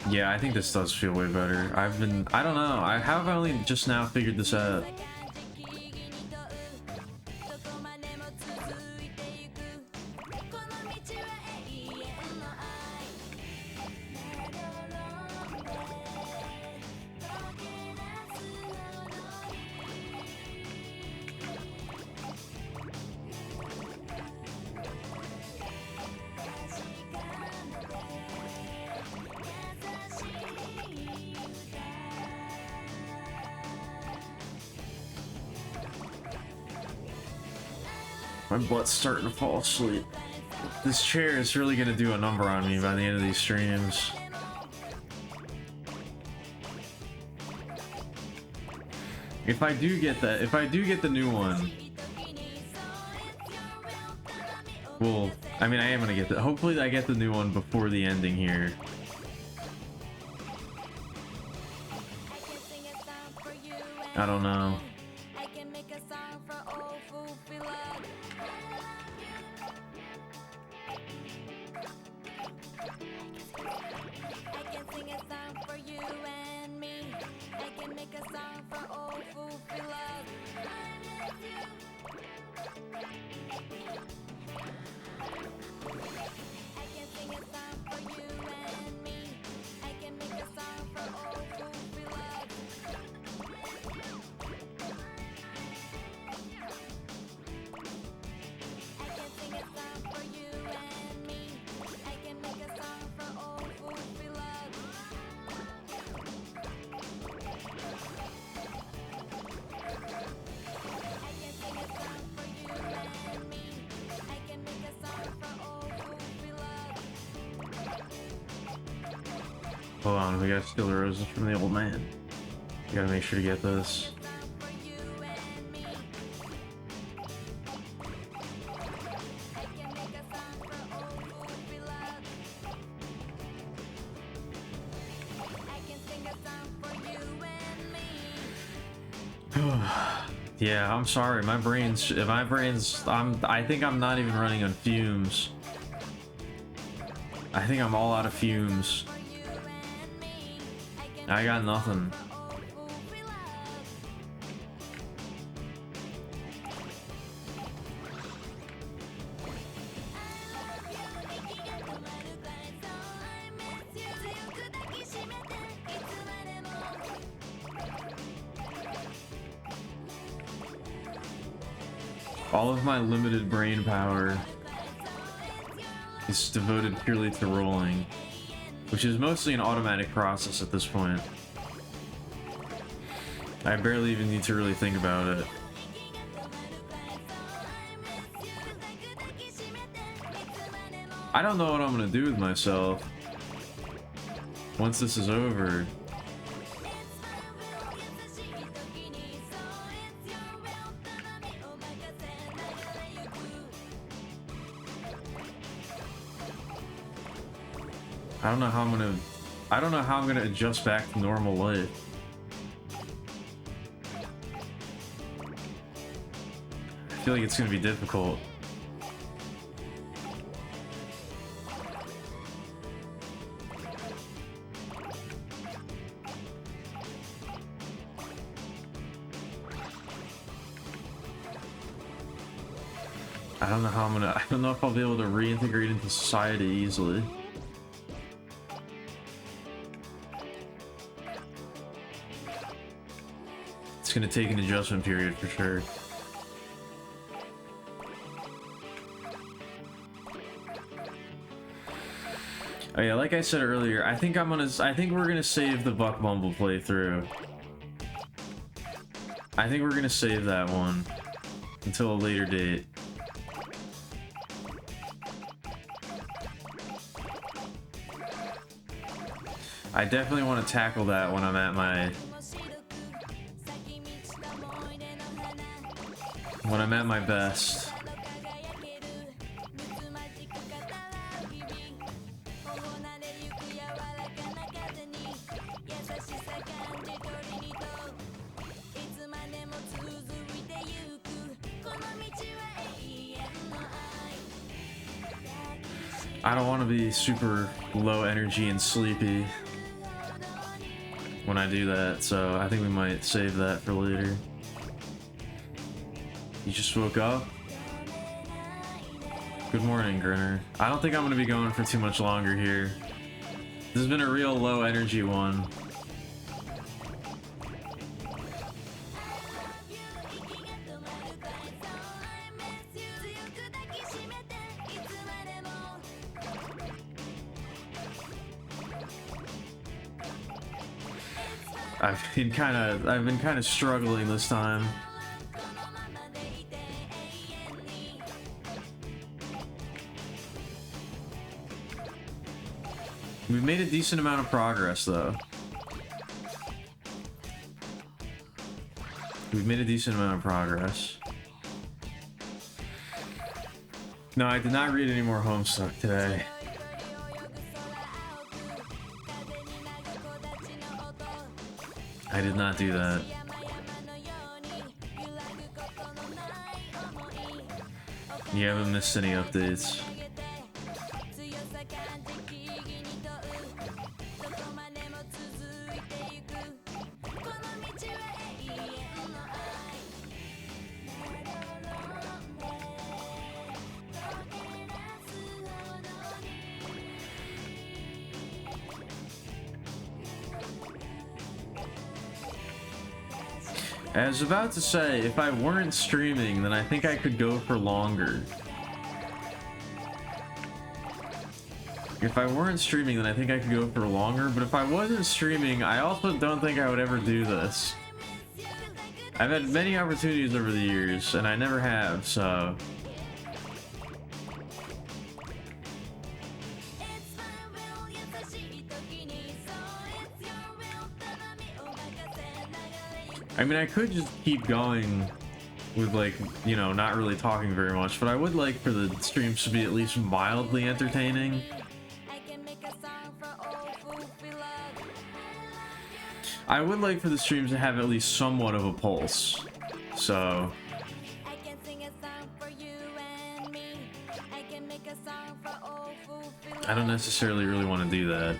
Yeah, I think this does feel way better. I don't know, I have only just now figured this out. My butt's starting to fall asleep. This chair is really gonna do a number on me by the end of these streams. If I do get that, if I do get the new one, well, I mean, I am gonna get that. Hopefully I get the new one before the ending here. I don't know. Hold on, we gotta steal the roses from the old man. We gotta make sure to get this. Yeah, I'm sorry. I think I'm not even running on fumes. I think I'm all out of fumes. I got nothing. All of my limited brain power is devoted purely to rolling, which is mostly an automatic process at this point. I barely even need to really think about it. I don't know what I'm gonna do with myself once this is over. I don't know how I'm gonna adjust back to normal life. I feel like it's gonna be difficult. I don't know if I'll be able to reintegrate into society easily. It's gonna take an adjustment period for sure. Oh yeah, like I said earlier, I think we're gonna save the Buck Bumble playthrough. I think we're gonna save that one until a later date. I definitely want to tackle that when I'm at my best. I don't want to be super low energy and sleepy when I do that, so I think we might save that for later. You just woke up? Good morning, Grinner. I don't think I'm going to be going for too much longer here. This has been a real low energy one. I've been kind of struggling this time. We've made a decent amount of progress, though. We've made a decent amount of progress. No, I did not read any more Homestuck today. I did not do that. You haven't missed any updates. I was about to say, if I weren't streaming, then I think I could go for longer. If I weren't streaming, then I think I could go for longer, but if I wasn't streaming, I also don't think I would ever do this. I've had many opportunities over the years, and I never have, so... I mean, I could just keep going with, like, you know, not really talking very much, but I would like for the streams to be at least mildly entertaining. I would like for the streams to have at least somewhat of a pulse, so... I don't necessarily really want to do that.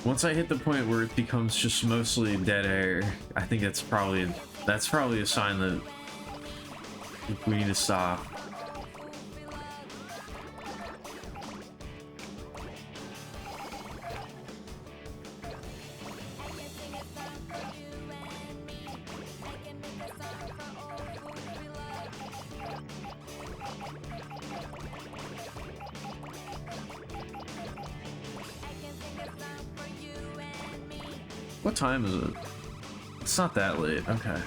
Once I hit the point where it becomes just mostly dead air, I think that's probably a sign that we need to stop. What time is it? It's not that late. Okay.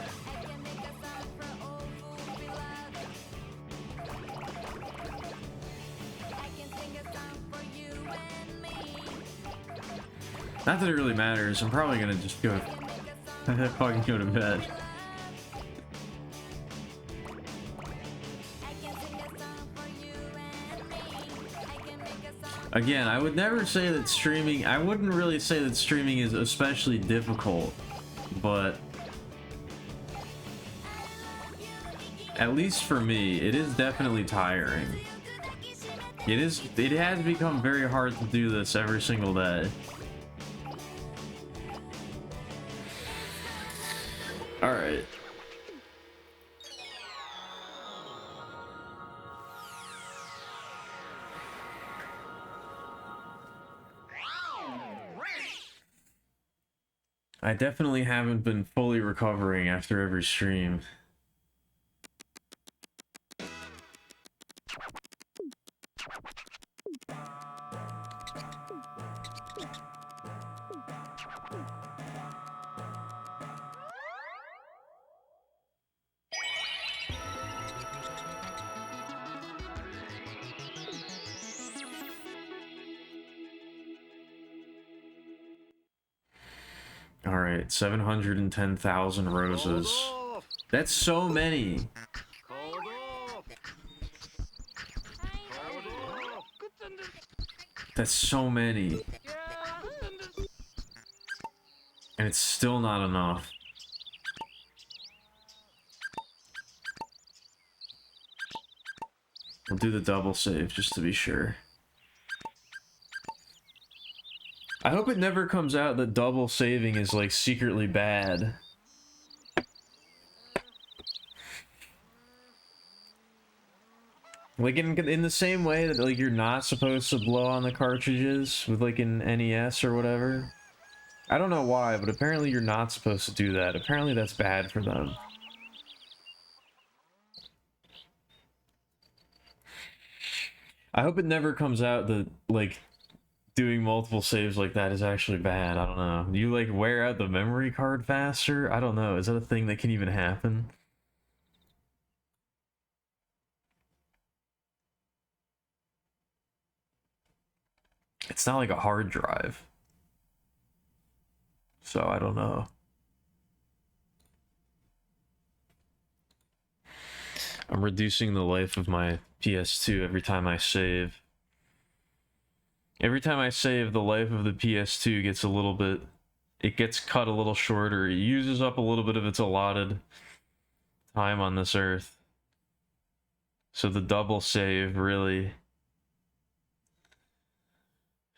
Not that it really matters. I'm probably gonna just go fucking go to bed. Again, I would never say that streaming... I wouldn't really say that streaming is especially difficult, but... at least for me, it is definitely tiring. It has become very hard to do this every single day. Alright. I definitely haven't been fully recovering after every stream. Alright, 710,000 roses. That's so many. That's so many. And it's still not enough. We'll do the double save just to be sure. I hope it never comes out that double saving is like secretly bad. Like in the same way that like you're not supposed to blow on the cartridges with like an NES or whatever. I don't know why, but apparently you're not supposed to do that. Apparently that's bad for them. I hope it never comes out that like doing multiple saves like that is actually bad. I don't know. You like wear out the memory card faster? I don't know. Is that a thing that can even happen? It's not like a hard drive. So I don't know. I'm reducing the life of my PS2 every time I save. Every time I save, the life of the PS2 gets a little bit... it gets cut a little shorter. It uses up a little bit of its allotted time on this earth. So the double save really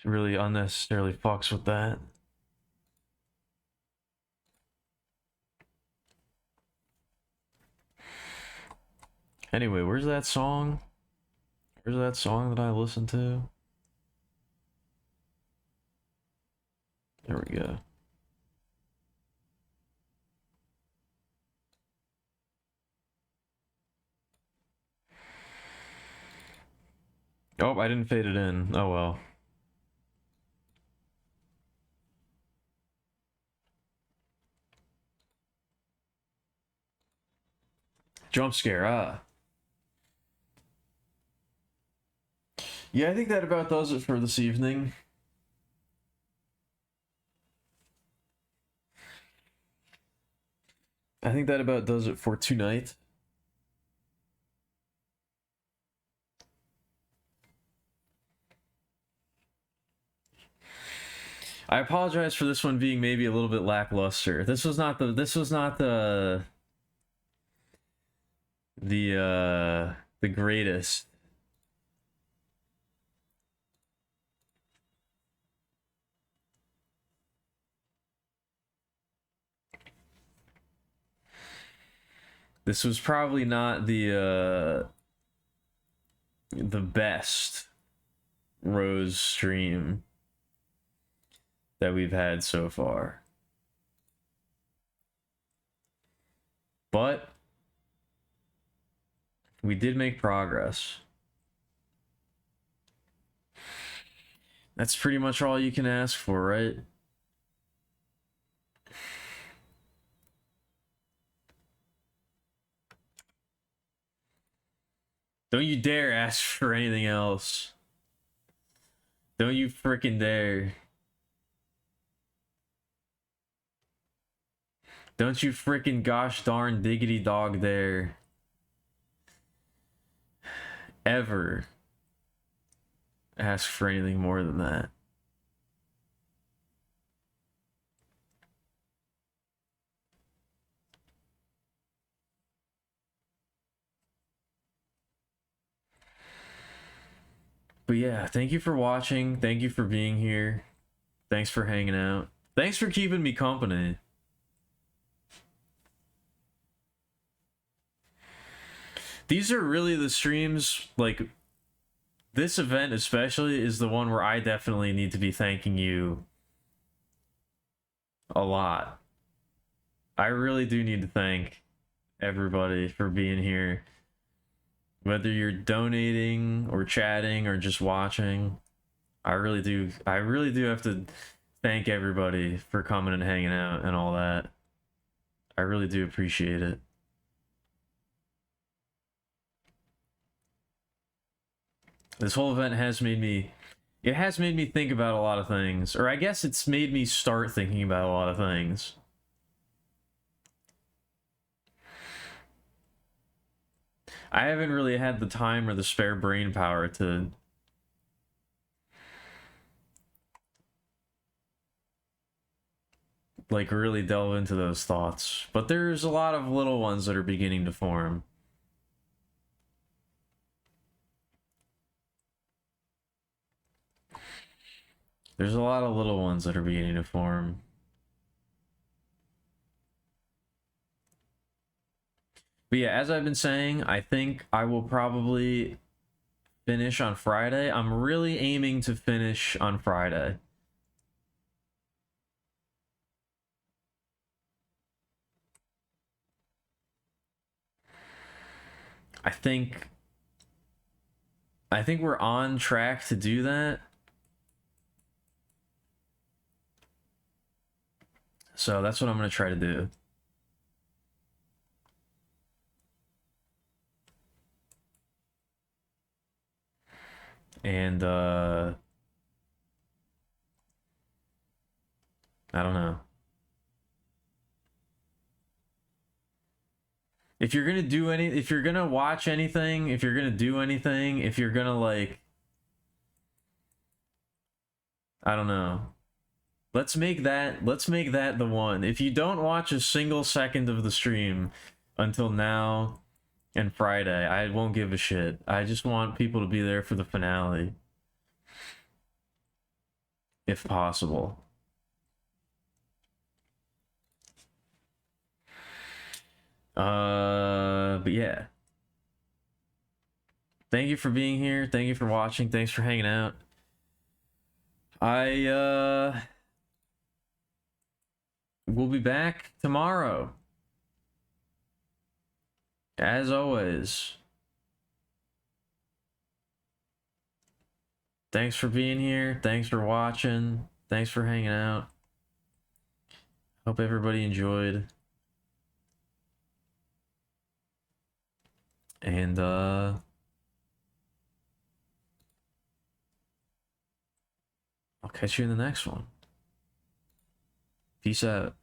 unnecessarily fucks with that. Anyway, where's that song? Where's that song that I listened to? There we go. Oh, I didn't fade it in. Oh well. Jump scare, ah. Yeah, I think that about does it for this evening. I think that about does it for tonight. I apologize for this one being maybe a little bit lackluster. This was not the greatest. This was probably not the best Rose stream that we've had so far. But we did make progress. That's pretty much all you can ask for, right? Don't you dare ask for anything else. Don't you frickin' dare. Don't you frickin' gosh darn diggity dog dare. Ever ask for anything more than that. But yeah, thank you for watching. Thank you for being here. Thanks for hanging out. Thanks for keeping me company. These are really the streams, like, this event especially is the one where I definitely need to be thanking you a lot. I really do need to thank everybody for being here. Whether you're donating or chatting or just watching, I really do have to thank everybody for coming and hanging out and all that. I really do appreciate it. This whole event has made me think about a lot of things, or I guess it's made me start thinking about a lot of things. I haven't really had the time or the spare brain power to like really delve into those thoughts, but there's a lot of little ones that are beginning to form. There's a lot of little ones that are beginning to form. But yeah, as I've been saying, I think I will probably finish on Friday. I'm really aiming to finish on Friday. I think we're on track to do that. So that's what I'm going to try to do. And I don't know. If you're going to do if you're going to watch anything, if you're going to do anything, if you're going to like, I don't know. Let's make that the one. If you don't watch a single second of the stream until now and Friday, I won't give a shit. I just want people to be there for the finale. If possible. But yeah. Thank you for being here. Thank you for watching. Thanks for hanging out. I will be back tomorrow. As always. Thanks for being here. Thanks for watching. Thanks for hanging out. Hope everybody enjoyed. And I'll catch you in the next one. Peace out.